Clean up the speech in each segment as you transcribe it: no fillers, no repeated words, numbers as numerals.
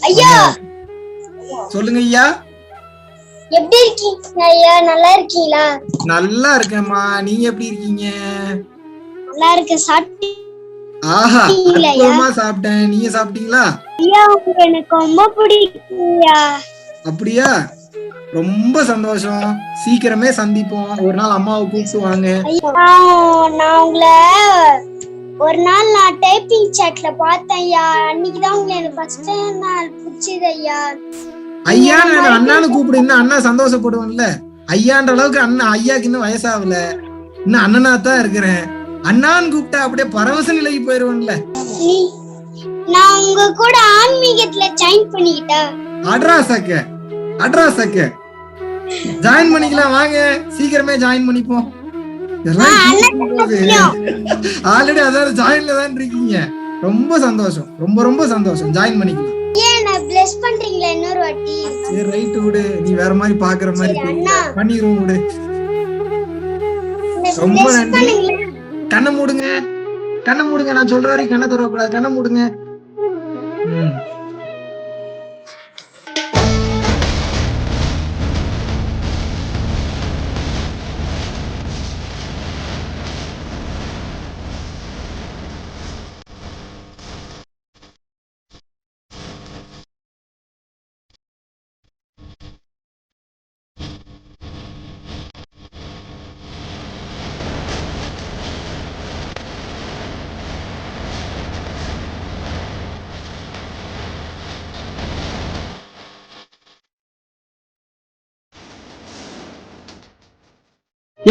ஐயா சொல்லுங்க ஐயா. எப்படி இருக்கீங்க ஐயா? நல்லா இருக்கீங்களா? நல்லா இருக்கேம்மா, நீங்க எப்படி இருக்கீங்க? நல்லா இருக்கேன். சாப்பிட்டீங்களா? ஆஹா, அற்புதமா சாப்பிட்டேன். நீங்க சாப்பிட்டீங்களா? ஐயா எனக்கு ரொம்ப பிடிக்கும்யா. அப்படியா? ரொம்ப சந்தோஷம். சீக்கிரமே சந்திப்போம். ஒரு நாள் அம்மாவை கூப்பிட்டு வாங்க. நான் உங்களை ஒரு நாள் நான் டைப்பிங் சாட்ல பார்த்தேன் ஐயா. அன்னைக்குதான் உங்களை எனக்கு ஃபர்ஸ்ட் நாள் பிடிச்சது ஐயா. ஐயா நான் அண்ணான்னு கூப்பிடுங்க, அண்ணா சந்தோஷப்படுவேன்ல. ஐயான்ற அளவுக்கு அண்ணா, ஐயாக்கு இன்னும் வயசாகல, இன்னும் அண்ணனா தான் இருக்கிறேன். அண்ணான்னு கூப்பிட்டா அப்படியே பரவச நிலைக்கு போயிருவேன்ல. நான் உங்க கூட ஆன்மீகத்துல ஜாயின் பண்ணிக்கிட்டேன். அட்ராசக்க ஜாயின் பண்ணிக்கலாம் வாங்க, சீக்கிரமே ஜாயின் பண்ணிப்போம். ஆல்ரெடி அதாவது ஜாயின்ல தான் இருக்கீங்க. ரொம்ப சந்தோஷம், ரொம்ப ரொம்ப சந்தோஷம். ஜாயின் பண்ணிக்கலாம். பிளஸ் பண்றீங்களா இன்னொரு வாட்டி? சரி ரைட் விடு, நீ வேற மாதிரி பாக்குற மாதிரி பண்ணிடுவோம் விடு. ரொம்ப நன்றி. கண்ணை மூடுங்க, கண்ணை மூடுங்க. நான் சொல்ற வரைக்கும் கண்ணை திறக்கக்கூடாது. கண்ணை மூடுங்க.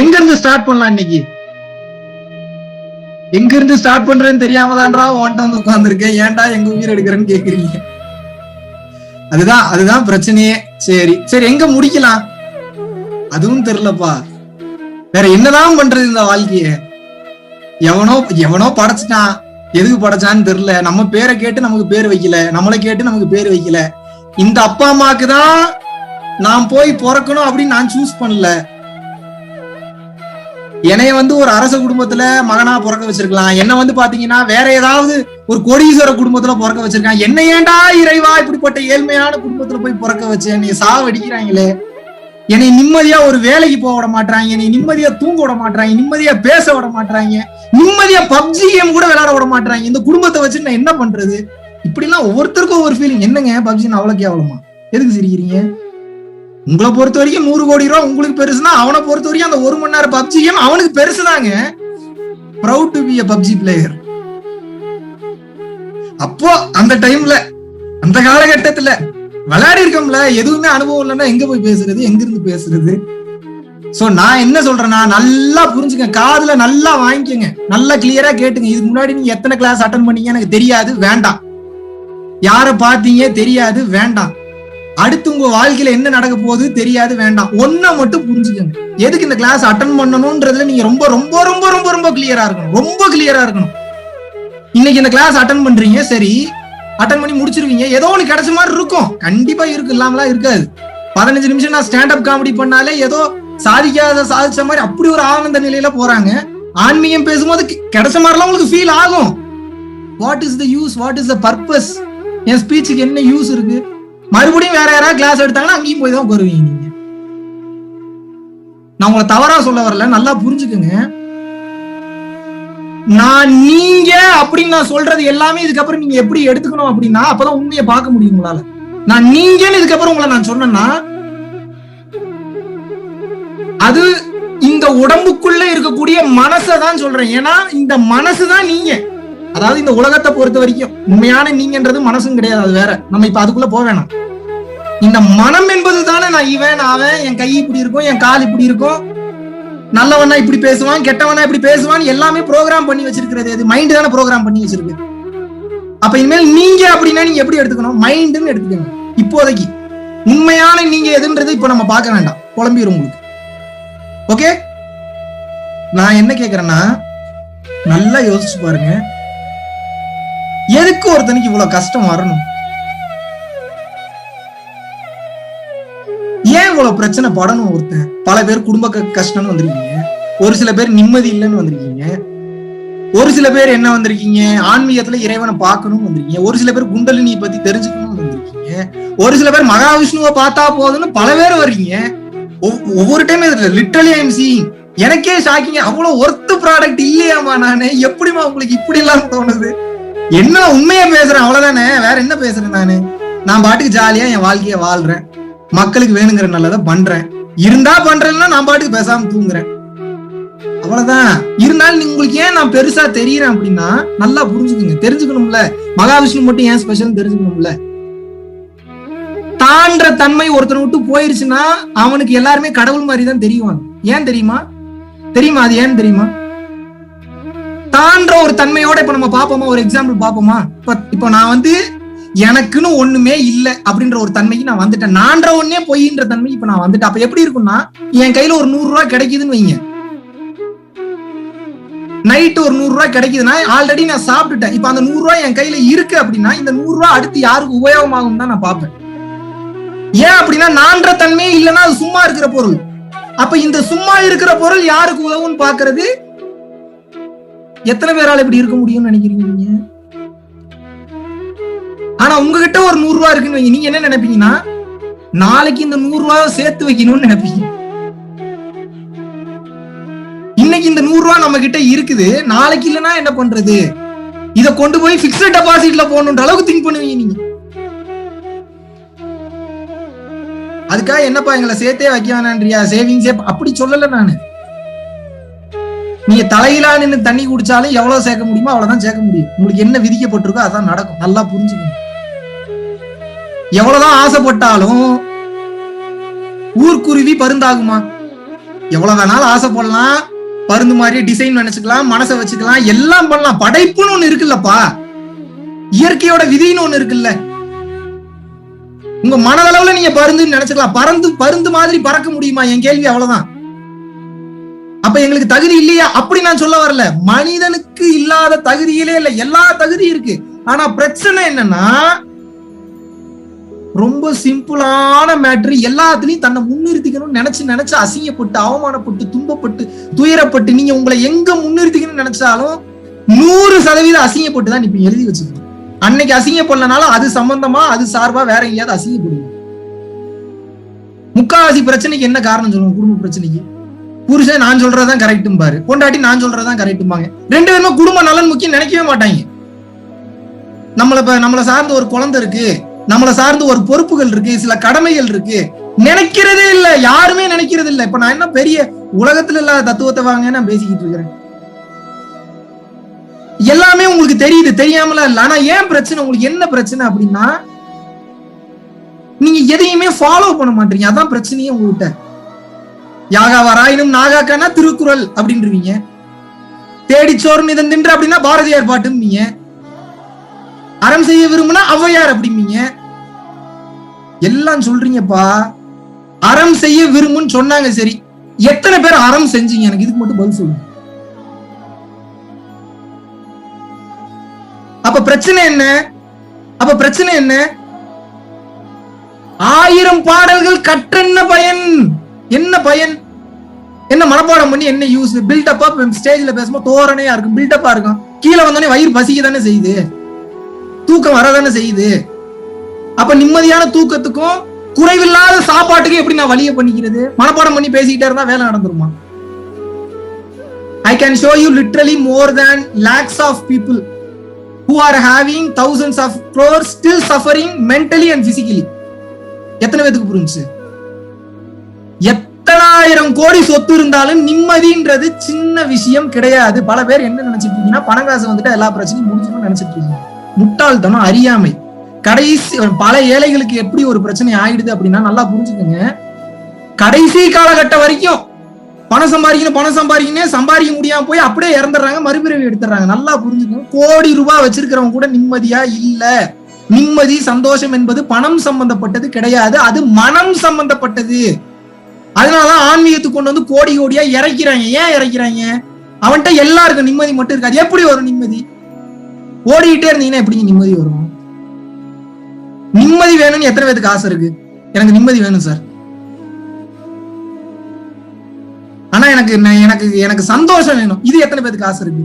எங்க இருந்து ஸ்டார்ட் பண்ணலாம் இன்னைக்கு? எங்க இருந்து ஸ்டார்ட் பண்றேன்னு தெரியாம தான்டா ஓன்ட்ட வந்து உட்கார்ந்துருக்கேன். ஏன்டா எங்க உயிர் எடுக்கிறேன்னு கேக்குறீங்க. அதுதான் பிரச்சனையே. சரி சரி, எங்க முடிக்கலாம் அதுவும் தெரியலப்பா. வேற என்னதான் பண்றது இந்த வாழ்க்கைய? எவனோ படைச்சிட்டான், எதுக்கு படைச்சான்னு தெரியல. நம்ம பேரை கேட்டு நமக்கு பேர் வைக்கல, நம்மளை கேட்டு நமக்கு பேர் வைக்கல. இந்த அப்பா அம்மாக்கு தான் நான் போய் பிறக்கணும் அப்படின்னு நான் சூஸ் பண்ணல. என்னைய ஒரு அரச குடும்பத்துல மகனா பிறக்க வச்சிருக்கலாம். என்ன பாத்தீங்கன்னா வேற ஏதாவது ஒரு கோடீஸ்வர குடும்பத்துல பிறக்க வச்சிருக்கான். என்ன ஏண்டா இறைவா இப்படிப்பட்ட ஏழ்மையான குடும்பத்துல போய் பிறக்க வச்சு என்னைய சாவடிக்கிறாங்களே. என்னை நிம்மதியா ஒரு வேலைக்கு போக விட மாட்டாங்க, என்னை நிம்மதியா தூங்க விட மாட்டாங்க, நிம்மதியா பேச விட மாட்டாங்க, நிம்மதியா பப்ஜி கேம் கூட விளையாட விட மாட்டாங்க. இந்த குடும்பத்தை வச்சு நான் என்ன பண்றது? இப்படி எல்லாம் ஒவ்வொருத்தருக்கும் ஒவ்வொரு ஃபீலிங். என்னங்க பப்ஜின்னு அவ்வளவு கேவலமா? எதுக்கு சிரிக்கிறீங்க? உங்களை பொறுத்த வரைக்கும் 100 கோடி ரூபா உங்களுக்கு பெருசுனா, அவனை பொறுத்த வரைக்கும் அந்த 1 மணி நேரம் பப்ஜி கேம் அவனுக்கு பெருசுதாங்க. Proud to be a PUBG player. அப்போ அந்த டைம்ல, அந்த காலகட்டத்துல விளையாடி இருக்கோம்ல, எதுவுமே அனுபவம் இல்லைன்னா எங்க போய் பேசுறது, எங்க இருந்து பேசுறது? சோ நான் என்ன சொல்றேன்னா, நல்லா புரிஞ்சுக்க, காதுல நல்லா வாங்கிக்கங்க, நல்லா கிளியரா கேட்டுங்க. இதுக்கு முன்னாடி நீங்க எத்தனை கிளாஸ் அட்டன் பண்ணீங்க எனக்கு தெரியாது, வேண்டாம். யார பாத்தீங்க தெரியாது, வேண்டாம். அடுத்து உங்க வாழ்க்கையில என்ன நடக்க போகுது தெரியாது, வேண்டாம். ஒன்ன மட்டும் புரிஞ்சுக்கங்க, எதுக்கு இந்த கிளாஸ் அட்டன் பண்ணணும்ன்றதுல நீங்க ரொம்ப ரொம்ப ரொம்ப ரொம்ப ரொம்ப கிளியரா இருக்கணும், ரொம்ப கிளியரா இருக்கணும். இன்னைக்கு இந்த கிளாஸ் அட்டன் பண்றீங்க, சரி அட்டன் பண்ணி முடிச்சிருவீங்க, ஏதோ ஒண்ணு கிடைச்ச மாதிரி இருக்கும், கண்டிப்பா இருக்கு, இல்லாமலாம் இருக்காது. 15 நிமிஷம் நான் ஸ்டாண்ட் அப் காமெடி பண்ணாலே ஏதோ சாதிச்ச மாதிரி அப்படி ஒரு ஆனந்த நிலையில போறாங்க. ஆன்மீகம் பேசும்போது கிடைச்ச மாதிரிலாம் உங்களுக்கு ஃபீல் ஆகும். What is the use, what is the purpose? என் ஸ்பீச்சுக்கு என்ன யூஸ் இருக்கு? மறுபடியும் வேற யாராவது கிளாஸ் எடுத்தாங்கன்னா அங்கேயும் போய் தான் உட்காருவீங்க நீங்க. நான் உங்களை தவறா சொல்ல வரல, நல்லா புரிஞ்சுக்குங்க. நான் நீங்க அப்படின்னு நான் சொல்றது எல்லாமே இதுக்கப்புறம் நீங்க எப்படி எடுத்துக்கணும் அப்படின்னா, அப்பதான் உண்மையை பார்க்க முடியும் உங்களால. நான் நீங்கன்னு இதுக்கப்புறம் உங்களை நான் சொன்னேன்னா, அது இந்த உடம்புக்குள்ள இருக்கக்கூடிய மனசை தான் சொல்றேன். ஏன்னா இந்த மனசுதான் நீங்க. அதாவது இந்த உலகத்தை பொறுத்த வரைக்கும் உண்மையான நீங்கன்றது மனசும் கிடையாது, அது வேற. நம்ம இப்ப அதுக்குள்ள போக வேணாம். இந்த மனம் என்பது தானே நான் இவன் அவன், என் கை இப்படி இருக்கும், என் கால் இப்படி இருக்கும், நல்லவனா இப்படி பேசுவான், கெட்டவனா இப்படி பேசுவான், எல்லாமே ப்ரோக்ராம் பண்ணி வச்சிருக்கிறது அது மைண்ட் தானே ப்ரோக்ராம் பண்ணி வச்சிருக்கு. அப்ப இனிமேல் நீங்க அப்படின்னா நீங்க எப்படி எடுத்துக்கணும்? மைண்டுன்னு எடுத்துக்கணும். இப்போதைக்கு உண்மையான நீங்க எதுன்றது இப்ப நம்ம பார்க்க வேண்டாம், குழம்பிடும் உங்களுக்கு. ஓகே, நான் என்ன கேக்குறேன்னா, நல்லா யோசிச்சு பாருங்க, எதுக்கு ஒருத்தனுக்கு இவ்வளவு கஷ்டம் வரணும்? ஏன் இவ்வளவு பிரச்சனை படணும் ஒருத்தன்? பல பேர் குடும்ப கஷ்டம்னு வந்திருக்கீங்க, ஒரு சில பேர் நிம்மதி இல்லைன்னு வந்திருக்கீங்க, ஒரு சில பேர் என்ன வந்திருக்கீங்க, ஆன்மீகத்துல இறைவனை பார்க்கணும் வந்திருக்கீங்க, ஒரு சில பேர் குண்டலினியை பத்தி தெரிஞ்சுக்கணும் வந்திருக்கீங்க, ஒரு சில பேர் மகாவிஷ்ணுவை பார்த்தா போதுன்னு பல பேர் வர்றீங்க. ஒவ்வொரு time literally I am seeing. எனக்கே ஷாக்கிங், அவ்வளவு ஒர்த் ப்ராடக்ட் இல்லையாமா நானு? எப்படிமா உங்களுக்கு இப்படி எல்லாம் தோணுது? என்ன உண்மையா பேசுறேன் அவ்வளவுதானே, வேற என்ன பேசுறேன்? நான் பாட்டுக்கு ஜாலியா என் வாழ்க்கைய வாழ்றேன், மக்களுக்கு வேணுங்கிற நல்லதை பண்றேன். இருந்தா பண்றேன்னா நான் பாட்டுக்கு பேசாம தூங்குறேன், அவ்வளவுதான். இருந்தாலும் உங்களுக்கு ஏன் நான் பெருசா தெரியறேன் அப்படின்னா நல்லா புரிஞ்சுக்குங்க, தெரிஞ்சுக்கணும்ல. மகாவிஷ்ணு மட்டும் ஏன் ஸ்பெஷல் தெரிஞ்சுக்கணும்ல. தான்ற தன்மை ஒருத்தனை விட்டு போயிருச்சுன்னா அவனுக்கு எல்லாருமே கடவுள் மாதிரி தான் தெரியும். ஏன் தெரியுமா? அது ஏன் தெரியுமா? தான்ற ஒரு தன்மையோட இப்ப நம்ம பாப்போமா, ஒரு எக்ஸாம்பிள் பாப்போமா? இப்ப நான் எனக்குன்னு ஒண்ணுமே இல்ல அப்படின்ற ஒரு தன்மைக்கு நான் வந்துட்டேன். நான்ற ஒன்னே பொய்ன்ற தன்மை இப்ப நான் வந்துட்டேன். அப்ப எப்படி இருக்கும்னா, என் கையில ஒரு 100 ரூபாய் கிடைக்குதுன்னு வைங்க, நைட்டு ஒரு 100 ரூபாய் கிடைக்குதுன்னா ஆல்ரெடி நான் சாப்பிட்டுட்டேன். இப்ப அந்த 100 ரூபாய் என் கையில இருக்கு அப்படின்னா இந்த 100 ரூபாய் அடுத்து யாருக்கு உபயோகமாகும் தான் நான் பார்ப்பேன். ஏன் அப்படின்னா நான்ற தன்மையே இல்லைன்னா அது சும்மா இருக்கிற பொருள். அப்ப இந்த சும்மா இருக்கிற பொருள் யாருக்கு உதவுன்னு பாக்குறது எத்தனை பேரால இப்படி இருக்க முடியும்னு நினைக்கிறீங்க நீங்க? ஆனா உங்ககிட்ட ஒரு 100 ரூபாய் இருக்குன்னு வைங்க, நீங்க என்ன நினைப்பீங்கன்னா நாளைக்கு இந்த 100 ரூபாய் சேர்த்து வைக்கணும்னு நினைப்பீங்க. இன்னைக்கு இந்த 100 ரூபாய் நம்ம கிட்ட இருக்குது, நாளைக்கு இல்லைன்னா என்ன பண்றது? இதை கொண்டு போய் பிக்ஸட் டெபாசிட்ல போகணுன்ற அளவுக்கு திங்க் பண்ணுவீங்க நீங்க. அதுக்காக என்னப்பா எங்களை சேர்த்தே வைக்க வேணான்றியா, சேவிங்ஸே அப்படி சொல்லல நானு. நீங்க தலையிலா நின்று தண்ணி குடிச்சாலும் எவ்வளவு சேர்க்க முடியுமோ அவ்வளவுதான் சேர்க்க முடியும். உங்களுக்கு என்ன விதிக்கப்பட்டிருக்கோ அதான் நடக்கும். நல்லா புரிஞ்சுக்கணும். எவ்வளவுதான் ஆசைப்பட்டாலும் ஊர்க்குருவி பருந்தாகுமா? எவ்வளவு வேணாலும் ஆசைப்படலாம், பருந்து மாதிரி டிசைன் நினைச்சுக்கலாம், மனசை வச்சுக்கலாம், எல்லாம் பண்ணலாம். படைப்புன்னு ஒண்ணு இருக்குல்லப்பா, இயற்கையோட விதின்னு ஒண்ணு இருக்குல்ல. உங்க மனதளவுல நீங்க பருந்துன்னு நினைச்சுக்கலாம். பருந்து மாதிரி பறக்க முடியுமா? என் கேள்வி அவ்வளவுதான். அப்ப எங்களுக்கு தகுதி இல்லையா அப்படி நான் சொல்ல வரல. மனிதனுக்கு இல்லாத தகுதியிலே இல்ல, எல்லா தகுதி இருக்கு. ஆனா பிரச்சனை என்னன்னா, ரொம்ப சிம்பிளான மேட்ரு. எல்லாத்துலயும் தன்னை முன்னிறுத்திக்கணும்னு நினைச்சு அசிங்கப்பட்டு, அவமானப்பட்டு, துன்பப்பட்டு, துயரப்பட்டு, நீங்க உங்களை எங்க முன்னிறுத்திக்கணும்னு நினைச்சாலும் 100% அசிங்கப்பட்டு தான் இப்ப எழுதி வச்சுக்கணும். அன்னைக்கு அசிங்கப்படலனாலும் அது சம்பந்தமா அது சார்பா வேற எங்கேயாவது அசிங்கப்படுங்க. முக்காவாசி பிரச்சனைக்கு என்ன காரணம் சொல்லுங்க? குடும்ப பிரச்சனைக்கு புருஷன் நான் சொல்றதுதான் கரெக்டும் பாரு, பொண்டாட்டி நான் சொல்றதுதான் கரெக்டும்பாங்க. ரெண்டு பேருமே குடும்ப நலன் முக்கியம் நினைக்கவே மாட்டாங்க. நம்மள சார்ந்த ஒரு குழந்தை இருக்கு, நம்மள சார்ந்து ஒரு பொறுப்புகள் இருக்கு, சில கடமைகள் இருக்கு, நினைக்கிறதே இல்ல. யாருமே நினைக்கிறது இல்ல. இப்ப நான் என்ன பெரிய உலகத்துல இல்லாத தத்துவத்தை வாங்க நான் பேசிக்கிட்டு இருக்கிறேன். எல்லாமே உங்களுக்கு தெரியுது, தெரியாமல இல்ல. ஆனா ஏன் பிரச்சனை? உங்களுக்கு என்ன பிரச்சனை அப்படின்னா, நீங்க எதையுமே ஃபாலோ பண்ண மாட்டீங்க. அதான் பிரச்சனையே உங்ககிட்ட. யாகாவராயினும் நாகாக்கானா திருக்குறள் அப்படின்றீங்க, தேடிச்சோறு இதன் தின்று அப்படின்னா பாரதியார் பாட்டும், நீங்க அறம் செய்ய விரும்புனா ஔவையார் அப்படிம்பீங்க. எல்லாம் சொல்றீங்கப்பா. அறம் செய்ய விரும்புன்னு சொன்னாங்க, சரி, எத்தனை பேர் அறம் செஞ்சீங்க? எனக்கு இதுக்கு மட்டும் பதில் சொல்லுங்க. அப்ப பிரச்சனை என்ன? 1000 பாடல்கள் கற்றென்ன பயன்? என்ன பயன்? என்ன மனப்பாடம் பண்ணி என்ன யூஸ்? பில்டப்பா ஸ்டேஜ்ல பேசும்போது தோரணையா இருக்கும், பில்டப்பா இருக்கும். கீழே வந்தோடனே வயிறு பசிக்க தானே செய்யுது, தூக்கம் வரதானே செய்யுது. அப்ப நிம்மதியான தூக்கத்துக்கும் குறைவில்லாத சாப்பாட்டுக்கும் எப்படி நான் வழியை பண்ணிக்கிறது? மனப்பாடம் பண்ணி பேசிக்கிட்டே இருந்தா வேலை நடந்துருமா? I can show you literally more than lakhs of people who are having thousands of crores still suffering mentally and physically. எத்தனை பேருக்கு புரிஞ்சு? எத்தனாயிரம் கோடி சொத்து இருந்தாலும் நிம்மதின்றது சின்ன விஷயம் கிடையாது. பல பேர் என்ன நினைச்சிட்டு இருக்கீங்கன்னா, பணங்காசு வந்துட்டு எல்லா பிரச்சனையும் முடிஞ்சிடும் நினைச்சிட்டு இருக்கீங்க. முட்டாள்தனம், அறியாமை. கடைசி பல ஏழைகளுக்கு எப்படி ஒரு பிரச்சனை ஆயிடுது அப்படின்னா, நல்லா புரிஞ்சுக்கோங்க. கடைசி காலகட்டம் வரைக்கும் பணம் சம்பாதிக்கணும் சம்பாதிக்க முடியாம போய் அப்படியே இறந்துடுறாங்க, மறுபிறவி எடுத்துறாங்க. நல்லா புரிஞ்சுக்கோங்க. கோடி ரூபாய் வச்சிருக்கிறவங்க கூட நிம்மதியா இல்ல. நிம்மதி, சந்தோஷம் என்பது பணம் சம்பந்தப்பட்டது கிடையாது, அது மனம் சம்பந்தப்பட்டது. அதனாலதான் ஆன்மீகத்துக்கு கொண்டு வந்து கோடி கோடியா இறக்கிறாங்க. ஏன் இறக்கிறாங்க? அவன்கிட்ட எல்லாருக்கும் நிம்மதி மட்டும் இருக்காது. எப்படி வரும் நிம்மதி? ஓடிக்கிட்டே இருந்தீங்கன்னா எப்படி நிம்மதி வரும்? நிம்மதி வேணும்னு எத்தனை பேருக்கு ஆசை இருக்கு? எனக்கு நிம்மதி வேணும் சார், ஆனா எனக்கு சந்தோஷம் வேணும். இது எத்தனை பேருக்கு ஆசை இருக்கு?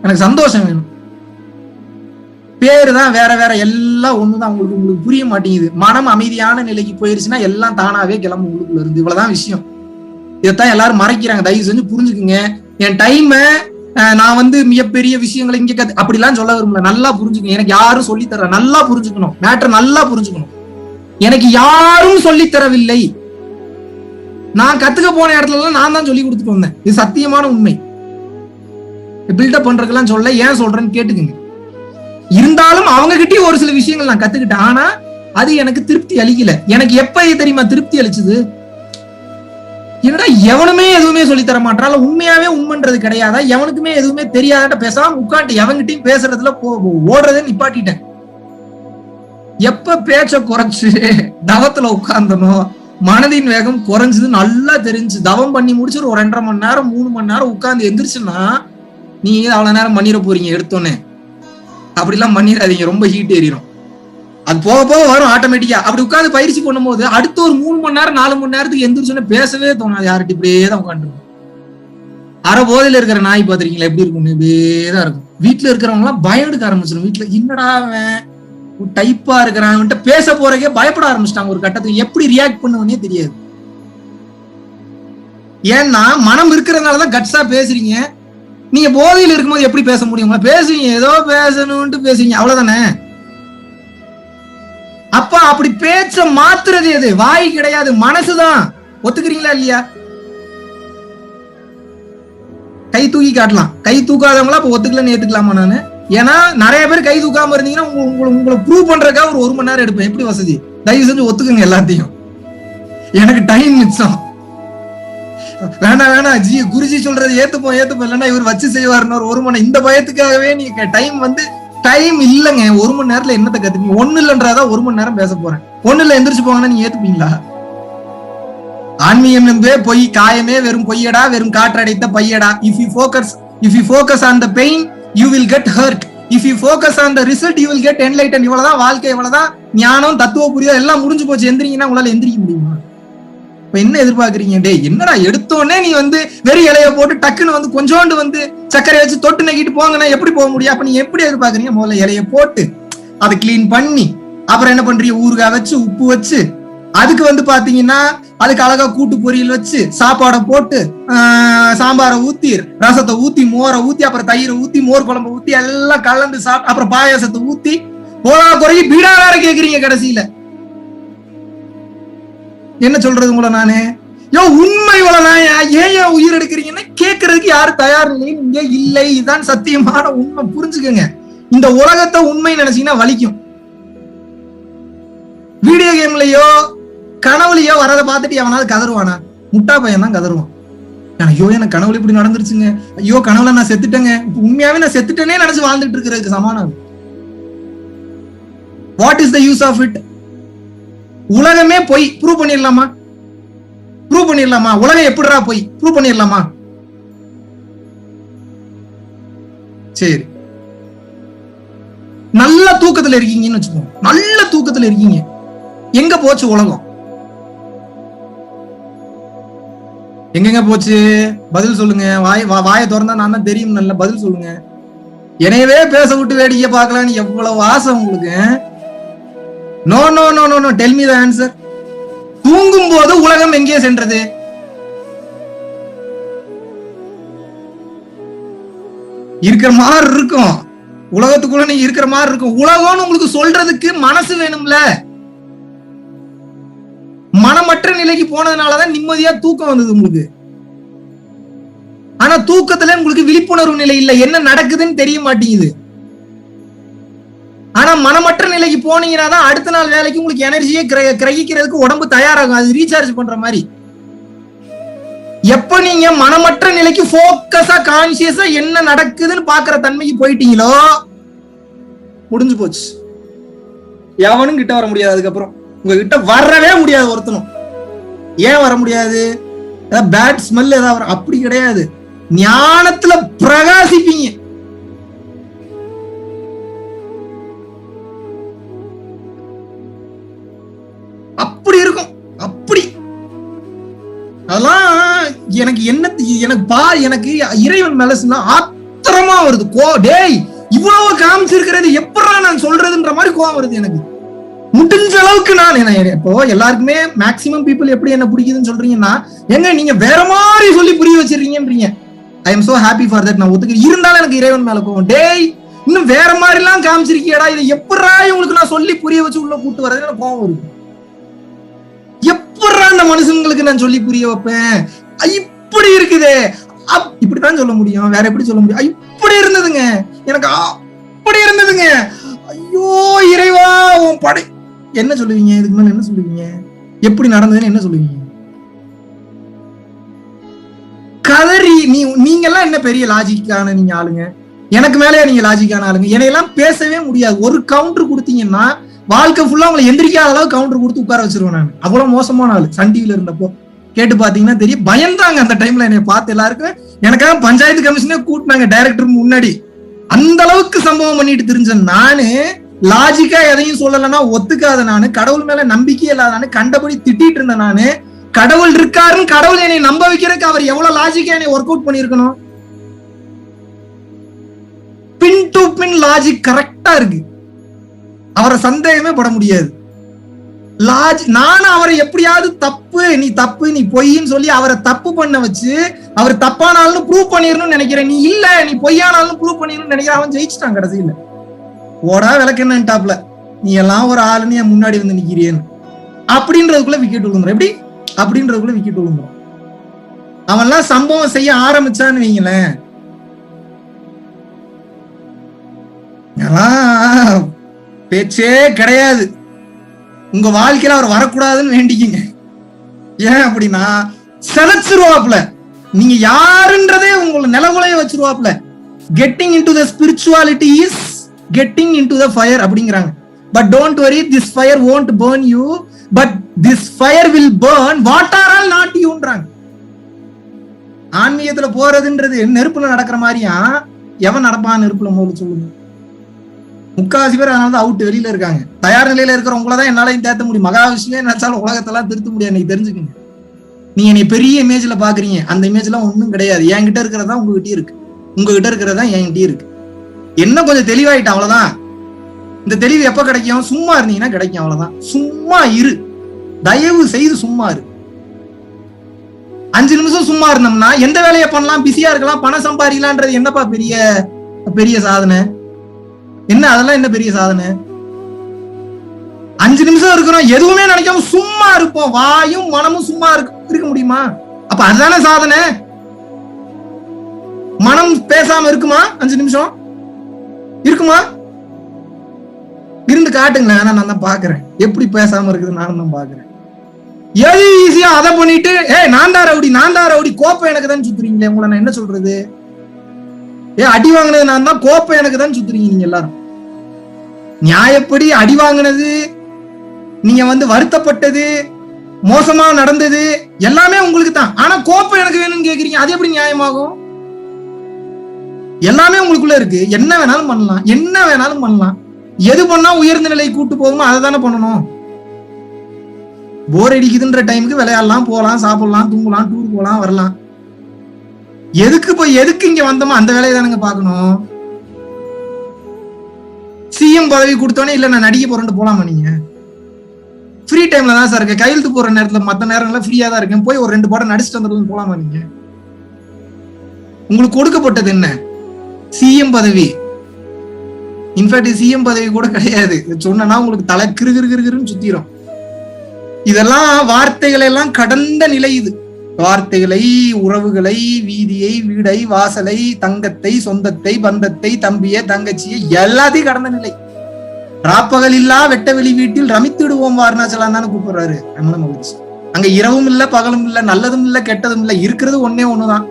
எனக்கு சந்தோஷம் வேணும். பேரு தான் வேற வேற, எல்லாம் ஒண்ணுதான். உங்களுக்கு புரிய மாட்டேங்குது. மனம் அமைதியான நிலைக்கு போயிருச்சுன்னா எல்லாம் தானாவே கிளம்பு உங்களுக்குள்ள இருந்து. இவ்வளவுதான் விஷயம். இதைத்தான் எல்லாரும் மறைக்கிறாங்க. தயவு செஞ்சு புரிஞ்சுக்குங்க. என் டைம் நான் வந்து மிகப்பெரிய விஷயங்களை இங்க அப்படிலாம் சொல்ல விரும்பல. நல்லா புரிஞ்சுக்கணும். எனக்கு யாரும் சொல்லி தர, நல்லா புரிஞ்சுக்கணும். மேட்டர் நல்லா புரிஞ்சுக்கணும். எனக்கு யாரும் சொல்லி தரவில்லை. நான் கத்துக்க போன இடத்துல நான் தான் சொல்லி கொடுத்துட்டு வந்தேன். இது சத்தியமான உண்மை. பில்டப் பண்றதுக்கெல்லாம் சொல்ல, ஏன் சொல்றேன்னு கேட்டுக்குங்க. இருந்தாலும் அவங்க கிட்டயும் ஒரு சில விஷயங்கள் நான் கத்துக்கிட்டேன். ஆனா அது எனக்கு திருப்தி அளிக்கல. எனக்கு எப்ப தெரியுமா திருப்தி அளிச்சது? என்னடா எவனுமே எதுவுமே சொல்லி தர மாட்டான், உண்மையாவே உண்மைன்றது கிடையாதா, எவனுக்குமே எதுவுமே தெரியாத பேசாம உட்காந்து எவன்கிட்டயும் பேசுறதுல ஓடுறதே நிப்பாட்டிட்டேன். எப்ப பேச்ச குறைச்சு தவத்துல உட்கார்ந்தனோ மனதின் வேகம் குறைஞ்சது நல்லா தெரிஞ்சு. தவம் பண்ணி முடிச்சு ஒரு 2.5 மணி நேரம் 3 மணி நேரம் உட்கார்ந்து எந்திரிச்சுன்னா நீ அவ்வளவு நேரம் பண்ணிட போறீங்க எடுத்தோன்னே. அப்படிலாம் பண்ணிடாதீங்க, ரொம்ப ஹீட் ஏறிடும். அது போக போக வரும் ஆட்டோமேட்டிக்கா. அப்படி உட்காந்து பயிற்சி பண்ணும் போது அடுத்த ஒரு 3 மணி நேரம் 4 மணி நேரத்துக்கு எந்திரிச்சோன்னு பேசவே தோணாது. யார்கிட்ட இப்படியே தான் உட்காந்துருக்கும். அரை போதையில இருக்கிற நாய் பாத்திருக்கீங்களா எப்படி இருக்கும்? இப்படியேதான் இருக்கும். வீட்டுல இருக்கிறவங்க எல்லாம் பயம் எடுக்க ஆரம்பிச்சிடும். வீட்டுல என்னடா டைப்பா இருக்கிறான் பேச போறக்கே பயப்பட ஆரம்பிச்சிட்டாங்க. ஒரு கட்டத்துக்கு எப்படி ரியாக்ட் பண்ணுவனே தெரியாது. ஏன்னா மனம் இருக்கிறதுனாலதான் கட்ஸா பேசுறீங்க. நீங்க போதையில இருக்கும்போது எப்படி பேச முடியும்? பேசுவீங்க, ஏதோ பேசணும்ட்டு பேசுவீங்க, அவ்வளவுதானே. அப்ப அப்படி பேச்ச மாத்துறது எது? வாய் கிடையாது, மனசுதான். ஒத்துக்கிறீங்களா இல்லையா? கை தூக்கி காட்டலாம். கை தூக்காதவங்களா அப்ப ஒத்துக்கலன்னு ஏத்துக்கலாமா நானு? ஏன்னா நிறைய பேர் கை தூக்காம இருந்தீங்கன்னா உங்களை ப்ரூவ் பண்றதுக்காக ஒரு 1 மணி நேரம் எடுப்பேன். எப்படி வசதி? தயவு செஞ்சு ஒத்துக்குங்க எல்லாத்தையும். எனக்கு டைம் மிச்சம். வேணா ஜி குருஜி சொல்றது ஏத்துப்போம் இல்லைன்னா இவர் வச்சு செய்வாருன்னு ஒரு 1 மணி. இந்த பயத்துக்காகவே நீங்க டைம் இல்லைங்க. 1 மணி நேரத்துல என்னத்தை கத்துப்பீங்க? ஒண்ணு இல்லைன்றதான் 1 மணி நேரம் பேச போறேன். ஒண்ணு இல்ல எந்திரிச்சு போங்கன்னா நீங்க ஏத்துப்பீங்களா? ஆன்மீகம் என்பே பொய், காயமே வெறும் பொய்யடா, வெறும் காற்றடைத்த பையடா. If you focus on the pain, you will get hurt. If you focus on the result, you will get enlightened. இவ்வளவுதான் வாழ்க்கை, இவ்வளவுதான் ஞானம், தத்துவ புரிதல் எல்லாம் முடிஞ்சு போச்சு. எந்திரிங்கன்னா உங்களால எந்திரிக்க முடியுமா? இப்ப என்ன எதிர்பார்க்கறீங்க? டே என்னடா எடுத்தோடனே நீ வெறி இலைய போட்டு டக்குன்னு கொஞ்சோண்டு சர்க்கரை வச்சு தொட்டு நக்கிட்டு போங்கன்னா எப்படி போக முடியும்? அப்ப நீ எப்படி எதிர்பார்க்கறீங்க? முதல்ல இலைய போட்டு அதை கிளீன் பண்ணி அப்புறம் என்ன பண்றீங்க? ஊறுகாய் வச்சு உப்பு வச்சு அதுக்கு பாத்தீங்கன்னா அதுக்கு அழகா கூட்டு பொரியல் வச்சு சாப்பாடை போட்டு சாம்பாரை ஊத்தி ரசத்தை ஊத்தி மோரை ஊத்தி அப்புறம் தயிரை ஊத்தி மோர் குழம்பு ஊத்தி எல்லாம் கலந்து சாப்பிட்டு அப்புறம் பாயாசத்தை ஊத்தி போலா குறைய பீடா வேற கேக்குறீங்க. கடைசியில என்ன சொல்றது உங்களை நானு? உண்மை ஏன் உயிர் எடுக்கிறீங்கன்னா கேட்கறதுக்கு யாரும் தயார் இங்க இல்லை. இதுதான் சத்தியமான உண்மை. புரிஞ்சுக்கங்க. இந்த உலகத்தை உண்மை நினைச்சீங்கன்னா வலிக்கும். வீடியோ கேம்லயோ கனவுலையோ வரதை பார்த்துட்டு எவனாவது கதறுவானா? முட்டா பையன் தான் கதறுவான். ஐயோ எனக்கு கனவுல இப்படி நடந்துருச்சுங்க, ஐயோ கனவுல நான் செத்துட்டேங்க. உண்மையாவே நான் செத்துட்டேனே நினைச்சு வாழ்ந்துட்டு இருக்கிறதுக்கு சமானம். What is the use of it? உலகமே போய் ப்ரூவ் பண்ணிடலாமா? உலகம் எப்படிடா போய் ப்ரூவ் பண்ணிடலாமா? சரி, நல்ல தூக்கத்துல இருக்கீங்கன்னு வச்சுக்கோங்க. நல்ல தூக்கத்துல இருக்கீங்க. எங்க போச்சு உலகம்? எங்கெங்க போச்சு? பதில் சொல்லுங்க. வாயை திறந்தா நான் தான் தெரியும். நல்ல பதில் சொல்லுங்க. எனவே பேச விட்டு வேடிக்கை பார்க்கலான்னு எவ்வளவு ஆசை உங்களுக்கு? No no no no no, tell me the answer. தூங்கும் போது உலகம் எங்கே சென்றது? இருக்கிற மாதிரி இருக்கும். உலகத்துக்குள்ள நீங்க இருக்கிற மாதிரி இருக்கும். உலகம்னு உங்களுக்கு சொல்றதுக்கு மனசு வேணும்ல. மனமற்ற நிலைக்கு போனதுனாலதான் நிம்மதியா தூக்கம் வந்தது உங்களுக்கு. ஆனா தூக்கத்துல உங்களுக்கு விழிப்புணர்வு நிலை இல்ல, என்ன நடக்குதுன்னு தெரிய மாட்டேங்குது. ஆனா மனமற்ற நிலைக்கு போனீங்கன்னா தான் அடுத்த நாள் வேலைக்கு உங்களுக்கு எனர்ஜியை கிரகிக்கிறதுக்கு உடம்பு தயாராகும். அது ரீசார்ஜ் பண்ற மாதிரி. எப்ப நீங்க மனமற்ற நிலைக்கு போக்கஸா கான்சியஸா என்ன நடக்குதுன்னு பாக்குற தன்மைக்கு போயிட்டீங்களோ முடிஞ்சு போச்சு. எவனும் கிட்ட வர முடியாது. அதுக்கப்புறம் உங்ககிட்ட வரவே முடியாது ஒருத்தனும். ஏன் வர முடியாது? பேட் ஸ்மெல் ஏதாவது அப்படி கிடையாது. ஞானத்துல பிரகாசிப்பீங்க. அப்படி இருக்கும். அப்படி அதெல்லாம் எனக்கு எனக்கு இறைவன் மேல ஆத்திரமா வருது. டேய் இவ்வளவு காமிச்சிருக்கிறது எப்படா தான் நான் சொல்றதுன்ற மாதிரி கோவம் வருது எனக்கு. முடிஞ்ச அளவுக்கு நான் இப்போ எல்லாருக்குமே மேக்சிமம் பீப்புள் எப்படி என்ன பிடிக்குதுன்னு சொல்றீங்கன்னா, எங்க நீங்க வேற மாதிரி சொல்லி புரிய வச்சிருக்கீங்கன்றீங்க. I am so happy for that. நான் ஒத்துக்க. இருந்தாலும் எனக்கு இறைவன் மேல கோவம். டேய், இன்னும் வேற மாதிரி எல்லாம் காமிச்சிருக்கியடா, இதை எப்படா உங்களுக்கு நான் சொல்லி புரிய வச்சு உள்ள கூட்டு வரது எனக்கு கோவம் வருது. எப்படா அந்த மனுஷங்களுக்கு நான் சொல்லி புரிய வைப்பேன்? இப்படி இருக்குதே, இப்படித்தான் சொல்ல முடியும், வேற எப்படி சொல்ல முடியும்? இப்படி இருந்ததுங்க, எனக்கு அப்படி இருந்ததுங்க. ஐயோ இறைவா, உன் படை என்ன சொல்லுவீங்க? இதுக்கு மேல என்ன சொல்லுவீங்க? எப்படி நடந்ததுன்னு என்ன சொல்லுவீங்க? கதறி நீங்க எல்லாம் என்ன பெரிய லாஜிக்கான நீங்க ஆளுங்க? எனக்கு மேலே நீங்க லாஜிக்கான ஆளுங்க. என்னையெல்லாம் பேசவே முடியாது. ஒரு கவுண்டர் கொடுத்தீங்கன்னா வாழ்க்கை ஃபுல்லா உங்களை எந்திரிக்காத அளவு கவுண்டர் கொடுத்து உட்கார வச்சிருவேன் நான். அவ்வளவு மோசமான ஆளு. சன் டிவில இருந்தப்போ கேட்டு பாத்தீங்கன்னா தெரியும். பயந்தாங்க அந்த டைம்ல என்னை பார்த்து எல்லாருக்கும். எனக்காக பஞ்சாயத்து கமிஷனே கூட்டினாங்க டைரக்டர் முன்னாடி. அந்த அளவுக்கு சம்பவம் பண்ணிட்டு தெரிஞ்ச நானு லாஜிக்கா எதையும் சொல்லலைன்னா ஒத்துக்காத நானு, கடவுள் மேல நம்பிக்கை இல்லாத நானு, கண்டபடி திட்டிட்டு இருந்த நானு. கடவுள் இருக்காருன்னு கடவுள் என்னை நம்ப வைக்கிறதுக்கு அவர் எவ்வளவு லாஜிக்கா என்னை ஒர்க் அவுட் பண்ணிருக்கணும். பின் டு பின் லாஜிக் கரெக்டா இருக்கு. அவரை சந்தேகமே பட முடியாது. நானும் அவரை எப்படியாவது தப்பு நீ பொய்ன்னு சொல்லி அவரை தப்பு பண்ண வச்சு அவர் தப்பானாலும் ப்ரூவ் பண்ணிடணும்னு நினைக்கிறேன். நீ இல்ல, நீ பொய்யானாலும் ப்ரூவ் பண்ணிடணும்னு நினைக்கிறேன். அவன் ஜெயிச்சுட்டான் கடைசியில. ஓடா விளக்கென்னாப்ல, நீ எல்லாம் ஒரு ஆளுன்னு என் முன்னாடி வந்து நிக்கிறேன்னு அப்படின்றதுக்குள்ள விக்கெட் விழுந்துரும். எப்படி அப்படின்றதுக்குள்ள விக்கெட் விழுந்துரும். அவன் எல்லாம் சம்பவம் செய்ய ஆரம்பிச்சான்னு வைங்களேன், பேச்சே கிடையாது. உங்க வாழ்க்கையில அவர் வரக்கூடாதுன்னு வேண்டிக்கிங்க. ஏன் அப்படின்னா செலச்சிருவாப்ல. நீங்க யாருன்றதே உங்களை நிலவுலைய வச்சிருவாப்ல. Getting into the spirituality is getting into the fire அப்படிங்கிறாங்க. But don't worry, this fire won't burn you, but this fire will burn what are all not youன்றாங்க. ஆன்மீகத்துல போறதுன்றது நெருப்புல நடக்கிற மாதிரியா? எவன் நடப்பான் நெருப்புல? முதல்ல சொல்லுங்க. முக்காவாசி பேர் அதனால தான் அவுட், வெளியில இருக்காங்க. தயார் நிலையில இருக்கிறவங்களதான் என்னாலையும் தேத்த முடியும். மகாவிஷ்ணுவே நினைச்சாலும் உலகத்தெல்லாம் திருத்த முடியாது. நீங்க தெரிஞ்சுக்கங்க. நீங்க என்னை பெரிய இமேஜ்ல பாக்குறீங்க, அந்த இமேஜ் எல்லாம் ஒண்ணும் கிடையாது. என்கிட்ட இருக்கிறதா உங்ககிட்ட இருக்கு, உங்ககிட்ட இருக்கிறதா என்கிட்ட இருக்கு. என்ன கொஞ்சம் தெளிவாயிட்டு, அவ்வளவுதான். இந்த தெளிவு எப்ப கிடைக்கும்? சும்மா இருந்தீங்கன்னா கிடைக்கும், அவ்வளவுதான். சும்மா இரு, தயவு செய்து சும்மா இரு. 5 நிமிஷம் சும்மா இருந்தோம்னா எந்த வேலையை பண்ணலாம், பிஸியா இருக்கலாம், பணம் சம்பாதிக்கலான்றது என்னப்பா பெரிய பெரிய சாதனை? என்ன அதெல்லாம் என்ன பெரிய சாதனை? 5 நிமிஷம் இருக்கிறோம், எதுவுமே நினைக்காம சும்மா இருப்போம். வாயும் மனமும் சும்மா இருக்க முடியுமா? அப்ப அதுதானே சாதனை. மனம் பேசாம இருக்குமா? 5 நிமிஷம் இருக்குமா? இருந்து காட்டுங்க. நான் தான் பாக்குறேன் எப்படி பேசாம இருக்குது. நானும் தான் பாக்குறேன். எது ஈஸியா அதை பண்ணிட்டு நான் தான் ரவுடி கோப்பை எனக்கு தான் சுத்துறீங்களே. உங்களை நான் என்ன சொல்றது? அடி வாங்கினது நான் தான், கோப்பை எனக்கு தான் சுத்துறீங்க நீங்க எல்லாரும். நியாயப்படி அடி வாங்கினது, நீங்க வருத்தப்பட்டது, மோசமா நடந்தது எல்லாமே உங்களுக்கு தான். ஆனா கோப்பை எனக்கு வேணும்னு கேக்குறீங்க. அது எப்படி நியாயமாகும்? எல்லாமே உங்களுக்குள்ள இருக்கு. என்ன வேணாலும் பண்ணலாம், என்ன வேணாலும் பண்ணலாம். எது பண்ணா உயர்ந்த நிலை கூட்டு போகுமோ அதை தானே பண்ணணும். போர் அடிக்குதுன்ற டைமுக்கு விளையாடலாம், போகலாம், சாப்பிடலாம், தூங்கலாம், டூர் போகலாம், வரலாம். எதுக்கு இங்க வந்தோமோ அந்த வேலையை தானுங்க பாக்கணும். சிஎம் பதவி கொடுத்தோன்னே இல்ல நான் நடிக்க போறேன்னு போலாமா? நீங்க ஃப்ரீ டைம்ல தான் சார் இருக்கு, கையெழுத்து போற நேரத்துல, மத்த நேரங்கள்ல ஃப்ரீயா தான் இருக்கேன், போய் ஒரு 2 படம் நடிச்சுட்டு வந்துடலாம் போலாமா? நீங்க உங்களுக்கு கொடுக்கப்பட்டது என்ன? சிஎம் பதவி. இன்ஃபேக்ட் சிஎம் பதவி கூட கிடையாது. சொன்னா உங்களுக்கு தலை கிருகிருன்னு சுத்திரும். இதெல்லாம் வார்த்தைகளை எல்லாம் கடந்த நிலை. இது வார்த்தைகளை, உறவுகளை, வீதியை, வீடை, வாசலை, தங்கத்தை, சொந்தத்தை, பந்தத்தை, தம்பியை, தங்கச்சியை எல்லாத்தையும் கடந்த நிலை. ராப்பகல் இல்லா வெட்ட வெளி வீட்டில் ரமித்து விடுவோம் அருணாச்சலம் தானே கூப்பிடுறாரு ரமண மகிழ்ச்சி. அங்க இரவும் இல்ல, பகலும் இல்ல, நல்லதும் இல்ல, கெட்டதும் இல்ல, இருக்கிறது ஒன்னே ஒண்ணுதான்.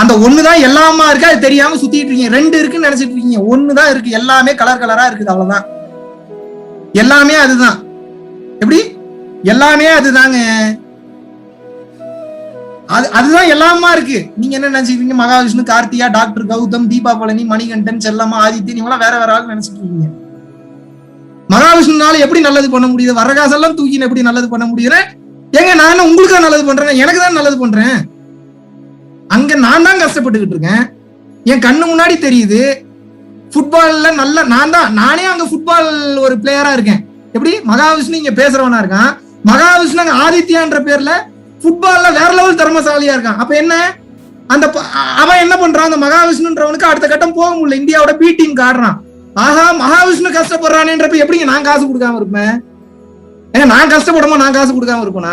அந்த ஒண்ணுதான் எல்லாமா இருக்கு. அது தெரியாம சுத்திட்டு இருக்கீங்க. 2 இருக்குன்னு நினைச்சிட்டு இருக்கீங்க. ஒண்ணுதான் இருக்கு. எல்லாமே கலர் கலரா இருக்குது, அவ்வளவுதான். எல்லாமே அதுதான். எப்படி? எல்லாமே அதுதாங்க. அதுதான் எல்லாமா இருக்கு. நீங்க என்ன நினைச்சுக்கீங்க? மகாவிஷ்ணு, கார்த்தியா, டாக்டர் கௌதம், தீபா பழனி, மணிகண்டன், செல்லம்மா, ஆதித்யன் இவங்களாம் வேற வேற ஆள் நினைச்சிட்டு இருக்கீங்க. மகாவிஷ்ணுனால எப்படி நல்லது பண்ண முடியுது? வரகாசெல்லாம் தூக்கின்னு எப்படி நல்லது பண்ண முடியுது? ஏங்க நான் என்ன உங்களுக்கு நல்லது பண்றேன்? எனக்கு தான் நல்லது பண்றேன். அங்க நான் தான் கஷ்டப்பட்டுக்கிட்டு இருக்கேன். என் கண்ணு முன்னாடி தெரியுது. ஃபுட்பால்ல நல்ல நானே அங்க ஃபுட்பால் ஒரு பிளேயரா இருக்கேன். எப்படி மகாவிஷ்ணு இங்க பேசுறவனா இருக்கான், மகாவிஷ்ணு அங்க ஆதித்யான்ற பேர்ல ஃபுட்பால்ல வேற லெவல் திறமசாலியா இருக்கான். அப்ப என்ன அந்த அவன் என்ன பண்றான், அந்த மகாவிஷ்ணுன்றவனுக்கு அடுத்த கட்டம் போக முடியல, இந்தியாவோட பி டீம் காடுறான். ஆஹா மகாவிஷ்ணு கஷ்டப்படுறானேன்றப்ப எப்படிங்க நான் காசு கொடுக்காம இருப்பேன்? ஏங்க நான் கஷ்டப்படாம நான் காசு கொடுக்காம இருப்பேனா?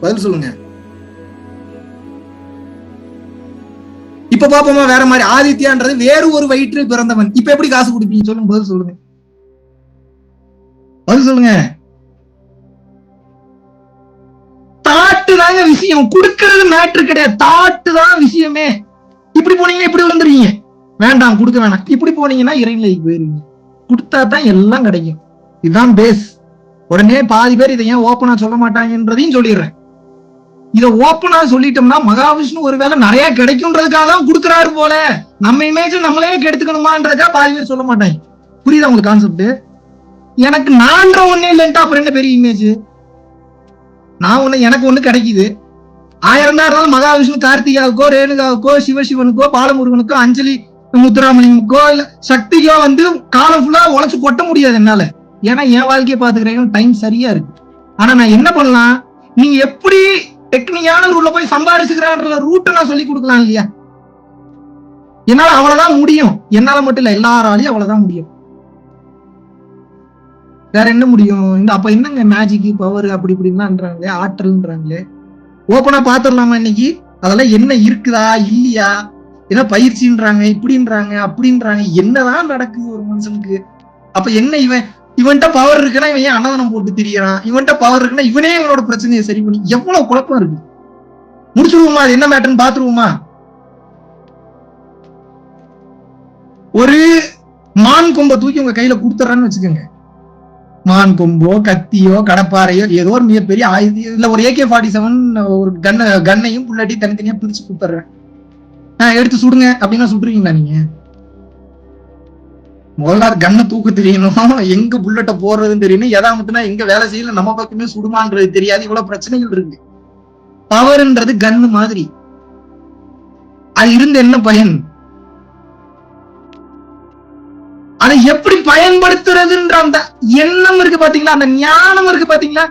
பதில் சொல்லுங்க. இப்ப பாப்போமா வேற மாதிரி. ஆதித்யான்றது வேறு ஒரு வயிற்றில் பிறந்தவன், இப்ப எப்படி காசு கொடுப்பீங்க சொல்லுங்க, பதில் சொல்லுங்க, பதில் சொல்லுங்க. தாட்டு தாங்க விஷயம், கொடுக்கறது மேட்ரு கிடையாது, தாட்டு தான் விஷயமே. இப்படி போனீங்கன்னா இப்படி விழுந்துருவீங்க, வேண்டாம் கொடுக்க வேணாம். இப்படி போனீங்கன்னா இறைநிலைக்கு போயிருவீங்க, கொடுத்தா தான் எல்லாம் கிடைக்கும். இதுதான் பேஸ். உடனே பாதி பேர் இதை ஏன் ஓப்பனா சொல்ல மாட்டாங்கன்றதையும் சொல்லிடுறேன். இதை ஓப்பனா சொல்லிட்டோம்னா மகாவிஷ்ணு ஒருவேளை நிறைய கிடைக்கும்ன்றதுக்காக தான் கொடுக்குறாரு போல, நம்ம இமேஜ் நம்மளே கெடுத்துக்கணுமான்றதுக்காக பாதி பேர் சொல்ல மாட்டாங்க. புரியுதா உங்களுக்கு கான்செப்ட்? எனக்கு நான்ற ஒண்ணே இல்லைன்ட்டு அப்புறம் என்ன பெரிய இமேஜ்? நான் ஒண்ணு எனக்கு ஒண்ணு கிடைக்குது, 1000 தான் இருந்தாலும் மகாவிஷ்ணு கார்த்திகாவுக்கோ ரேணுகாவுக்கோ சிவசிவனுக்கோ பாலமுருகனுக்கோ அஞ்சலி முத்துராமலிங்கமுக்கோ இல்ல சக்திக்கோ வந்து காலம் ஃபுல்லா உழைச்சு கொட்ட முடியாது என்னால. ஏன்னா என் வாழ்க்கையை பாத்துக்கிறேன், டைம் சரியா இருக்கு. ஆனா நான் என்ன பண்ணலாம், நீங்க எப்படி டெக்னிக்கான ரூட்ல போய் சம்பாதிச்சுக்கிறான்ற ரூட்டை நான் சொல்லி கொடுக்கலாம் இல்லையா? என்னால அவ்வளவுதான் முடியும், என்னால மட்டும் இல்ல எல்லாராலையும் அவ்வளவுதான் முடியும். வேற என்ன முடியும்? இந்த அப்ப என்னங்க மேஜிக் பவர் அப்படி இப்படின்றாங்களே, ஆற்றல்ன்றாங்களே, ஓப்பனா பாத்துடலாமா இன்னைக்கு? அதெல்லாம் என்ன இருக்குதா இல்லையா? ஏன்னா பயிற்சின்றாங்க, இப்படின்றாங்க அப்படின்றாங்க, என்னதான் நடக்குது ஒரு மனுஷனுக்கு? அப்ப என்ன இவன்ட்ட பவர் இருக்குன்னா இவன் ஏன் அன்னதானம் போட்டு திரியறான்? இவன்ட்ட பவர் இருக்குன்னா இவனே இவனோட பிரச்சனையை சரி பண்ணி, எவ்வளவு குழப்பம் இருக்கு. முடிச்சுருவோமா? அது என்ன மேட்டர்னு பாத்துருவோமா? ஒரு மான் கொம்பை தூக்கி உங்க கையில கொடுத்துறான்னு வச்சுக்கோங்க. மான் கொம்போ கத்தியோ கடப்பாறையோ ஏதோ ஒரு மிகப்பெரிய ஆயுதம், இல்ல ஒரு AK-47 ஒரு கண்ணையும் புல்லட்டி தனித்தனியா பிரிச்சு கொடுத்துறேன், எடுத்து சுடுங்க அப்படின்னா சுடுறீங்களா நீங்க? முதல்ல கண்ணை தூக்க தெரியணும், எங்க புல்லட்ட போடுறதுன்னு தெரியணும், எதாமத்துனா எங்க வேலை செய்யல நம்ம பக்கமே சுடுமான்றது தெரியாது. இவ்வளவு பிரச்சனைகள் இருக்கு. பவர்ன்றது கன்னு மாதிரி, அது இருந்து என்ன பயன்? அதை எப்படி பயன்படுத்துறதுன்ற அந்த எண்ணம் இருக்கு பாத்தீங்களா, அந்த ஞானம் இருக்கு பாத்தீங்களா,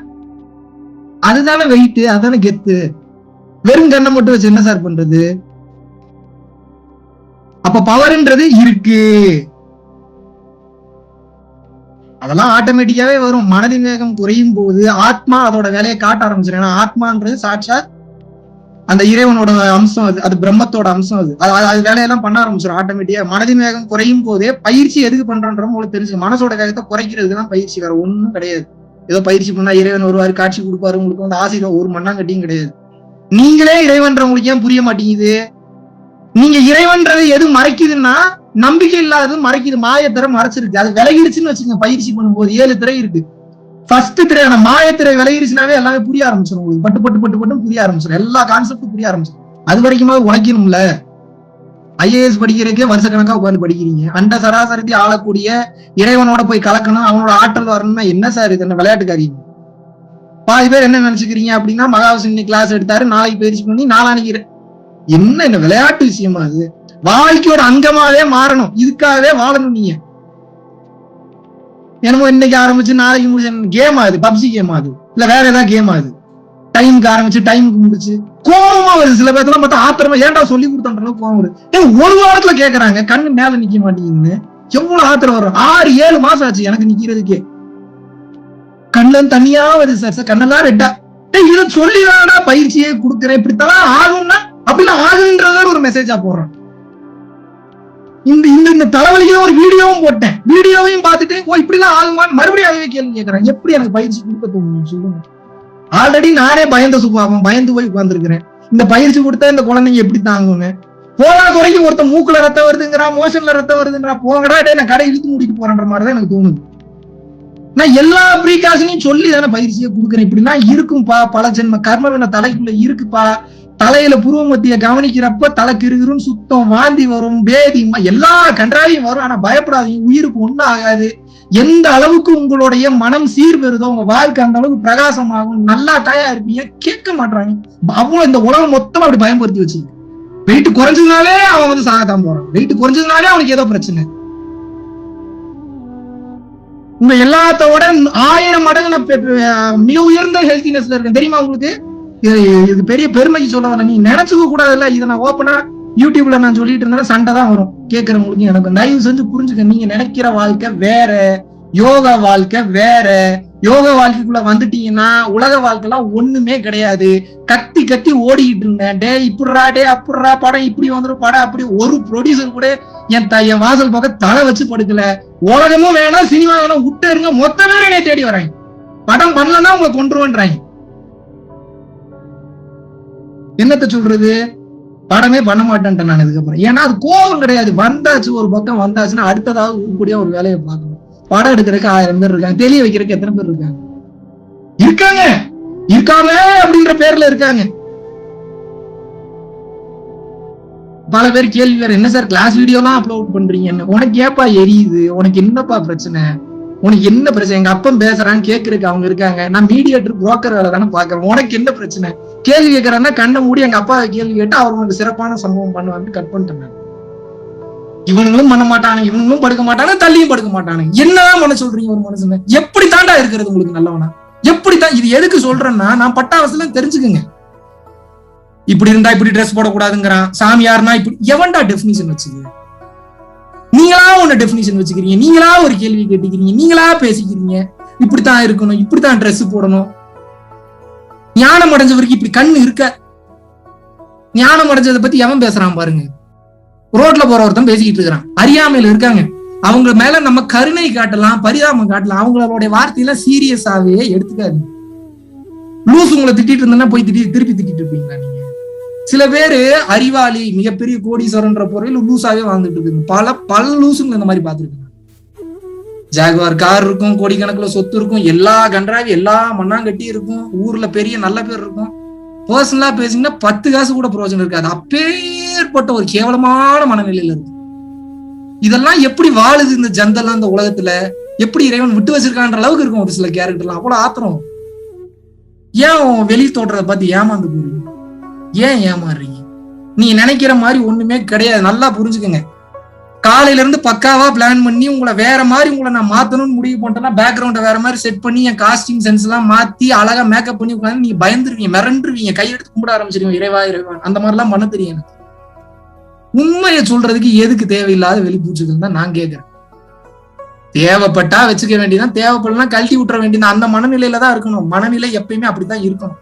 அதுதானே வெயிட், அதுதானே கெத்து. வெறும் கண்ணை மட்டும் வச்சு என்ன சார் பண்றது? அப்ப பவர்ன்றது இருக்கு, அதெல்லாம் ஆட்டோமேட்டிக்காவே வரும். மனதின் வேகம் குறையும் போது ஆத்மா அதோட வேலையை காட்ட ஆரம்பிச்சிடும். ஏன்னா ஆத்மான்றது சாட்சாத் அந்த இறைவனோட அம்சம், அது பிரம்மத்தோட அம்சம், அது வேலையெல்லாம் பண்ண ஆரம்பிச்சிடும் ஆட்டோமேட்டிக்கா. மனதின் வேகம் குறையும் போதே பயிற்சி எதுக்கு பண்றோன்ற உங்களுக்கு தெரிஞ்சு, மனசோட வேகத்தை குறைக்கிறதுக்கு தான் பயிற்சி, வேற ஒண்ணும் கிடையாது. ஏதோ பயிற்சி பண்ணா இறைவன் வருவாரு காட்சி கொடுப்பாரு உங்களுக்கு வந்து ஆசீர்வாதம், ஒரு மண்ணாங்கட்டியும் கிடையாது. நீங்களே இறைவன்ற உங்களுக்கு ஏன் புரிய மாட்டேங்குது? நீங்க இறைவன்றது எது மறைக்குதுன்னா நம்பிக்கை இல்லாதது மறைக்குது, மாயத்திரை மறைச்சிருக்கு, அது விலகிடுச்சுன்னு வச்சுக்கோங்க. பயிற்சி பண்ணும்போது 7 திரை இருக்கு. ஃபர்ஸ்ட் திரையான மாயத்திரை விலகிடுச்சுனாவே எல்லாமே புரிய ஆரம்பிச்சிடும் உங்களுக்கு, பட்டு பட்டு பட்டு பட்டு புரிய ஆரம்பிச்சிடும், எல்லா கான்செப்டும் புரிய ஆரம்பிச்சிடும். அது வரைக்குமா உழைக்கணும்ல. IAS படிக்கிறதுக்கே வருஷக்கணக்கா உட்காந்து படிக்கிறீங்க, அண்ட சராசரத்தை ஆளக்கூடிய இறைவனோட போய் கலக்கணும், அவனோட ஆற்றல் வரணும்னா என்ன சார் இது, என்ன விளையாட்டுக்காரீங்க? பாதி பேர் என்ன நினைச்சுக்கிறீங்க அப்படின்னா, மகாவிஷ்ணு கிளாஸ் எடுத்தாரு, நாளைக்கு பயிற்சி பண்ணி நாளானிக்கு என்ன விளையாட்டு விஷயமா? அது வாழ்க்கையோட அங்கமாவே மாறணும், இதுக்காகவே வாழணும் நீங்க. என்னமோ இன்னைக்கு ஆரம்பிச்சு நாளைக்கு முடிச்சு கேம் ஆகுது, பப்ஜி கேம் ஆகுது, இல்ல வேற ஏதாவது கேம் ஆகுது. டைமுக்கு ஆரம்பிச்சு டைமுக்கு முடிச்சு கோபமா வருது. சில பேர்லாம் பார்த்தா ஆத்திரமா, ஏன்டா சொல்லி கொடுத்தோம் கோபம் வருது. ஒரு வாரத்துல கேக்குறாங்க, கண்ணு மேல நிக்க மாட்டேங்குதுன்னு. எவ்வளவு ஆத்திரம் வரும்? 6-7 மாசம் ஆச்சு எனக்கு நிக்கிறதுக்கே, கண்ணுல தனியா வருது சார், கண்ணெல்லாம் ரெட்டா. இதை சொல்லிதானா பயிற்சியே கொடுக்குறேன், இப்படித்தான் ஆகும்னா அப்படிலாம் ஆகுன்றத ஒரு மெசேஜா போடுறேன். இந்த தலைவலிக்கு ஒரு வீடியோவும் போட்டேன், வீடியோவையும் பார்த்துட்டு இப்படிலாம் ஆகுமான்னு மறுபடியும் அதுவே கேள்வி கேட்கறேன். எப்படி எனக்கு பயிற்சி கொடுக்க தோணும் சொல்லுங்க? ஆல்ரெடி நானே பயந்த சுபாவம், பயந்து போய் உட்கார்ந்துருக்கிறேன். இந்த பயிற்சி கொடுத்தா இந்த குழந்தைங்க எப்படி தாங்குங்க? போனா குறைக்கு ஒருத்தன் மூக்குல ரத்தம் வருதுங்கிறா, மோஷன்ல ரத்தம் வருதுங்கிறா, போங்கடா நான் கடை இழுத்து மூடிட்டு போறேன்ற மாதிரிதான் எனக்கு தோணுது. நான் எல்லா ப்ரீகாஷனையும் சொல்லி தானே பயிற்சியை கொடுக்குறேன். இப்படின்னா இருக்கும்பா, பல ஜென்ம கர்மவின தலைக்குள்ள இருக்குப்பா. தலையில புருவ மத்திய கவனிக்கிறப்ப தலை கிருகிருன்னு சுத்தம், வாந்தி வரும், பேதி, எல்லா கன்றாவையும் வரும். ஆனா பயப்படாதீங்க, உயிருக்கு ஒண்ணும் ஆகாது. எந்த அளவுக்கு உங்களுடைய மனம் சீர்பெறுதோ உங்க வாழ்க்கை அந்த அளவுக்கு பிரகாசமாகும், நல்லா தயா இருப்பீங்க. கேட்க மாட்டாங்க. அவ்வளவு இந்த உலகம் மொத்தம் அப்படி பயன்படுத்தி வச்சு, வெயிட் குறைஞ்சதுனாலே அவன் வந்து சாகத்தான் போறான், வெயிட் குறைஞ்சதுனாலே அவனுக்கு ஏதோ பிரச்சனை. உங்க எல்லாத்தோட 1000 மடங்கு நான் மிக உயர்ந்த ஹெல்த்தினஸ்ல இருக்கேன் தெரியுமா உங்களுக்கு? இது பெரிய பெருமைக்கு சொல்ல வரல, நீ நினைச்சுக்க கூடாதுல்ல. இதை நான் ஓப்பனா யூடியூப்ல நான் சொல்லிட்டு இருந்தா சண்டை தான் வரும் கேட்கறவங்களுக்கு. எனக்கு தயவு செஞ்சு புரிஞ்சுக்க, நீங்க நினைக்கிற வாழ்க்கை வேற, யோகா வாழ்க்கை வேற. யோக வாழ்க்கைக்குள்ள வந்துட்டீங்கன்னா உலக வாழ்க்கைலாம் ஒண்ணுமே கிடையாது. கத்தி கத்தி ஓடிக்கிட்டு இருந்தேன், டே இப்படிரா டே அப்படிரா, படம் இப்படி வந்துடும், படம் அப்படி. ஒரு ப்ரொடியூசர் கூட என் வாசல் பக்கம் தலை வச்சு படுக்கல. உலகமும் வேணாம், சினிமா வேணாம், விட்டு இருங்க, மொத்த பேரும் என்னை தேடி வராங்க. படம் பண்ணலன்னா உங்களை கொண்டுருவேன்றாங்க. என்னத்த சொல்றது? படமே பண்ண மாட்டேன்ட்டேன் நான் இதுக்கப்புறம். ஏன்னா அது கோபம் கிடையாது, வந்தாச்சு ஒரு பக்கம் வந்தாச்சுன்னா அடுத்ததாவது உருப்படியா ஒரு வேலையை பார்க்கணும். படம் எடுக்கிறதுக்கு 1000 பேர் இருக்காங்க, தெரிய வைக்கிறதுக்கு எத்தனை பேர் இருக்காங்க? இருக்காங்க அப்படின்ற பேர்ல இருக்காங்க. பல பேர் கேள்வி வேற, என்ன சார் கிளாஸ் வீடியோ எல்லாம் அப்லோட் பண்றீங்க, உனக்கு ஏப்பா எரியுது, உனக்கு என்னப்பா பிரச்சனை, உனக்கு என்ன பிரச்சனை? எங்க அப்பன் பேசுறான்னு கேட்கறதுக்கு அவங்க இருக்காங்க, நான் மீடியேட்டர் புரோக்கர் வேலை தானே பாக்குறேன், உனக்கு என்ன பிரச்சனை? கேள்வி கேட்கறாங்கன்னா கண்ணை மூடி எங்க அப்பா கேள்வி கேட்டு அவர் உனக்கு சிறப்பான சம்பவம் பண்ணுவாங்க, கட் பண்ணிட்டேன். இவனுங்களும் பண்ண மாட்டானு, இவனுங்களும் படுக்க மாட்டானு, தள்ளியும் படுக்க மாட்டானு. என்னதான் பண்ண சொல்றீங்க ஒரு மனுஷன்? எப்படி தாண்டா இருக்கிறது உங்களுக்கு நல்லவனா? எப்படித்தான்? இது எதுக்கு சொல்றேன்னா, நான் பட்டாவசில தெரிஞ்சுக்குங்க. இப்படி இருந்தா இப்படி ட்ரெஸ் போடக்கூடாதுங்கிறான், சாமியார்னா இப்படி. எவன்டா டெபினிஷன் வச்சுக்க? நீங்களா ஒண்ணு டெபினிஷன் வச்சுக்கிறீங்க, நீங்களா ஒரு கேள்வி கேட்டுக்கிறீங்க, நீங்களா பேசிக்கிறீங்க. இப்படித்தான் இருக்கணும், இப்படித்தான் ட்ரெஸ் போடணும். ஞானம் அடைஞ்சவருக்கு இப்படி கண்ணு இருக்க? ஞானம் அடைஞ்சதை பத்தி எவன் பேசுறான் பாருங்க. ரோட்ல போற ஒருத்தன் பேசிக்கிட்டு இருக்கிறான், அறியாமையில இருக்காங்க. அவங்க மேல நம்ம கருணை காட்டலாம், பரிதாபம் காட்டலாம், அவங்களுடைய வார்த்தையில சீரியஸாவே எடுத்துக்காது. லூஸ் உங்களை திட்டிட்டு இருந்தா போய் திருப்பி திட்டிட்டு இருப்பீங்களா நீங்க? சில பேரு அறிவாளி, மிகப்பெரிய கோடீஸ்வரன்ற பொருள் லூஸாவே வாழ்ந்துட்டு இருக்கு. பல லூசுங்க இந்த மாதிரி பாத்துருக்காங்க. ஜாகுவார் கார் இருக்கும், கோடிக்கணக்குல சொத்து இருக்கும், எல்லா கன்றாவி, எல்லா மண்ணாங்கட்டி இருக்கும், ஊர்ல பெரிய நல்ல பேர் இருக்கும். பர்சனலா பேசிங்கன்னா 10 காசு கூட பிரயோஜனம் இருக்காது. அப்பேற்பட்ட ஒரு கேவலமான மனநிலையில இருக்கு. இதெல்லாம் எப்படி வாழுது இந்த ஜந்தெல்லாம் இந்த உலகத்துல? எப்படி இறைவன் விட்டு வச்சிருக்கான்ற அளவுக்கு இருக்கும் ஒரு சில கேரக்டர்லாம். அவ்வளவு ஆத்திரம். ஏன் வெளி தோற்றத்தை பார்த்து ஏமாந்து போறீங்க? ஏன் ஏமாறுறீங்க? நீங்க நினைக்கிற மாதிரி ஒண்ணுமே கிடையாது. நல்லா புரிஞ்சுக்கங்க. காலையில இருந்து பக்காவா பிளான் பண்ணி உங்களை வேற மாதிரி உங்களை நான் மாத்தணும்னு முடிவு பண்ணிட்டேன்னா, பேக்ரவுண்டை வேற மாதிரி செட் பண்ணி என் காஸ்டியூம் சென்ஸ் எல்லாம் மாத்தி அழகா மேக்கப் பண்ணி உட்காந்து நீங்க பயந்துருவீங்க, மிரண்டுருவீங்க, கையெடுத்து கும்பிட ஆரம்பிச்சிருவீங்க, இறைவா இறைவன். அந்த மாதிரி எல்லாம் பண்ண தெரியும் எனக்கு. உண்மையை சொல்றதுக்கு எதுக்கு தேவையில்லாத வெளிப்பூச்சுகள் தான் நான் கேட்கிறேன். தேவைப்பட்டா வச்சுக்க வேண்டியதான், தேவைப்படலாம் கழட்டி விட்டுற வேண்டியதான். அந்த மனநிலையில தான் இருக்கணும். மனநிலை எப்பயுமே அப்படித்தான் இருக்கணும்.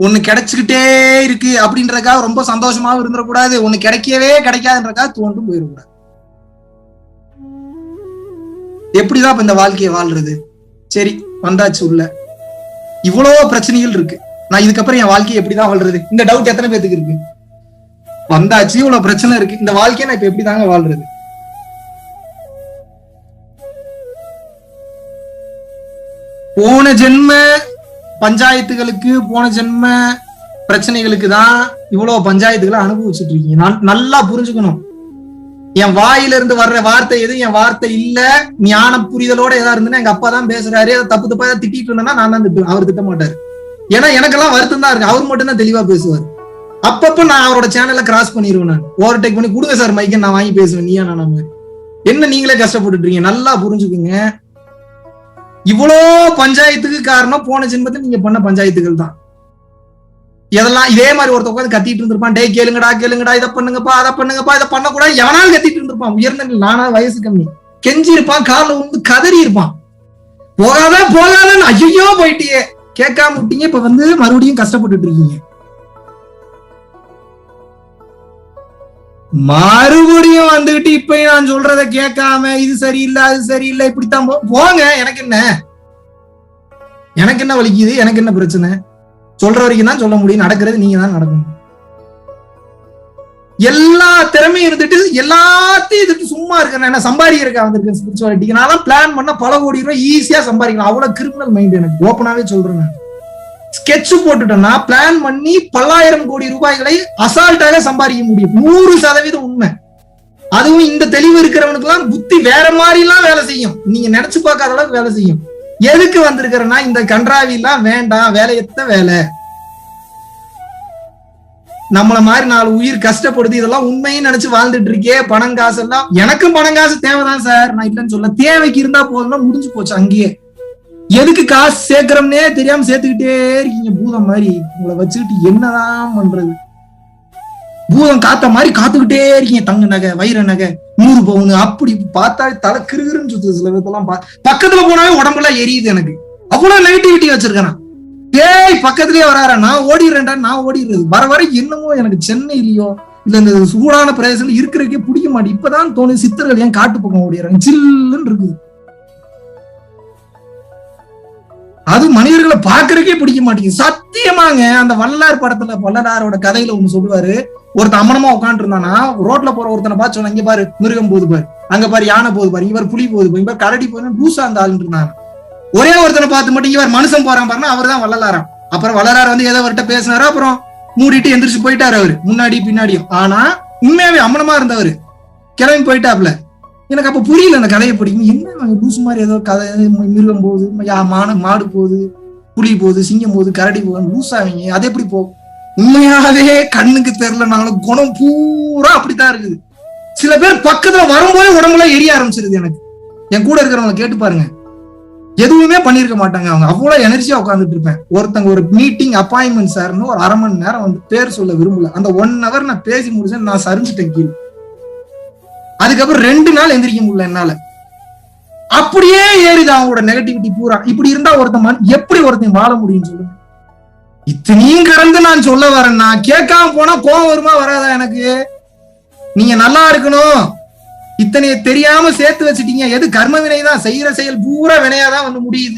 ஒண்ணு கிடைச்சுக்கிட்டே இருக்கு அப்படின்றதுக்காக ரொம்ப சந்தோஷமாவும் இருந்துடக்கூடாது, ஒண்ணு கிடைக்கவே கிடைக்காதுன்றதுக்காக தோண்டும் போயிடக்கூடாது. எப்படிதான் இப்ப இந்த வாழ்க்கையை வாழ்றது? சரி, வந்தாச்சு உள்ள, இவ்வளவு பிரச்சனைகள் இருக்கு, நான் இதுக்கப்புறம் என் வாழ்க்கையை எப்படிதான் வாழ்றது? இந்த டவுட் எத்தனை பேத்துக்கு இருக்கு? வந்தாச்சு, இவ்வளவு பிரச்சனை இருக்கு, இந்த வாழ்க்கையை நான் இப்ப எப்படிதாங்க வாழ்றது? போன ஜென்ம பஞ்சாயத்துகளுக்கு, போன ஜென்ம பிரச்சனைகளுக்கு தான் இவ்வளவு பஞ்சாயத்துகளை அனுபவிச்சுட்டு இருக்கீங்க. நல்லா புரிஞ்சுக்கணும். என் வாயில இருந்து வர்ற வார்த்தை எது என் வார்த்தை இல்ல, ஞான புரிதலோட ஏதா இருந்துன்னா எங்க அப்பா தான் பேசுறாரு, அதை தப்பு தப்பா ஏதாவது திட்டிட்டு இருந்தேன்னா நான் தான் திட்டுவேன், அவர் திட்ட மாட்டாரு. ஏன்னா எனக்கெல்லாம் வருத்தம் தான் இருக்கு, அவர் மட்டும் தான் தெளிவா பேசுவார். அப்பப்ப நான் அவரோட சேனல்ல கிராஸ் பண்ணிடுவேன், நான் ஓவர்டேக் பண்ணி கொடுங்க சார் மைக்க, நான் வாங்கி பேசுவேன், நீயா நான் என்ன நீங்களே கஷ்டப்பட்டுட்டு இருக்கீங்க. நல்லா புரிஞ்சுக்குங்க. இவ்வளோ பஞ்சாயத்துக்கு காரணம் போன ஜென்மத்தில் நீங்க பண்ண பஞ்சாயத்துகள் தான். இதெல்லாம் இதே மாதிரி ஒருத்த உட்காந்து கத்திட்டு இருந்திருப்பான், டே கேளுங்கடா கேளுங்கடா, இதை பண்ணுங்கப்பா அதை பண்ணுங்கப்பா, இதை பண்ணக்கூடாது, எவனாலும் கத்திட்டு இருந்திருப்பான். உயர்ந்த நானா வயசு கம்மி, கெஞ்சி இருப்பான், காலில் வந்து கதறி இருப்பான், போகாதான் ஐயோ போயிட்டியே, கேட்காம விட்டீங்க, இப்ப வந்து மறுபடியும் கஷ்டப்பட்டுட்டு இருக்கீங்க. மறுபடியும் வந்துகிட்டு இப்ப நான் சொல்றதை கேட்காம இது சரியில்லை அது சரியில்லை இப்படித்தான் போங்க. எனக்கு என்ன வலிக்குது, எனக்கு என்ன பிரச்சனை? சொல்ற வரைக்கும் தான் சொல்ல முடியும், நடக்கிறது நீங்க தான் நடக்கணும். எல்லா திறமையும் இருந்துட்டு எல்லாத்தையும் இருந்துட்டு சும்மா இருக்கேன், என்ன சம்பாதிக்கிறக்கா வந்திருக்கேன் ஸ்பிரிச்சுவாலிட்டிக்கு. நான் பிளான் பண்ண பல கோடி ரூபாய் ஈஸியா சம்பாதிக்கலாம். அவ்வளவு கிரிமினல் மைண்ட் எனக்கு, ஓப்பனாவே சொல்றேன். ஸ்கெட்ச் போட்டுட்டோம்னா பிளான் பண்ணி 10,000 கோடி ரூபாய்களை அசால்ட்டாக சம்பாதிக்க முடியும். 100% உண்மை. அதுவும் இந்த தெளிவு இருக்கிறவனுக்கு எல்லாம் புத்தி வேற மாதிரி எல்லாம் வேலை செய்யும், நீங்க நினைச்சு பார்க்காத அளவுக்கு வேலை செய்யும். எதுக்கு வந்திருக்கிறேன்னா இந்த கன்றாவி எல்லாம் வேண்டாம், வேலையத்த வேலை. நம்மள மாதிரி 4 உயிர் கஷ்டப்படுது, இதெல்லாம் உண்மைன்னு நினைச்சு வாழ்ந்துட்டு இருக்கே. பணம் காசு எல்லாம் எனக்கும் பணம் காசு தேவைதான் சார், நான் இல்லைன்னு சொல்ல. தேவைக்கு இருந்தா போதும்னா முடிஞ்சு போச்சு அங்கேயே. எதுக்கு காசு சேர்க்கிறோம்னே தெரியாம சேர்த்துக்கிட்டே இருக்கீங்க பூதம் மாதிரி. உங்களை வச்சுக்கிட்டு என்னதான் பண்றது? பூதம் காத்த மாதிரி காத்துக்கிட்டே இருக்கீங்க. தங்க நகை, வைர நகை, 100 பவுன் அப்படி பார்த்தா தலை கிருகிருன்னு சுத்துது. சில விதத்தெல்லாம் பக்கத்துல போனாவே உடம்பெல்லாம் எரியுது. எனக்கு அவ்வளவு நெகட்டிவிட்டி வச்சிருக்கேன். ஏய் பக்கத்துலயே வராரா, நான் ஓடிடுறேன்டா, நான் ஓடிடுறது. வர வர என்னமோ எனக்கு சென்னையிலயோ இல்ல இந்த சூடான பிரதேசம் இருக்கிறதுக்கே பிடிக்க மாட்டேன். இப்பதான் தோணு சித்தர்கள் ஏன் காட்டு பக்கம் ஓடிடுறாங்க, சில்லுன்னு இருக்கு. அது மனிதர்களை பாக்குறதுக்கே பிடிக்க மாட்டேங்குது சத்தியமாங்க. அந்த வள்ளலார் படத்துல வள்ளலாரோட கதையில ஒண்ணு சொல்லுவாரு. ஒருத்தன் அமனமா உட்காந்துட்டு இருந்தானா, ரோட்ல போற ஒருத்தனை பார்த்து சொன்ன, இங்க பாரு மிருகம் போகுது பாரு, அங்க பாரு யானை போகுது பாரு, இவர் புலி போகுது பாரு, இவர் கரடி போகுது, பூசா அந்த ஆள் இருந்தாங்க. ஒரே ஒருத்தனை பார்த்து மட்டும் இவர் மனுஷன் போறான் பாருன்னா அவர் தான் வள்ளலாராம். அப்புறம் வள்ளலார் வந்து ஏதோ அவர்கிட்ட பேசினாரோ, அப்புறம் மூடிட்டு எந்திரிச்சு போயிட்டாரு அவரு, முன்னாடி பின்னாடியும். ஆனா உண்மையாவே அமனமா இருந்தவரு கிளம்பி போயிட்டாப்ல. எனக்கு அப்ப புரியல அந்த கதையை படிக்கும். என்ன பூசு மாதிரி ஏதோ கதை, மிருகம் போகுது, மாடு போகுது, புலி போகுது, சிங்கம் போகுது, கரடி போகுது, பூசாவீங்க அது எப்படி போகும்? உண்மையாவே கண்ணுக்கு தெரியலனாலும் குணம் பூரா அப்படித்தான் இருக்குது. சில பேர் பக்கத்துல வரும்போது உடம்புல எரிய ஆரம்பிச்சிருது. எனக்கு என் கூட இருக்கிறவங்களை கேட்டு பாருங்க, எதுவுமே பண்ணிருக்க மாட்டாங்க. அவங்க அவ்வளவு எனர்ஜியா உட்காந்துட்டு இருப்பேன். ஒருத்தங்க ஒரு மீட்டிங் அப்பாயின்மெண்ட் சார்னு ஒரு 1/2 மணி நேரம் வந்து பேர் சொல்ல விரும்பல. அந்த 1 hour நான் பேசி முடிச்சேன், நான் சரிஞ்சுட்டேன் கீழே. அதுக்கப்புறம் 2 நாள் எந்திரிக்க முடியல என்னால. அப்படியே ஏறிது அவங்களோட நெகட்டிவிட்டி பூரா. இப்படி இருந்தா எப்படி ஒருத்தன் வாழ முடியும் சொல்லுங்க? இத்தனையும் கடந்து நான் சொல்ல வரேன்னா, கேட்காம போனா கோவம் வருமா வராதா எனக்கு? நீங்க நல்லா இருக்கணும், இத்தனைய தெரியாம சேர்த்து வச்சுட்டீங்க. எது கர்ம வினைதான், செய்யற செயல் பூரா வினையாதான் வந்து முடியுது.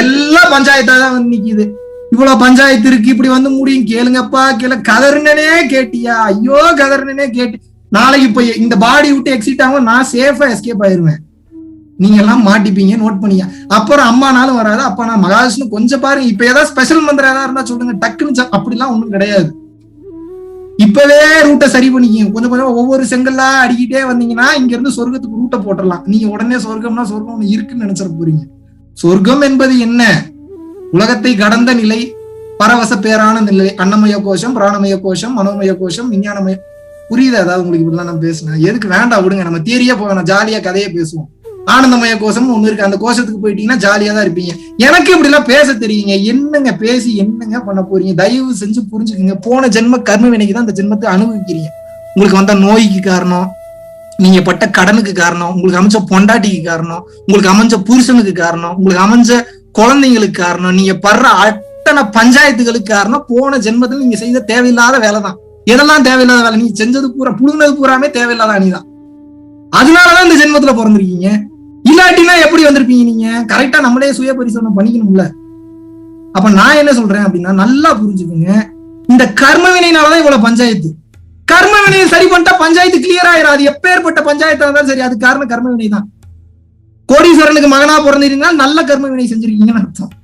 எல்லாம் பஞ்சாயத்தா தான் வந்து நிக்குது. இவ்வளவு பஞ்சாயத்து இருக்கு, இப்படி வந்து முடியும். கேளுங்கப்பா கேளு. கதர்னனே கேட்டியா? ஐயோ கதர்னனே கேட்டு நாளைக்கு இப்ப இந்த பாடி விட்டு எக்ஸிட் ஆகும், நான் சேஃபா எஸ்கேப் ஆயிருவேன். நீங்க எல்லாம் மாட்டிப்பீங்க, நோட் பண்ணியா. அப்புறம் அம்மானாலும் வராது. அப்ப நான் மகாவிஷ்ணு கொஞ்சம் பாருங்க. இப்ப ஏதாவது ஸ்பெஷல் மந்திரம் ஏதாவது இருந்தா சொல்லுங்க டக்குன்னு. அப்படிலாம் ஒண்ணும் கிடையாது. இப்பவே ரூட்டை சரி பண்ணிக்கிங்க. கொஞ்சம் கொஞ்சம் ஒவ்வொரு செங்கல்லா அடிக்கிட்டே வந்தீங்கன்னா இங்க இருந்து சொர்க்கத்துக்கு ரூட்டை போட்டுடலாம். நீங்க உடனே சொர்க்கம்னா சொர்க்கம் ஒண்ணு இருக்குன்னு நினைச்சிட போறீங்க. சொர்க்கம் என்பது என்ன? உலகத்தை கடந்த நிலை, பரவச பேரான நிலை. அன்னமய கோஷம், பிராணமய கோஷம், மனோமய கோஷம், விஞ்ஞானமய. புரியுது? அதாவது உங்களுக்கு இப்படிலாம் நான் பேசுனேன். எதுக்கு வேண்டாம் விடுங்க, நம்ம தியரியா போவேன், ஜாலியா கதையே பேசுவோம். ஆனந்தமய கோஷம் ஒண்ணு இருக்கு, அந்த கோஷத்துக்கு போயிட்டீங்கன்னா ஜாலியா தான் இருப்பீங்க. எனக்கு இப்படி எல்லாம் பேச தெரியுங்க. என்னங்க பேசி என்னங்க பண்ண போறீங்க? தயவு செஞ்சு புரிஞ்சுக்குங்க. போன ஜென்ம கர்ம வினைக்கு தான் இந்த ஜென்மத்தை அனுபவிக்கிறீங்க. உங்களுக்கு வந்த நோய்க்கு காரணம், நீங்க பட்ட கடனுக்கு காரணம், உங்களுக்கு அமைஞ்ச பொண்டாட்டிக்கு காரணம், உங்களுக்கு அமைஞ்ச புருஷனுக்கு காரணம், உங்களுக்கு அமைஞ்ச குழந்தைங்களுக்கு காரணம், நீங்க படுற அத்தனை பஞ்சாயத்துகளுக்கு காரணம் போன ஜென்மத்துல நீங்க செய்த தேவையில்லாத வேலை தான். எதெல்லாம் தேவையில்லாத வேலை? நீங்க செஞ்சது பூரா, புடுங்கினது பூராமே தேவையில்லாத அணிதான். அதனாலதான் இந்த ஜென்மத்துல பிறந்திருக்கீங்க. இல்லாட்டினா எப்படி வந்திருப்பீங்க? நீங்க கரெக்டா நம்மளே சுய பரிசோதனை பண்ணிக்கணும்ல. அப்ப நான் என்ன சொல்றேன் அப்படின்னா, நல்லா புரிஞ்சுக்குங்க. இந்த கர்ம வினைனாலதான் இவ்வளவு பஞ்சாயத்து. கர்ம வினையை சரி பண்ணிட்டா பஞ்சாயத்து கிளியர் ஆயிராது. எப்பேற்பட்ட பஞ்சாயத்தா இருந்தாலும் சரி, அது காரணம் கர்ம வினை தான். கோடீஸ்வரனுக்கு மகனா பிறந்திருந்தீங்கன்னா நல்ல கர்ம வினை செஞ்சிருக்கீங்கன்னு அர்த்தம்.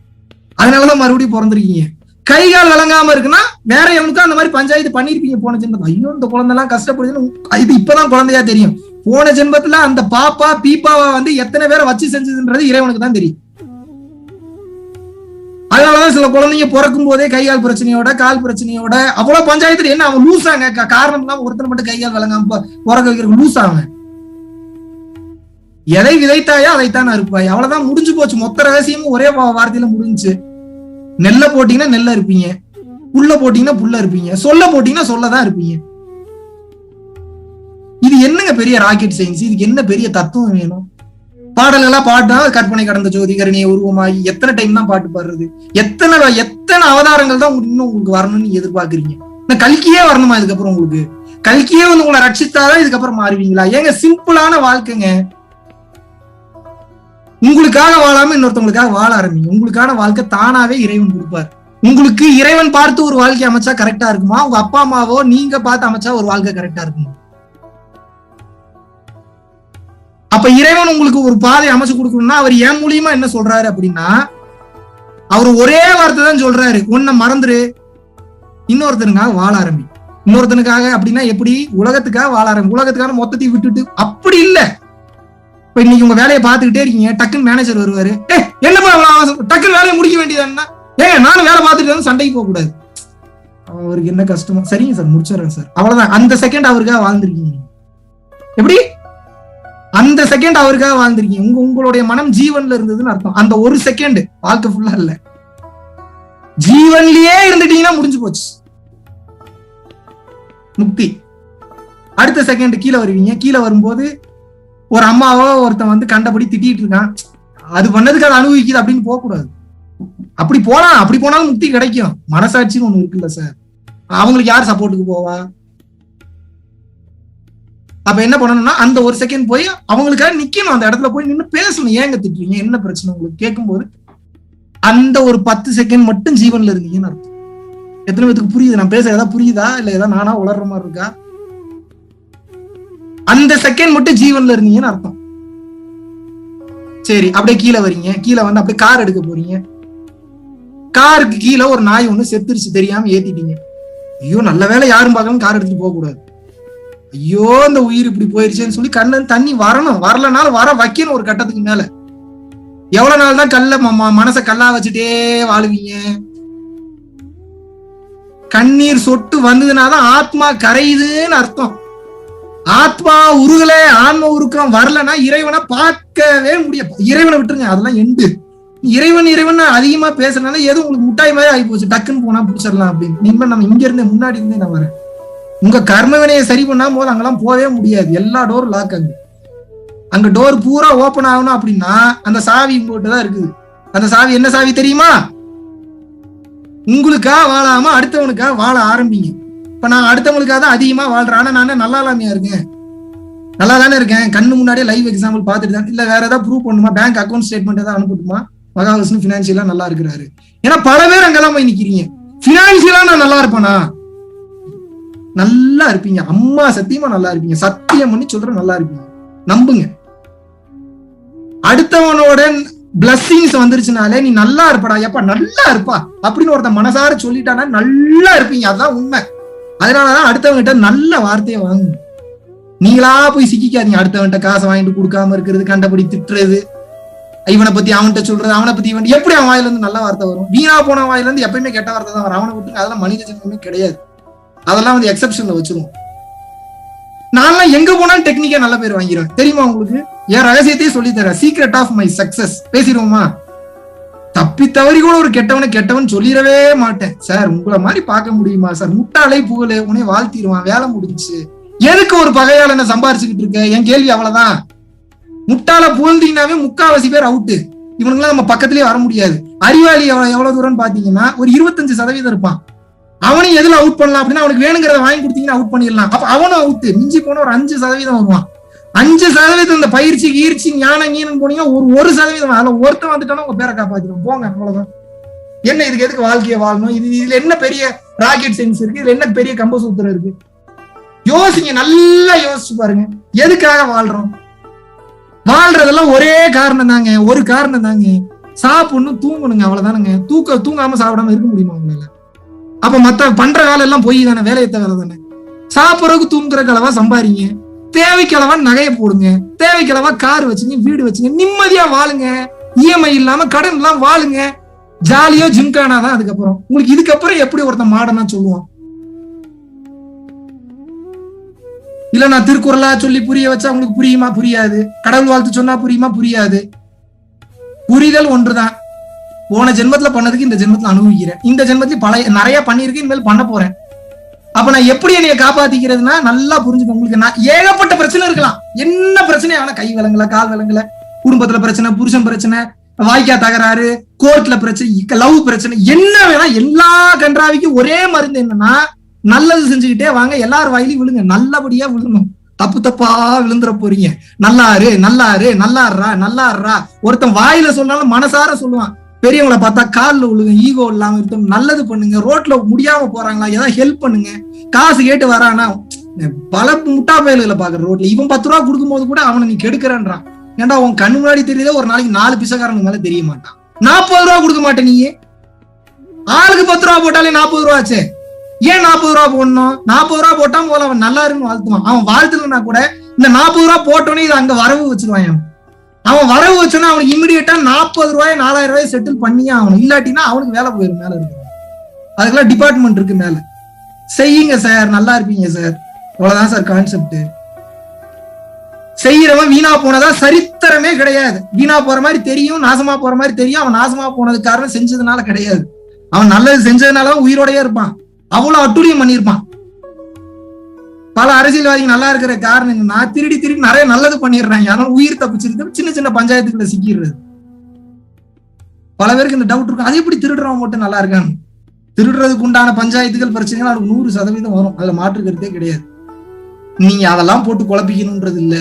அதனாலதான் மறுபடியும் பிறந்திருக்கீங்க. கை கால் வழங்காம இருக்குன்னா வேற எவனுக்கும் அந்த மாதிரி பஞ்சாயத்து பண்ணிருப்பீங்க போன ஜென்மத்துல. ஐயோ இந்த குழந்தை எல்லாம் கஷ்டப்படுதுன்னு இது இப்பதான் குழந்தையா தெரியும். போன ஜென்மத்துல அந்த பாப்பா பீப்பாவா வந்து எத்தனை பேரை வச்சு செஞ்சதுன்றது இறைவனுக்கு தான் தெரியும். அதனாலதான் சில குழந்தைங்க பிறக்கும் போதே கைகால் பிரச்சனையோட, கால் பிரச்சனையோட, அவ்வளவு பஞ்சாயத்துல என்ன அவன் லூசாங்க. காரணம் இல்லாம ஒருத்தனை மட்டும் கைகால் வழங்காம பிறக்க வைக்கிற லூசாங்க. எதை விதைத்தாயோ அதைத்தான் அறுப்பாய். அவ்வளவுதான், முடிஞ்சு போச்சு. மொத்த ரகசியமும் ஒரே வார்த்தையில முடிஞ்சு. நெல்ல போட்டீங்கன்னா நெல்ல இருப்பீங்க, புல்ல போட்டீங்கன்னா புல்ல இருப்பீங்க, சொல்ல போட்டீங்கன்னா சொல்லதான் இருப்பீங்க. இது என்னங்க பெரிய ராக்கெட் சயின்ஸ்? இதுக்கு என்ன பெரிய தத்துவம் வேணும்? பாடல்களா பாட்டா கற்பனை கடந்த ஜோதி கருணையை உருவமாகி எத்தனை டைம் தான் பாட்டு பாடுறது? எத்தனை அவதாரங்கள் தான் இன்னும் உங்களுக்கு வரணும்னு எதிர்பார்க்கறீங்க? கல்கியே வரணுமா இதுக்கப்புறம்? உங்களுக்கு கல்கியே வந்து உங்களை ரட்சித்தாதான் இதுக்கப்புறம் மாறுவீங்களா? ஏங்க சிம்பிளான வாழ்க்கைங்க. உங்களுக்காக வாழாம இன்னொருத்தவங்களுக்காக வாழ ஆரம்பிங்க. உங்களுக்கான வாழ்க்கை தானாவே இறைவன் கொடுப்பார். உங்களுக்கு இறைவன் பார்த்து ஒரு வாழ்க்கை அமைச்சா கரெக்டா இருக்குமா? உங்க அப்பா அம்மாவோ நீங்க பார்த்து அமைச்சா ஒரு வாழ்க்கை கரெக்டா இருக்குமா? அப்ப இறைவன் உங்களுக்கு ஒரு பாதை அமைச்சு கொடுக்கணும்னா அவர் என் மூலியமா என்ன சொல்றாரு அப்படின்னா, அவர் ஒரே வார்த்தை தான் சொல்றாரு, உன்னை மறந்துரு, இன்னொருத்தனுக்காக வாழ ஆரம்பி. இன்னொருத்தனுக்காக அப்படின்னா எப்படி? உலகத்துக்காக வாழ ஆரம்பி. உலகத்துக்காக மொத்தத்தையும் விட்டுட்டு அப்படி இல்ல. இப்ப இன்னைக்கு உங்க வேலையை பார்த்துக்கிட்டே இருக்கீங்க, டக்குன்னு மேனேஜர் வருவாரு, என்னமா டக்குன்னு வேலையை முடிக்க வேண்டியதுன்னா, நானும் வேலை பார்த்துட்டு சண்டைக்கு போக கூடாது. அவருக்கு என்ன கஷ்டமோ, சரிங்க சார் முடிச்சிடுறேன் சார், அவ்வளவுதான். அந்த செகண்ட் அவருக்காக வாழ்ந்திருக்கீங்க. எப்படி அந்த செகண்ட் அவருக்காக வாழ்ந்திருக்கீங்க? உங்களுடைய மனம் ஜீவன்ல இருந்ததுன்னு அர்த்தம். அந்த ஒரு செகண்ட், வாழ்க்கை ஃபுல்லா இல்ல, ஜீவன்லயே இருந்துட்டீங்கன்னா முடிஞ்சு போச்சு முக்தி. அடுத்த செகண்ட் கீழே வருவீங்க. கீழே வரும்போது ஒரு அம்மாவோ ஒருத்தன் வந்து கண்டபடி திட்டிட்டு இருக்கான், அது பண்ணதுக்கு அதை அனுபவிக்குது அப்படின்னு போக கூடாது. அப்படி போலாம், அப்படி போனாலும் முக்தி கிடைக்கும். மனசாட்சின்னு ஒண்ணு இருக்குல்ல சார், அவங்களுக்கு யார் சப்போர்ட்டுக்கு போவா? அப்ப என்ன பண்ணணும்னா அந்த ஒரு செகண்ட் போய் அவங்களுக்காக நிக்கணும், அந்த இடத்துல போய் நின்று பேசணும். ஏங்க திட்டுறீங்க, என்ன பிரச்சனை உங்களுக்கு கேட்கும் போது அந்த ஒரு 10 செகண்ட் மட்டும் ஜீவன்ல இருந்தீங்கன்னு அர்த்தம். எத்தனை பேருக்கு புரியுது நான் பேச? ஏதாவது புரியுதா இல்ல ஏதாவது நானா உளர்ற மாதிரி இருக்கா? அந்த செகண்ட் மட்டும் ஜீவன்ல இருந்தீங்கன்னு அர்த்தம். சரி, அப்படியே கீழே வரீங்க. கீழே வந்து அப்படியே கார் எடுக்க போறீங்க. காருக்கு கீழே ஒரு நாய் ஒண்ணு செத்துருச்சு, தெரியாம ஏத்திட்டீங்க. ஐயோ நல்ல வேலை யாரும் பார்க்காம கார் எடுத்துட்டு போக கூடாது. ஐயோ இந்த உயிர் இப்படி போயிருச்சேன்னு சொல்லி கண்ணு தண்ணி வரணும், வரலனாலும் வர வைக்கணும். ஒரு கட்டத்துக்கு மேல எவ்வளவு நாள் தான் கல்ல மனச கல்லா வச்சுட்டே வாழுவீங்க? கண்ணீர் சொட்டு வந்ததுனாதான் ஆத்மா கரையுதுன்னு அர்த்தம். ஆத்மா உருகல, ஆன்ம உருக்கம் வரலன்னா இறைவனை பார்க்கவே முடியாது. இறைவனை விட்டுருங்க, அதெல்லாம் எண்டு. இறைவன் இறைவன் அதிகமா பேசுறதுனால எதுவும் உங்களுக்கு முட்டாய் மாதிரி ஆகி போச்சு, டக்குன்னு போனா பிடிச்சிடலாம் அப்படின்னு. இனிமே நம்ம இங்க இருந்தே முன்னாடி இருந்தே நான் வரேன். உங்க கர்ம வினையை சரி பண்ணாம போது அங்கெல்லாம் போவே முடியாது. எல்லா டோரும் லாக். அங்க டோர் பூரா ஓபன் ஆகணும் அப்படின்னா அந்த சாவி போட்டுதான் இருக்குது. அந்த சாவி என்ன சாவி தெரியுமா? உங்களுக்கா வாழாம அடுத்தவனுக்காக வாழ ஆரம்பிங்க. இப்ப நான் அடுத்தவங்களுக்காக தான் அதிகமா வாழ்றேன். ஆனா நானே நல்லா இல்லாமையா இருக்கேன்? நல்லா தானே இருக்கேன். கண்ணு முன்னாடியே லைவ் எக்ஸாம்பிள் பார்த்துட்டு தான். இல்ல வேற ஏதாவது ப்ரூவ் பண்ணுமா? பேங்க் அக்கௌண்ட் ஸ்டேட்மெண்ட் ஏதாவது அனுப்பட்டுமா? மகாவிஷ்ணு பினான்சியலா நல்லா இருக்கிறாரு. ஏன்னா பல பேர் அங்கெல்லாம் போய் நிக்கிறீங்க. பினான்சியலா நான் நல்லா இருப்பேனா? நல்லா இருப்பீங்க. அம்மா சத்தியமா நல்லா இருப்பீங்க. சத்தியம் பண்ணி சொல்றேன், நல்லா இருப்பீங்க. நம்புங்க. அடுத்தவனோட பிளஸ்ஸிங்ஸ் வந்துருச்சுனாலே நீ நல்லா இருப்படா, எப்ப நல்லா இருப்பா அப்படின்னு ஒருத்த மனசார சொல்லிட்டானா நல்லா இருப்பீங்க. அதுதான் உண்மை. அதனாலதான் அடுத்தவங்கிட்ட நல்ல வார்த்தையை வாங்குங்க. நீங்களா போய் சிக்கிக்காதீங்க. அடுத்தவன்கிட்ட காசை வாங்கிட்டு கொடுக்காம இருக்கிறது, கண்டபடி திட்டுறது, இவனை பத்தி அவன்கிட்ட சொல்றது, அவனை பத்தி இவன் எப்படி அவன் வாயில இருந்து நல்ல வார்த்தை வரும்? வீணா போன வாயில இருந்து எப்பயுமே கெட்ட வார்த்தை தான் வரும். அவனை விட்டு அதெல்லாம் மனித ஜென்மமே கிடையாது. அதெல்லாம் வந்து எக்ஸப்ஷன்ல வச்சிருவோம். நான்லாம் எங்க போனாலும் டெக்னிக்கா நல்ல பேர் வாங்கிடுவேன். தெரியுமா உங்களுக்கு? என் ரகசியத்தையே சொல்லி தரேன். Secret of my success. பேசிடுவோமா? தப்பி தவறி கூட ஒரு கெட்டவன் சொல்லிடவே மாட்டேன். சார் உங்களை மாதிரி பார்க்க முடியுமா சார்? முட்டாளை புகழே உன்னை வாழ்த்திடுவான், வேலை முடிஞ்சுச்சு. எதுக்கு ஒரு பகையாளனை சம்பாரிச்சுக்கிட்டு இருக்க? என் கேள்வி அவ்வளவுதான். முட்டாள புகழ்ந்தீங்கன்னாவே முக்காவாசி பேர் அவுட்டு. இவனுங்களாம் நம்ம பக்கத்திலேயே வர முடியாது. அறிவாளி எவ்வளவு தூரம் பாத்தீங்கன்னா ஒரு 25% இருப்பான். அவனையும் எதுல அவுட் பண்ணலாம் அப்படின்னா அவனுக்கு வேணுங்கிறத வாங்கி கொடுத்தீங்கன்னா அவுட் பண்ணிடலாம். அப்ப அவனும் அவுட். மிஞ்சி போன ஒரு 5% வருவான். 5% இந்த பயிற்சி ஈர்ச்சி ஞானம் ஈனம் போனீங்கன்னா ஒரு 1% அதுல ஒருத்தன் வந்துட்டானா உங்க பேரை காப்பாத்திடும். போங்க, அவ்வளவுதான். என்ன இதுக்கு எதுக்கு வாழ்க்கையை வாழணும்? இதுல என்ன பெரிய ராக்கெட் சயின்ஸ் இருக்கு? இதுல என்ன பெரிய கம்பசூத்திரம் இருக்கு? யோசிங்க, நல்லா யோசிச்சு பாருங்க. எதுக்காக வாழ்றோம்? வாழ்றதெல்லாம் ஒரே காரணம் தாங்க, ஒரு காரணம் தாங்க. சாப்பிடணும், தூங்கணுங்க, அவ்வளவுதானுங்க. தூங்காம சாப்பிடாம இருக்க முடியுமா உங்களால? அப்ப மத்த பண்ற வேலை எல்லாம் போய் தானே, வேலையத்த வேலை தானே. சாப்பிடறதுக்கு தூங்குறக்கு அளவா சம்பாதிங்க, தேவைக்கு அளவா நகையை போடுங்க, தேவைக்கு அளவா கார் வச்சுங்க, வீடு வச்சுங்க, நிம்மதியா வாழுங்க. இஎம்ஐ இல்லாம கடன் எல்லாம் வாழுங்க. ஜாலியோ ஜிம்கானாதான். அதுக்கப்புறம் உங்களுக்கு இதுக்கப்புறம் எப்படி ஒருத்தன் மாடனா சொல்லுவான்? இல்ல நான் திருக்குறளா சொல்லி புரிய வச்சா உங்களுக்கு புரியுமா? புரியாது. கடவுள் வாழ்த்து சொன்னா புரியுமா? புரியாது. புரிதல் ஒன்றுதான். போன ஜென்மத்துல பண்ணதுக்கு இந்த ஜென்மத்துல அனுபவிக்கிறேன். இந்த ஜென்மத்துல நிறைய பண்ணிருக்கேன், இனிமேல் பண்ண போறேன். அப்ப நான் எப்படி என்னைய காப்பாத்திக்கிறதுனா நல்லா புரிஞ்சுக்க. உங்களுக்கு நான் ஏகப்பட்ட பிரச்சனை இருக்கலாம். என்ன பிரச்சனை ஆனா கை விலங்குல, கால் விலங்குல, குடும்பத்துல பிரச்சனை, புருஷன் பிரச்சனை, வாய்க்கா தகராறு, கோர்ட்ல பிரச்சனை, லவ் பிரச்சனை, என்ன வேணா எல்லா கன்றாவிக்கும் ஒரே மருந்து என்னன்னா நல்லது செஞ்சுக்கிட்டே வாங்க. எல்லாரும் வாயிலையும் விழுங்க, நல்லபடியா விழுணும். தப்பு தப்பா விழுந்துற போறீங்க. நல்லாரு நல்லாரு நல்லாடுறா நல்லாடுறா. ஒருத்தன் வாயில சொன்னாலும் மனசார சொல்லுவான். பெரியவங்களை பார்த்தா காலில் விழுங்க, ஈகோ இல்லாம இருக்கும். நல்லது பண்ணுங்க. ரோட்ல முடியாம போறாங்களா, ஏதாவது ஹெல்ப் பண்ணுங்க. காசு கேட்டு வரானா, பல முட்டா பயல்களை பாக்குற ரோட்ல. இவன் 10 ரூபா கொடுக்கும் போது கூட அவனை நீ கெடுக்கிறன்றான். ஏன்டா உன் கண்ணு முன்னாடி தெரியுதே ஒரு நாளைக்கு 4 பிசைக்காரனுக்கு மேல தெரிய மாட்டான். 40 ரூபா கொடுக்க மாட்டேன். நீ ஆளுக்கு 10 ரூபா போட்டாலே 40 ரூபா ஆச்சு. ஏன் 40 ரூபா போடணும்? 40 ரூபா போட்டா போல அவன் நல்லா இருக்குன்னு வாழ்த்துவான். அவன் வாழ்த்துலன்னா கூட இந்த 40 ரூபா போட்டோன்னே இது அங்க வரவு வச்சிருவான். அவன் வரவு வச்சுன்னா அவனுக்கு இமிடியேட்டா 40 ரூபாய் 4000 ரூபாய் செட்டில் பண்ணியே அவன். இல்லாட்டினா அவனுக்கு வேலை போயிடும். மேல இருக்கு அதுக்கெல்லாம் டிபார்ட்மெண்ட் இருக்கு மேல. செய்யுங்க சார், நல்லா இருப்பீங்க சார். அவ்வளவுதான் சார் கான்செப்ட். செய்யறவன் வீணா போனதா சரித்திரமே கிடையாது. வீணா போற மாதிரி தெரியும், நாசமா போற மாதிரி தெரியும். அவன் நாசமா போனதுக்கு காரணம் செஞ்சதுனால கிடையாது, அவன் நல்லது செஞ்சதுனாலதான் உயிரோடயே இருப்பான். அவ்வளவு அட்டுழியம் பண்ணிருப்பான். பல அரசியல்வாதிகள் நல்லா இருக்கிற காரணம் என்னன்னா, திருடி நிறைய நல்லது பண்ணிடுறாங்க, அதனால உயிர் தப்பிச்சிருக்கு, சின்ன சின்ன பஞ்சாயத்துக்குள்ள சிக்கிடுறது. பல பேருக்கு இந்த டவுட் இருக்கும், அது எப்படி திருடுறவன் மட்டும் நல்லா இருக்கான்னு. திருடுறதுக்கு உண்டான பஞ்சாயத்துகள் பிரச்சனைகள் அவனுக்கு 100% வரும், அதுல மாற்று கருத்தே கிடையாது. நீங்க அதெல்லாம் போட்டு குழப்பிக்கணும்ன்றது இல்ல.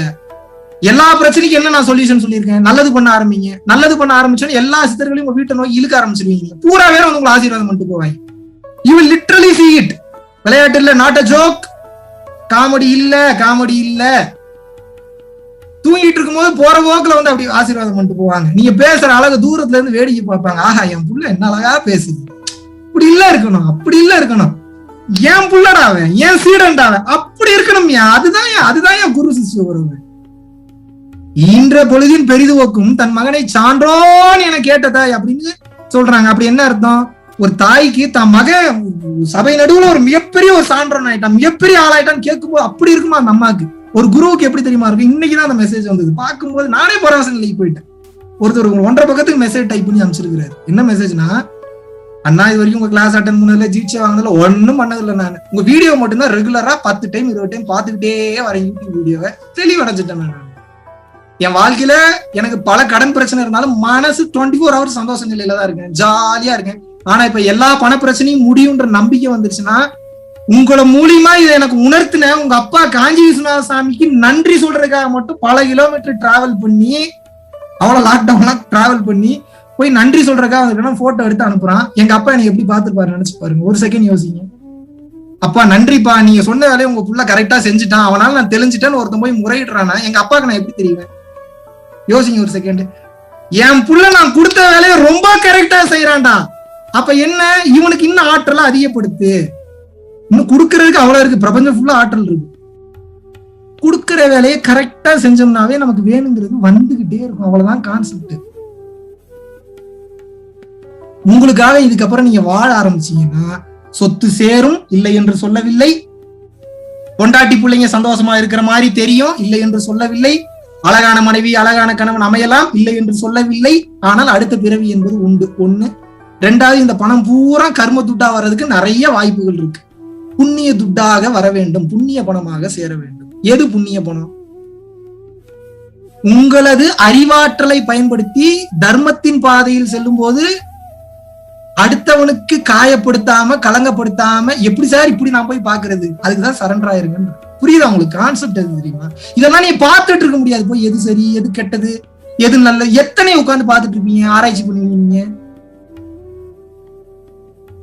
எல்லா பிரச்சனைக்கும் என்ன நான் சொல்யூஷன் சொல்லியிருக்கேன், நல்லது பண்ண ஆரம்பிங்க. நல்லது பண்ண ஆரம்பிச்சோன்னு எல்லா சித்தர்களையும் உங்க வீட்டை நோக்கி இழுக்க ஆரம்பிச்சிருவீங்க. பூரா பேர் வந்து உங்களை ஆசீர்வாதம் பண்ணிட்டு போவாங்க. You will literally see it. விளையாட்டு இல்ல, நாட் அ ஜோக். காமெடி இல்ல. தூங்கிட்டு இருக்கும் போது போற போக்குல வந்து அப்படி ஆசீர்வாதம் பண்ணிட்டு போவாங்க. நீங்க பேசுற அழகு தூரத்துல இருந்து வேடிக்கை பார்ப்பாங்க. ஆஹா, என் புள்ள என்ன அழகா பேசுது. அப்படி இல்ல இருக்கணும், அப்படி இல்ல இருக்கணும். என் புள்ளடாவன், என் சீடன்டாவன், அப்படி இருக்கணும்யா. அதுதான் என் குரு சிஷ்ய உறவு. ஈன்ற பொழுதின் பெரிதுவோக்கும் தன் மகனை சான்றோன் என கேட்டதாய் அப்படின்னு சொல்றாங்க. அப்படி என்ன அர்த்தம்? ஒரு தாய்க்கு தன் மகன் சபை நடுவுல ஒரு மிகப்பெரிய ஒரு சான்றோன் ஆயிட்டான், மிகப்பெரிய ஆளாயிட்டான்னு கேட்கும்போது அப்படி இருக்குமா அந்த அம்மாக்கு? ஒரு குருவுக்கு எப்படி தெரியுமா இருக்கும்? இன்னைக்குதான் அந்த மெசேஜ் வந்தது. பார்க்கும்போது நானே பரவச நிலைக்கு போயிட்டேன். ஒருத்தர் 1.5 பக்கத்துக்கு மெசேஜ் டைப் பண்ணி அனுப்பிச்சிருக்காரு. என்ன மெசேஜ்னா, அண்ணா இது வரைக்கும் உங்க கிளாஸ் அட்டன் பண்ணதுல, ஜீட்சே வாங்கினதுல ஒன்னும் பண்ணதில்லை. நான் உங்க வீடியோ மட்டும்தான் ரெகுலரா 10 டைம் 20 டைம் பார்த்துக்கிட்டே வரேன். யூடியூப் வீடியோவை தெளிவடைஞ்சிட்டேன். நான் என் வாழ்க்கையில எனக்கு பல கடன் பிரச்சனை இருந்தாலும் மனசு 24 hours சந்தோஷ நிலையில தான் இருக்கேன், ஜாலியா இருக்கேன். ஆனா இப்ப எல்லா பண பிரச்சனையும் முடியும்ன்ற நம்பிக்கை வந்துருச்சுன்னா, உங்களை மூலியமா இதை எனக்கு உணர்த்தின உங்க அப்பா காஞ்சி விஸ்வநாத சாமிக்கு நன்றி சொல்றதுக்காக மட்டும் பல கிலோமீட்டர் டிராவல் பண்ணி, அவ்வளவு லாக்டவுன்லாம் டிராவல் பண்ணி போய் நன்றி சொல்றதுக்காக போட்டோ எடுத்து அனுப்புறான். எங்க அப்பா எனக்கு எப்படி பார்த்துருப்பாரு நினைச்சு பாருங்க. ஒரு செகண்ட் யோசிங்க. அப்பா நன்றிப்பா, நீங்க சொன்ன வேலையை உங்க புள்ள கரெக்டா செஞ்சுட்டான், அவனால நான் தெரிஞ்சுட்டேன்னு ஒருத்தன் போய் முறையிடுறானா எங்க அப்பாவுக்கு நான் எப்படி தெரியுவேன்? யோசிங்க ஒரு செகண்ட். என் புள்ள நான் கொடுத்த வேலையை ரொம்ப கரெக்டா செய்யறான்டா. அப்ப என்ன, இவனுக்கு இன்னும் ஆற்றலை அதிகப்படுத்து. இன்னும் கொடுக்கறதுக்கு அவ்வளவு இருக்கு, பிரபஞ்சம் ஃபுல்லா ஆற்றல் இருக்கு. கொடுக்கிற வேலையை கரெக்டா செஞ்சோம்னாவே நமக்கு வேணுங்கிறது வந்துகிட்டே இருக்கும். அவ்வளவுதான் கான்செப்ட். உங்களுக்காக இதுக்கப்புறம் நீங்க வாழ ஆரம்பிச்சீங்கன்னா, சொத்து சேரும், இல்லை என்று சொல்லவில்லை. பொண்டாட்டி பிள்ளைங்க சந்தோஷமா இருக்கிற மாதிரி தெரியும், இல்லை என்று சொல்லவில்லை. அழகான மனைவி அழகான கணவன் அமையலாம், இல்லை என்று சொல்லவில்லை. ஆனால் அடுத்த பிறவி என்பது உண்டு. 1. 2வது, இந்த பணம் பூரா கர்ம துட்டா வர்றதுக்கு நிறைய வாய்ப்புகள் இருக்கு. புண்ணிய துட்டாக வர வேண்டும், புண்ணிய பணமாக சேர வேண்டும். எது புண்ணிய பணம்? உங்களது அறிவாற்றலை பயன்படுத்தி தர்மத்தின் பாதையில் செல்லும் போது அடுத்தவனுக்கு காயப்படுத்தாம கலங்கப்படுத்தாம, எப்படி சார் இப்படி நான் போய் பாக்குறது, அதுக்குதான் சரண்டர் ஆயிருங்க. புரியுதா உங்களுக்கு கான்செப்ட்? எது தெரியுமா? இதெல்லாம் நீ பார்த்துட்டு இருக்க முடியாது. போய் எது சரி எது கெட்டது எது நல்லது எத்தனை உட்காந்து பார்த்துட்டு இருப்பீங்க, ஆராய்ச்சி பண்ணுவீங்க.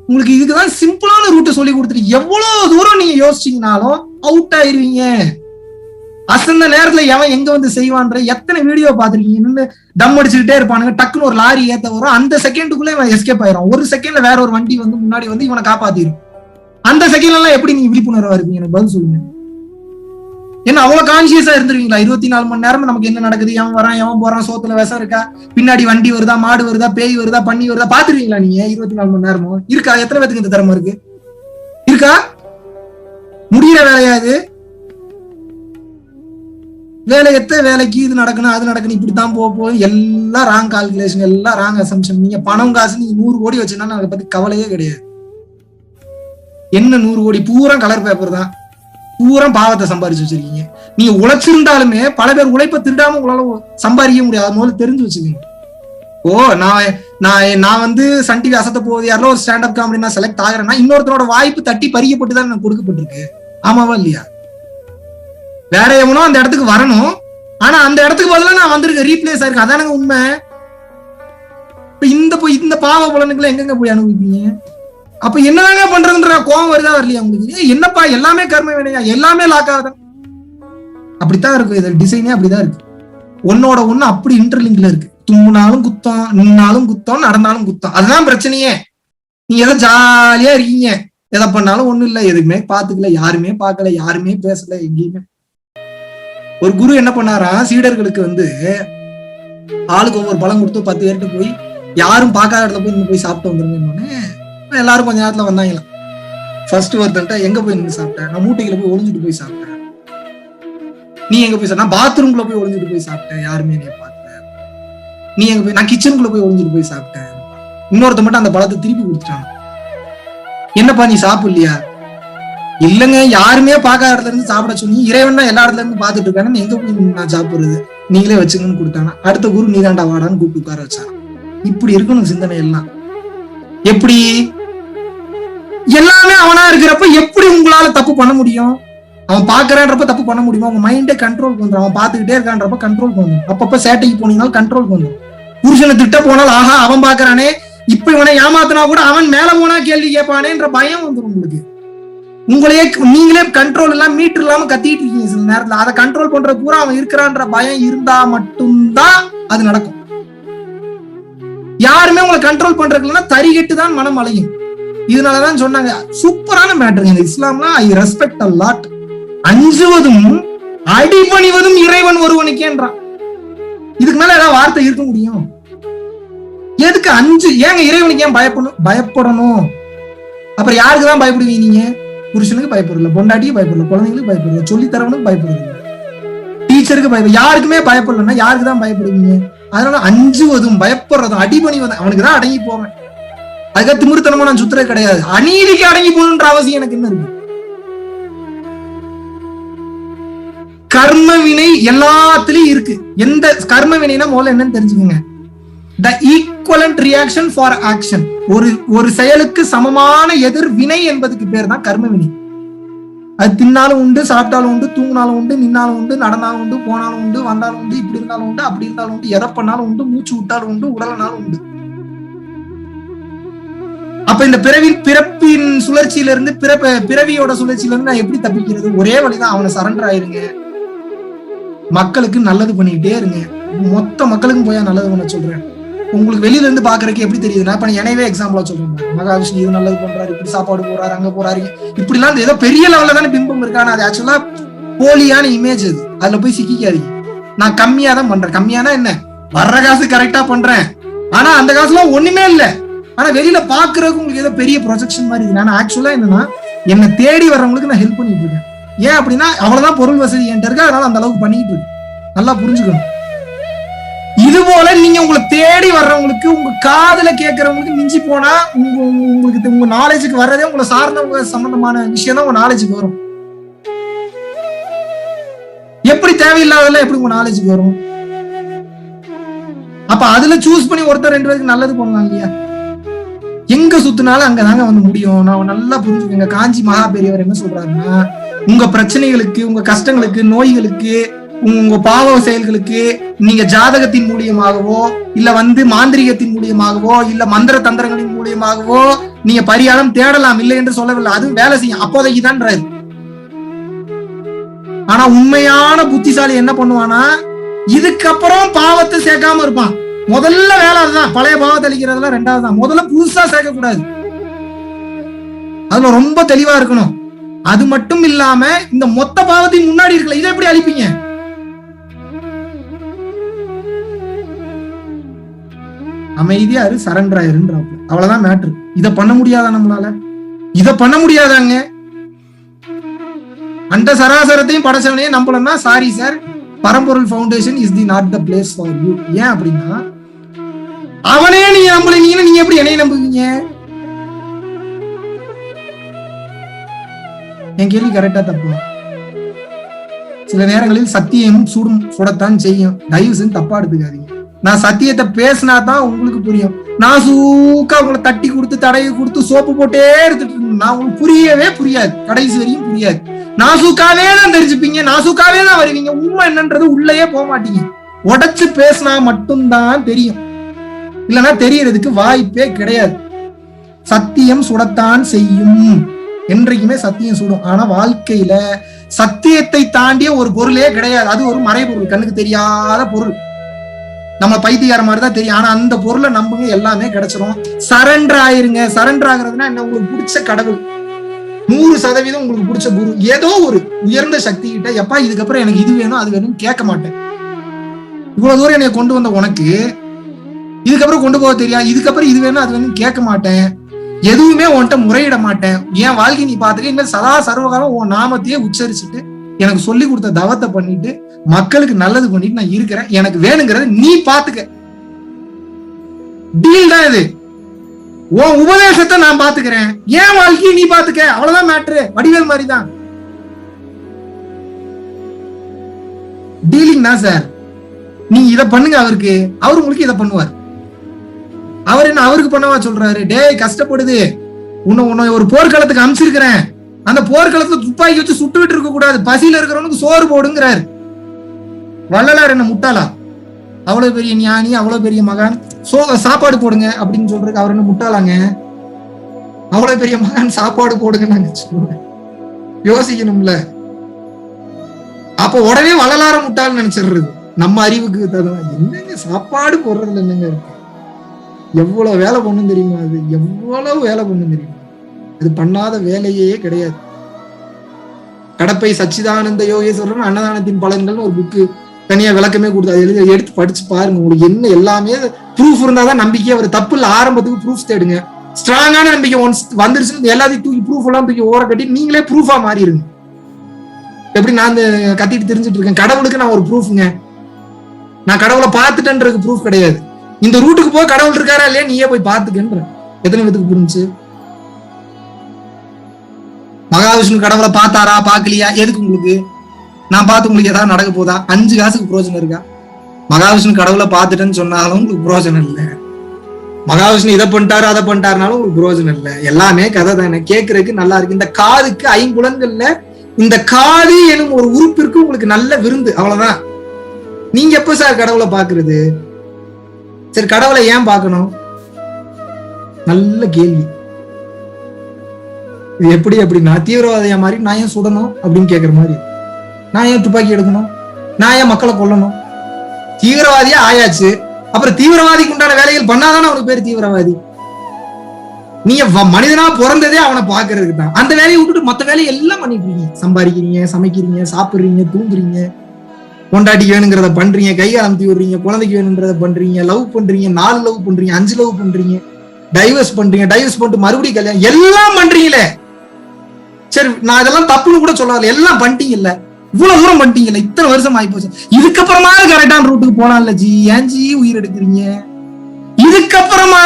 உங்களுக்கு இதுக்குதான் சிம்பிளான ரூட்டை சொல்லி கொடுத்துட்டு எவ்வளவு தூரம் நீங்க யோசிச்சீங்கனாலும் அவுட் ஆயிருவீங்க. அசந்த நேரத்துல எவன் எங்க வந்து செய்வான்ற எத்தனை வீடியோ பாத்துருக்கீங்க. டம் அடிச்சுக்கிட்டே இருப்பானுங்க, டக்குன்னு ஒரு லாரி ஏத்த வரும், அந்த செகண்டுக்குள்ள இவன் எஸ்கேப் ஆயிரும். ஒரு செகண்ட்ல வேற ஒரு வண்டி வந்து முன்னாடி வந்து இவனை காப்பாத்திரும். அந்த செகண்ட்ல எல்லாம் எப்படி நீங்க விழிப்புணர்வா இருப்பீங்க? எனக்கு பதில் சொல்லுங்க. என்ன அவ்வளவு கான்சியஸா இருந்துருவீங்களா? 24 மணி நேரம் நமக்கு என்ன நடக்குது, எவன் வரான் எவன் போறான், சோத்துல விஷம் இருக்கா, பின்னாடி வண்டி வருதா, மாடு வருதா, பேய் வருதா, பன்னி வருதா, பாத்துருவீங்களா நீங்க 24 மணி நேரமும்? இருக்கா? எத்தனை பேத்துக்கு இந்த திறமை இருக்கு? இருக்கா? முடிகிற வேலையாது வேலை, வேலைக்கு இது நடக்கணும் அது நடக்கணும் இப்படித்தான் போகும். எல்லாம் ராங் கால்குலேஷன், எல்லாம் ராங் அசம்ஷன். நீங்க பணம் காசு நீங்க 100 கோடி வச்சுன்னா அதை பத்தி கவலையே கிடையாது. என்ன 100 கோடி பூரா கலர் பேப்பர் தான், பூரா பாவத்தை சம்பாரிச்சு வச்சிருக்கீங்க. நீங்க உழைச்சிருந்தாலுமே பல பேர் உழைப்பை திருடாம உங்களால சம்பாதிக்க முடியாது. முதல்ல தெரிஞ்சு வச்சுக்கீங்க. நான் வந்து சன் டிவி அசத்த போகுது யாரோ ஒரு ஸ்டாண்டப் காமெடி நான் செலக்ட் ஆகிறேன்னா இன்னொருத்தரோட வாய்ப்பு தட்டி பறிக்கப்பட்டுதான் எனக்கு கொடுக்கப்பட்டிருக்கு. ஆமாவா இல்லையா? வேற எவனோ அந்த இடத்துக்கு வரணும், ஆனா அந்த இடத்துக்கு பதிலா நான் வந்திருக்கேன், ரீப்ளேஸ் ஆயிருக்கு. அதானுங்க உண்மை. இப்ப இந்த பாவ பலனுக்குள்ள எங்கெங்க போய் அனுபவிப்பீங்க? அப்ப என்னதாங்க பண்றதுன்ற கோவம் வருதா வரலையா உங்களுக்கு? என்னப்பா எல்லாமே கர்ம வினையா, எல்லாமே லாக் ஆகுது. அப்படித்தான் இருக்கு, இது டிசைனே அப்படிதான் இருக்கு. ஒன்னோட ஒண்ணு அப்படி இன்டர்லிங்க்ல இருக்கு. தும்முனாலும் குத்தம், நின்னாலும் குத்தம், நடந்தாலும் குத்தம். அதுதான் பிரச்சனையே. நீங்க ஏதோ ஜாலியா இருக்கீங்க, எதை பண்ணாலும் ஒண்ணும் இல்லை, எதுவுமே பாத்துக்கல, யாருமே பார்க்கல, யாருமே பேசல, எங்கேயுமே. ஒரு குரு என்ன பண்ணாரா, சீடர்களுக்கு வந்து ஆளுக்கு ஒவ்வொரு பழம் கொடுத்து 10 பேர்கிட்ட போய் யாரும் பார்க்காத இடத்துல போய் சாப்பிட்டு வந்துருங்க. எல்லாரும் கொஞ்ச நேரத்துல வந்தாங்களாம். ஃபர்ஸ்ட் ஒருத்தன்ட்ட எங்க போய் நின்று சாப்பிட்டேன், நான் மூட்டைகளை போய் ஒளிஞ்சிட்டு போய் சாப்பிட்டேன். நீ எங்க போய் சாப்பிட்ட, நான் பாத்ரூம்குள்ள போய் ஒளிஞ்சிட்டு போய் சாப்பிட்டேன், யாருமே என்னைய பார்க்கல. நீ எங்க போய், நான் கிச்சனுக்குள்ள போய் ஒளிஞ்சிட்டு போய் சாப்பிட்டேன். இன்னொருத்த மட்டும் அந்த பழத்தை திருப்பி கொடுத்துட்டான். என்னப்பா நீ சாப்பிடலையா? இல்லங்க, யாருமே பார்க்காத இடத்துல இருந்து சாப்பிட சொல்லி இறைவன் தான் எல்லா இடத்துல இருந்து பாத்துட்டு இருக்கானு எங்க போய் நான் சாப்பிடுறது, நீங்களே வச்சுங்கன்னு கொடுத்தானா. அடுத்த குரு நீதாண்டா வாடான்னு கூப்பிட்டு உட்கார வச்சான். இப்படி இருக்கணும் சிந்தனை எல்லாம். எப்படி எல்லாமே அவனா இருக்கிறப்ப எப்படி உங்களால தப்பு பண்ண முடியும்? அவன் பாக்குறான்றப்ப தப்பு பண்ண முடியுமா? உங்க மைண்டே கண்ட்ரோலுக்கு வந்துடும். அவன் பாத்துக்கிட்டே இருக்கான்றப்ப கண்ட்ரோலுக்கு வந்துடும். அப்பப்ப சேட்டைக்கு போனீங்கன்னா கண்ட்ரோலுக்கு வந்துடும். புருஷனை திட்ட போனால் ஆஹா அவன் பாக்குறானே, இப்ப இவனை ஏமாத்தினா கூட அவன் மேல போனா கேள்வி கேட்பானேன்ற பயம் வந்துடும் உங்களுக்கு. உங்களையே நீங்களே கண்ட்ரோல் எல்லாம் மீட்டர் இல்லாம கத்திட்டு இருக்கீங்க சில நேரத்துல. அதை கண்ட்ரோல் பண்ற பூரா அவன் இருக்கிறான்ற பயம் இருந்தா மட்டும்தான் அது நடக்கும். யாருமே உங்களை கண்ட்ரோல் பண்றதுக்குன்னா தறிகெட்டு தான் மனம் அலையும். இதனாலதான் சொன்னாங்க, சூப்பரான மேட்டர் இந்த இஸ்லாம்லாம், ஐ ரெஸ்பெக்ட் அ லாட். அஞ்சுவதும் அடிபணிவதும் இறைவன் ஒருவனுக்கேன்றான். இதுக்கு மேல ஏதாவது வார்த்தை இருக்க முடியும்? எதுக்கு அஞ்சு? ஏங்க இறைவனுக்கு ஏன் பயப்படணும்? அப்புறம் யாருக்குதான் பயப்படுவீங்க நீங்க? புருஷனுக்கு பயப்படல, பொண்டாட்டிக்கு பயப்படல, குழந்தைங்களுக்கு பயப்படல, சொல்லி தரவனுக்கு பயப்படல, டீச்சருக்கு பயப்பட, யாருக்குமே பயப்படலன்னா யாருக்கு தான் பயப்படுவீங்க? அதனால அஞ்சுவதும் பயப்படுறதும் அடிபணிவதும் அவனுக்கு தான் அடங்கி போவேன். அதுக்காக திமிர்த்தனமா நான் சுத்துறது கிடையாது. அநீதிக்கு அடங்கி போகணுன்ற அவசியம் எனக்கு என்ன இருக்கு? கர்ம வினை எல்லாத்துலயும் இருக்கு. எந்த கர்ம வினைனா முதல்ல என்னன்னு தெரிஞ்சுக்கோங்க. The equivalent reaction for action. ஒரு செயலுக்கு சமமான எதிர் வினை என்பதுக்கு பேர் தான் கர்ம வினை. அது தின்னாலும் உண்டு, சாப்பிட்டாலும் உண்டு, தூங்கினாலும் உண்டு, நின்னாலும் உண்டு, நடந்தாலும் உண்டு, போனாலும் உண்டு, வந்தாலும் உண்டு, இப்படி இருந்தாலும் உண்டு, அப்படி இருந்தாலும் உண்டு, எதை பண்ணாலும் உண்டு, மூச்சு விட்டாலும் உண்டு, உடலனாலும் உண்டு. அப்ப இந்த பிறப்பின் சுழற்சியில இருந்து பிறவியோட சுழற்சியில இருந்து நான் எப்படி தப்பிக்கிறது? ஒரே வழிதான், அவனை சரண்டர் ஆயிருங்க. மக்களுக்கு நல்லது பண்ணிக்கிட்டே இருங்க. மொத்த மக்களுக்கும் போய் நல்லது பண்ண சொல்றேன். உங்களுக்கு வெளியில இருந்து பாக்குறதுக்கு எப்படி தெரியுதுன்னா, இப்ப எனவே எக்ஸாம்பிளா சொல்றேன், மகாவிஷ்ணு இது நல்லது பண்றாரு, இப்படி சாப்பாடு போறாரு, அங்க போறாரு, இப்படி எல்லாம் ஏதோ பெரிய லெவல்ல தானே பிம்பம் இருக்கான. அது ஆக்சுவலா போலியான இமேஜ். அது அதுல போய் சிக்கிக்காதீங்க. நான் கம்மியா தான் பண்றேன். கம்மியானா என்ன, வர்ற காசு கரெக்டா பண்றேன், ஆனா அந்த காசுல ஒண்ணுமே இல்ல. ஆனா வெளியில பாக்குறதுக்கு உங்களுக்கு ஏதோ பெரிய ப்ரொஜெக்ஷன் மாதிரி இருக்கு. ஆனா ஆக்சுவலா என்னன்னா, என்னை தேடி வர்றவங்களுக்கு நான் ஹெல்ப் பண்ணிட்டு இருக்கேன். ஏன் அப்படின்னா அவ்வளவுதான் பொருள் வசதி என்கிட்ட இருக்கு, அதனால அந்த அளவுக்கு பண்ணிட்டு இருக்கு. நல்லா புரிஞ்சுக்கணும். இது போல நீங்க உங்களை தேடி வர்றவங்களுக்கு, உங்க காதுல கேட்கறவங்களுக்கு மிஞ்சி போனா உங்களுக்கு உங்க நாலேஜுக்கு வர்றதே உங்களை சார்ந்தவங்க சம்பந்தமான விஷயம் தான் உங்க நாலேஜுக்கு வரும். எப்படி தேவையில்லாதெல்லாம் எப்படி உங்க நாலேஜுக்கு வரும்? அப்ப அதுல சூஸ் பண்ணி ஒருத்தர் ரெண்டு பேருக்கு நல்லது பண்ணலாம் இல்லையா? எங்க சுத்தினாலும் அங்கதாங்க வந்து முடியும். நான் நல்லா புரிஞ்சுக்கோங்க. காஞ்சி மகா பெரியவர் என்ன சொல்றாருன்னா, உங்க பிரச்சனைகளுக்கு, உங்க கஷ்டங்களுக்கு, நோய்களுக்கு, உங்க பாவ செயல்களுக்கு நீங்க ஜாதகத்தின் மூலியமாகவோ இல்ல மாந்திரிகத்தின் மூலியமாகவோ இல்ல மந்திர தந்திரங்களின் மூலியமாகவோ நீங்க பரிகாரம் தேடலாம், இல்லை என்று சொல்லவில்லை. அது வேலை செய்யும் அப்போதைக்கு தான்றாரு. ஆனா உண்மையான புத்திசாலி என்ன பண்ணுவானா, இதுக்கப்புறம் பாவத்தை சேர்க்காம இருப்பான். முதல்ல வேலை அதுதான். பழைய பாவத்தை அழிக்கிறதுல ரெண்டாவது தான். முதல்ல புதுசா சேர்க்க கூடாது. அதுல ரொம்ப தெளிவா இருக்கணும். அது மட்டும் இல்லாம இந்த மொத்த பாவத்தின் முன்னாடி இருக்கல, இதை எப்படி அழிப்பீங்க? அமைதியா இரு, சரண்டர் ஆயிருன்றாப்ல. அவ்வளவுதான் மேட்ரு. இதை பண்ண முடியாதா நம்மளால? இதை பண்ண முடியாதாங்க. அந்த சராசரத்தையும் படைச்சவனையும் நம்பலன்னா சாரி சார், பரம்பொருள் foundation is the not the place for you. ஏன் அப்படின்னா, அவனே நீங்க நம்பலீங்கன்னா நீங்க எப்படி என்னைய நம்புவீங்க? என் கேள்வி கரெக்டா தப்பு? சில நேரங்களில் சத்தியம் சுடத்தான் செய்யும். தயவு செஞ்சு தப்பா எடுத்துக்காதீங்க. நான் சத்தியத்தை பேசினா தான் உங்களுக்கு புரியும். நான் சூக்கா உங்களை தட்டி கொடுத்து தடவி கொடுத்து சோப்பு போட்டே எடுத்துட்டு நான் உங்களுக்கு புரியவே புரியாது. கடைசி வரையும் புரியாது. நாசூக்காவே தான் தெரிஞ்சுப்பீங்க, நாசூக்காவே தான் வருவீங்க. உண்மை என்னன்றது உள்ளேயே போக மாட்டீங்க. உடைச்சு பேசினா மட்டும்தான் தெரியும், இல்லைன்னா தெரியறதுக்கு வாய்ப்பே கிடையாது. சத்தியம் சுடத்தான் செய்யும். என்றைக்குமே சத்தியம் சுடும். ஆனா வாழ்க்கையில சத்தியத்தை தாண்டிய ஒரு பொருளே கிடையாது. அது ஒரு மறைபொருள், கண்ணுக்கு தெரியாத பொருள். நம்ம பைத்தியார மாதிரி தான் தெரியும். ஆனா அந்த பொருளை நம்புங்க, எல்லாமே கிடைச்சிரும். சரண்டர் ஆயிருங்க. சரண்டர் ஆகுறதுன்னா என்ன, உங்களுக்கு பிடிச்ச கடவுள், 100% உங்களுக்கு பிடிச்ச குரு, ஏதோ ஒரு உயர்ந்த சக்தி கிட்ட எப்பா இதுக்கப்புறம் எனக்கு இது வேணும் அது வேணும் கேட்க மாட்டேன். இவ்வளவு தூரம் என்னை கொண்டு வந்த உனக்கு இதுக்கப்புறம் கொண்டு போக தெரியாது, இதுக்கப்புறம் இது வேணும் அது வேணும் கேட்க மாட்டேன். எதுவுமே உன்கிட்ட முறையிட மாட்டேன், என் வாழ்க்கை நீ பாத்துக்க, இனிமேல் சதா சர்வகாலம் உன் நாமத்தையே உச்சரிச்சுட்டு எனக்கு சொல்லி கொடுத்த தவத்தை பண்ணிட்டு மக்களுக்கு நல்லது பண்ணிட்டு நான் இருக்கிறேன், எனக்கு வேணுங்கிறத நீ பாத்துக்க. டீல் தான் இது. உன் உபதேசத்தை நான் பாத்துக்கிறேன், என் வாழ்க்கையை நீ பாத்துக்க, அவ்வளவுதான் மேட்ரு. வடிவேல் மாதிரி தான் டீலிங் தான் சார். நீங்க இதை பண்ணுங்க அவருக்கு, அவரு உங்களுக்கு இதை பண்ணுவார். அவர் என்ன அவருக்கு பண்ணவா சொல்றாரு? டேய் கஷ்டப்படுது, உன்னை ஒரு போர்க்களத்துக்கு அனுப்பிச்சிருக்கிறேன், அந்த போர்க்களத்துல துப்பாக்கி வச்சு சுட்டு விட்டு இருக்க கூடாது, பசியில இருக்கிறவனுக்கு சோறு போடுங்கிறாரு. வள்ளலார் என்ன முட்டாளா? அவ்வளவு பெரிய ஞானி, அவ்வளவு பெரிய மகான், சாப்பாடு போடுங்க அப்படின்னு சொல்றதுக்கு அவர் என்ன முட்டாளாங்க? அவ்வளவு பெரிய மகான் சாப்பாடு போடுங்க நாங்க சொல்லுவேன். யோசிக்கணும்ல. அப்ப உடனே வள்ளலார முட்டாள்னு நினைச்சிடுறது. நம்ம அறிவுக்கு என்னங்க சாப்பாடு போடுறதுல என்னங்க இருக்கு? எவ்வளவு வேலை பண்ணும் தெரியுமா? அது எவ்வளவு வேலை பண்ணும் தெரியுமா? அது பண்ணாத வேலையே கிடையாது. கடப்பை சச்சிதானந்த யோகேஸ்வரன் அன்னதானத்தின் பலன்கள்னு ஒரு புக்கு தனியா விளக்கமே கொடுத்து அதை எடுத்து படிச்சு பாருங்க. உங்களுக்கு என்ன எல்லாமே ப்ரூஃப் இருந்தாதான் நம்பிக்கை. அவர் தப்பு இல்ல, ஆரம்பத்துக்கு ப்ரூஃப் தேடுங்க. ஸ்ட்ராங்கான நம்பிக்கை ஒன்ஸ் வந்துருச்சு, எல்லாத்தையும் தூக்கி ப்ரூஃப் எல்லாம் தூக்கி ஓர கட்டி நீங்களே ப்ரூஃபா மாறிடுங்க. எப்படி நான் கத்திட்டு தெரிஞ்சுட்டு இருக்கேன், கடவுளுக்கு நான் ஒரு ப்ரூஃப்ங்க. நான் கடவுளை பார்த்துட்டேன்றது ப்ரூஃப் கிடையாது. இந்த ரூட்டுக்கு போய் கடவுள் இருக்காரா இல்லையா நீயே போய் பார்த்துக்கன்ற. எத்தனை பேத்துக்கு புரிஞ்சு? மகாவிஷ்ணு கடவுளை பார்த்தாரா பார்க்கலையா? எதுக்கு உங்களுக்கு? நான் பார்த்து உங்களுக்கு ஏதாவது நடக்க போதா? 5 காசுக்கு புரோஜனம் இருக்கா? மகாவிஷ்ணு கடவுளை பார்த்துட்டேன்னு சொன்னாலும் உங்களுக்கு புரோஜனம் இல்லை. மகாவிஷ்ணு இதை பண்ணிட்டாரு அதை பண்ணிட்டாருனாலும் உங்களுக்கு புரோஜனம் இல்லை. எல்லாமே கதை தானே, கேட்கறதுக்கு நல்லா இருக்கு. இந்த காதுக்கு 5 புலன்கள்ல இந்த காது எனும் ஒரு உறுப்பிற்கு உங்களுக்கு நல்ல விருந்து, அவ்வளவுதான். நீங்க எப்ப சார் கடவுளை பாக்குறது? சரி, கடவுளை ஏன் பார்க்கணும்? நல்ல கேள்வி. இது எப்படி அப்படின்னா, தீவிரவாதியா மாதிரி நான் ஏன் சுடணும் அப்படின்னு கேட்கற மாதிரி. நான் ஏன் துப்பாக்கி எடுக்கணும்? நான் ஏன் மக்களை கொல்லணும்? தீவிரவாதியா ஆயாச்சு, அப்புறம் தீவிரவாதிக்கு உண்டான வேலைகள் பண்ணாதானே அவனுக்கு பேரு தீவிரவாதி. நீங்க மனிதனா பிறந்ததே அவனை பாக்குறதுக்கு தான். அந்த வேலையை விட்டுட்டு மத்த வேலையை எல்லாம் பண்ணிட்டு இருக்கீங்க. சம்பாதிக்கிறீங்க, சமைக்கிறீங்க, சாப்பிடுறீங்க, தூங்குறீங்க, கொண்டாட்டிக்கு வேணுங்கிறத பண்றீங்க, கை அமுத்தி விடுறீங்க, குழந்தைக்கு வேணுங்கிறத பண்றீங்க, லவ் பண்றீங்க, 4 லவ் பண்றீங்க, 5 லவ் பண்றீங்க, டைவர்ஸ் பண்றீங்க, டைவர்ஸ் பண்ணிட்டு மறுபடியும் கல்யாணம், எல்லாம் பண்றீங்களே. சரி, நான் இதெல்லாம் தப்புன்னு கூட சொல்லாத, எல்லாம் பண்ணிட்டீங்கல்ல, இவ்வளவு தூரம் பண்ணிட்டீங்கல்ல, இத்தனை வருஷம் ஆகி போச்சு. இதுக்கப்புறமா கரெக்டான ரூட்டுக்கு போனான்ல ஜி, ஏன் ஜி உயிர் எடுக்கிறீங்க? இதுக்கப்புறமா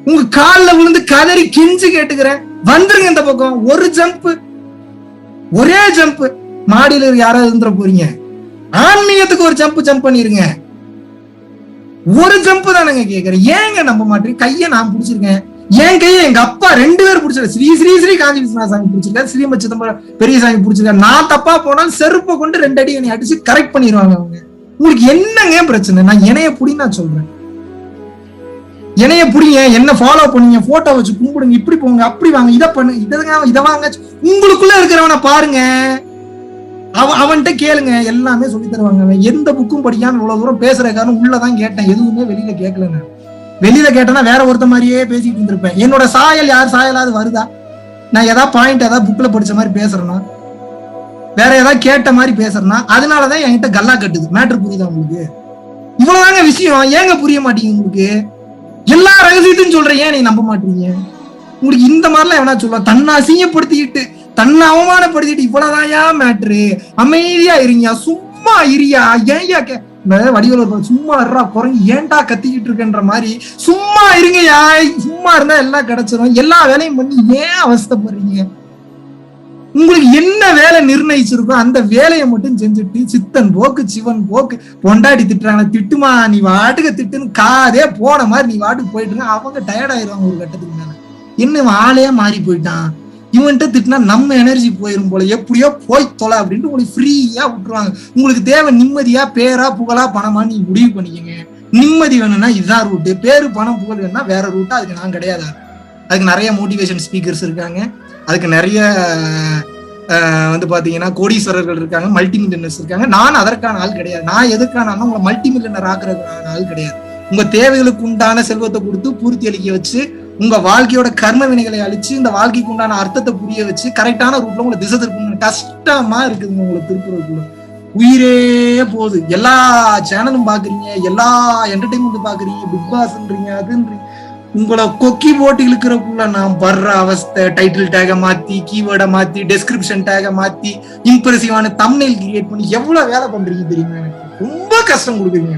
உங்க காலில் விழுந்து கதறி கிஞ்சு கேட்டுக்கிறேன், வந்துருங்க இந்த பக்கம். ஒரு ஜம்ப், ஒரே ஜம்ப். மாடியில யாராவது இருந்துட போறீங்க, ஆன்மீகத்துக்கு ஒரு ஜம்ப் பண்ணிருங்க. ஒரு ஜம்ப் தானங்க கேக்குறேன். ஏங்க நம்ப மாட்டேங்க? கைய நான் பிடிச்சிருக்கேன், என் கையை எங்க அப்பா 2 பேர் பிடிச்சிருக்க. ஸ்ரீ காஞ்சி விஸ்வநாத சாமி பிடிச்சிருக்காரு, ஸ்ரீமத் சிதம்பரம் பெரிய சாமி பிடிச்சிருக்காரு. நான் தப்பா போனாலும் செருப்பை கொண்டு 2 அடி என்னை அடிச்சு கரெக்ட் பண்ணிடுவாங்க அவங்க. உங்களுக்கு என்னங்க பிரச்சனை? நான் என்னைய புடி நான் சொல்றேன், என்னைய புடிங்க, என்ன ஃபாலோ பண்ணுங்க, போட்டோ வச்சு கும்பிடுங்க, இப்படி போங்க, அப்படி வாங்க, இதை பண்ணு, இதை வாங்க. உங்களுக்குள்ள இருக்கிறவனை பாருங்க, அவன்கிட்ட கேளுங்க, எல்லாமே சொல்லி தருவாங்க. எந்த புக்கும் படிக்காம இவ்வளவு தூரம் பேசுற காரணம் உள்ளதான் கேட்டேன், எதுவுமே வெளியில கேட்கல. நான் வெளியில கேட்டேன்னா வேற ஒருத்த மாதிரியே பேசிட்டு இருந்திருப்பேன். என்னோட சாயல் யார் சாயலாவது வருதா? நான் ஏதாவது பாயிண்ட் ஏதாவது புக்ல படிச்ச மாதிரி பேசுறேன்னா, வேற ஏதாவது கேட்ட மாதிரி பேசுறேன்னா, அதனாலதான் என்கிட்ட கல்லா கட்டுது. மேட்ரு புரியுதா உங்களுக்கு? இவ்வளவுதாங்க விஷயம். ஏங்க புரிய மாட்டீங்க உங்களுக்கு? எல்லா ரகசியத்தையும் சொல்றேன், ஏன் நீ நம்ப மாட்டீங்க? உங்களுக்கு இந்த மாதிரிலாம் எவனா சொல்ல, தன்னை அசிங்கப்படுத்திக்கிட்டு, தன்னை அவமானப்படுத்திட்டு, இவ்வளவுதான் மேட்ரு, அமைதியா இருங்க, சும்மா இரியா, ஏன்யா வடிவல் சும்மா இருறா குறைஞ்சி ஏன்டா கத்திக்கிட்டு இருக்கன்ற மாதிரி சும்மா இருங்கயா. சும்மா இருந்தா எல்லாம் கிடைச்சிடும். எல்லா வேலையும் பண்ணி ஏன் அவஸ்தைப்படுறீங்க? உங்களுக்கு என்ன வேலை நிர்ணயிச்சிருக்கோ அந்த வேலையை மட்டும் செஞ்சுட்டு, சித்தன் போக்கு சிவன் போக்கு, பொண்டாடி திட்டுறாங்க, திட்டுமா நீ வாட்டுக்கு திட்டுன்னு காதே போன மாதிரி நீ வாட்டுக்கு போயிட்டு இருக்க. அவங்க டயர்ட் ஆயிடுவாங்க ஒரு கட்டத்துக்கு மேல. என்ன ஆளே மாறி போயிட்டான், இவன்கிட்ட திட்டினா நம்ம எனர்ஜி போயிரும் போல, எப்படியோ போய் தொலை அப்படின்ட்டு உங்களுக்கு ஃப்ரீயா விட்டுருவாங்க. உங்களுக்கு தேவை நிம்மதியா, பேரா புகழா பணமா நீங்க முடிவு பண்ணிக்கங்க. நிம்மதி வேணும்னா இதுதான் ரூட்டு, பேரு பணம் புகழ் வேணும்னா வேற ரூட்டா. அதுக்கு நான் கிடையாது. அதுக்கு நிறைய மோட்டிவேஷன் ஸ்பீக்கர்ஸ் இருக்காங்க, அதுக்கு நிறைய பாத்தீங்கன்னா கோடீஸ்வரர்கள் இருக்காங்க, மல்டி மில்லியனர்ஸ் இருக்காங்க. நான் அதற்கான ஆள் கிடையாது. நான் எதுக்கான உங்களை மல்டி மில்லியனர் ஆக்குறதுக்கான ஆள் கிடையாது. உங்க தேவைகளுக்கு உண்டான செல்வத்தை கொடுத்து பூர்த்தி அளிக்க வச்சு, உங்க வாழ்க்கையோட கர்ம வினைகளை அழிச்சு, இந்த வாழ்க்கைக்கு உண்டான அர்த்தத்தை புரிய வச்சு, கரெக்டான ரூட்ல உங்களை திசை திருப்பணும். கஷ்டமா இருக்குதுங்க உங்களை திருப்புறதுக்குள்ள. உயிரே போகுது. எல்லா சேனலும் பாக்குறீங்க, எல்லா என்டர்டைன்மெண்ட் பாக்குறீங்க, பிக் பாஸ்ன்றீங்க, அதுன்றீங்க, உங்களை கொக்கி போட்டு இழுக்கிறக்குள்ள நான் படுற அவஸ்தை, டைட்டில் டேக மாத்தி, கீவேர்டை மாத்தி, டெஸ்கிரிப்ஷன் டேக மாத்தி, இம்ப்ரெசிவான தம்ப்நெயில் கிரியேட் பண்ணி எவ்வளவு வேலை பண்றீங்க தெரியுமா? எனக்கு ரொம்ப கஷ்டம் கொடுக்குறீங்க.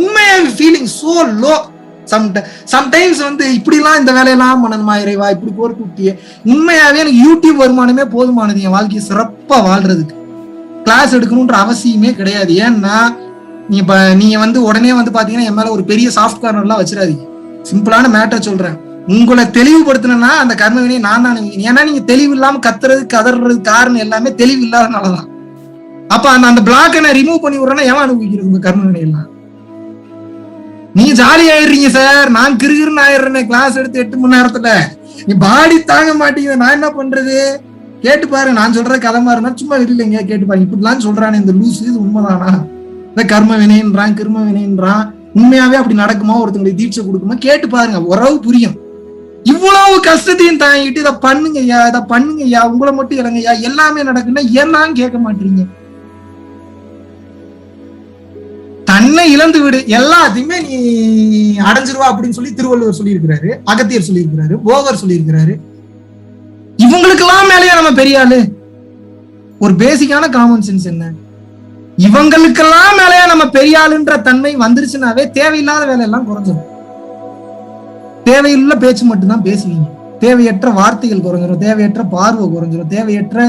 உண்மையா ஃபீலிங் சோ லோ. சம்டைம்ஸ் இப்படி எல்லாம் இந்த வேலையெல்லாம் பண்ணணுமா இறைவா, இப்படி போர் கூட்டியே. உண்மையாவே எனக்கு யூடியூப் வருமானமே போதுமானது என் வாழ்க்கையை சிறப்பா வாழ்றதுக்கு. கிளாஸ் எடுக்கணும்ன்ற அவசியமே கிடையாது. ஏன்னா நீங்க உடனே பாத்தீங்கன்னா என் மேல ஒரு பெரிய சாஃப்ட் கார்னர் எல்லாம் வச்சிடாதீங்க. சிம்பிளான மேட்டர் சொல்றேன். உங்களை தெளிவுபடுத்தினா அந்த கர்ம வினையை நான் தான். ஏன்னா நீங்க தெளிவு இல்லாம கத்துறது கதறது காரணம் எல்லாமே தெளிவு இல்லாதனாலதான். அப்ப அந்த பிளாக்கை நான் ரிமூவ் பண்ணி விடுறேன்னா ஏன் அனுபவிக்கிறது உங்க கர்ம வினை எல்லாம்? நீங்க ஜாலி ஆயிடுறீங்க சார், நான் கிருகிருன்னு ஆயிடுறேன் கிளாஸ் எடுத்து 8 மணி நேரத்துல. நீ பாடி தாங்க மாட்டீங்க, நான் என்ன பண்றது? கேட்டு பாரு, நான் சொல்ற கதமா இருந்தா சும்மா இல்லைங்க கேட்டு பாருங்க. இப்படிலாம் சொல்றானே இந்த லூஸ், இது உண்மைதானா? இந்த கர்ம வினைன்றான் கிரும வினைன்றான். உண்மையாவே அப்படி நடக்குமா? ஒருத்தங்களுக்கு தீட்சை கொடுக்குமா? கேட்டு பாருங்க, உறவு புரியும். இவ்வளவு கஷ்டத்தையும் தாங்கிட்டு இதை பண்ணுங்கய்யா, இதை பண்ணுங்கய்யா, உங்களை மட்டும் இறங்கய்யா, எல்லாமே நடக்குன்னா ஏன்னான்னு கேட்க மாட்டீங்க. தன்னை இழந்து விடு, எல்லாத்தையுமே நீ அடைஞ்சிருவா அப்படின்னு சொல்லி திருவள்ளுவர் சொல்லியிருக்கிறாரு, அகத்தியர் சொல்லியிருக்கிறாரு, போகர் சொல்லியிருக்கிறாரு. இவங்களுக்கெல்லாம் மேலேயே நம்ம பெரிய ஆளு. ஒரு பேசிக்கான காமன் சென்ஸ் என்ன? இவங்களுக்கெல்லாம் மேலேயே நம்ம பெரிய ஆளுன்ற தன்மை வந்துருச்சுனாவே தேவையில்லாத வேலையெல்லாம் குறைஞ்சிடும். தேவையுள்ள பேச்சு மட்டும்தான் பேசுவீங்க. தேவையற்ற வார்த்தைகள் குறைஞ்சிரும், தேவையற்ற பார்வை குறைஞ்சிரும், தேவையற்ற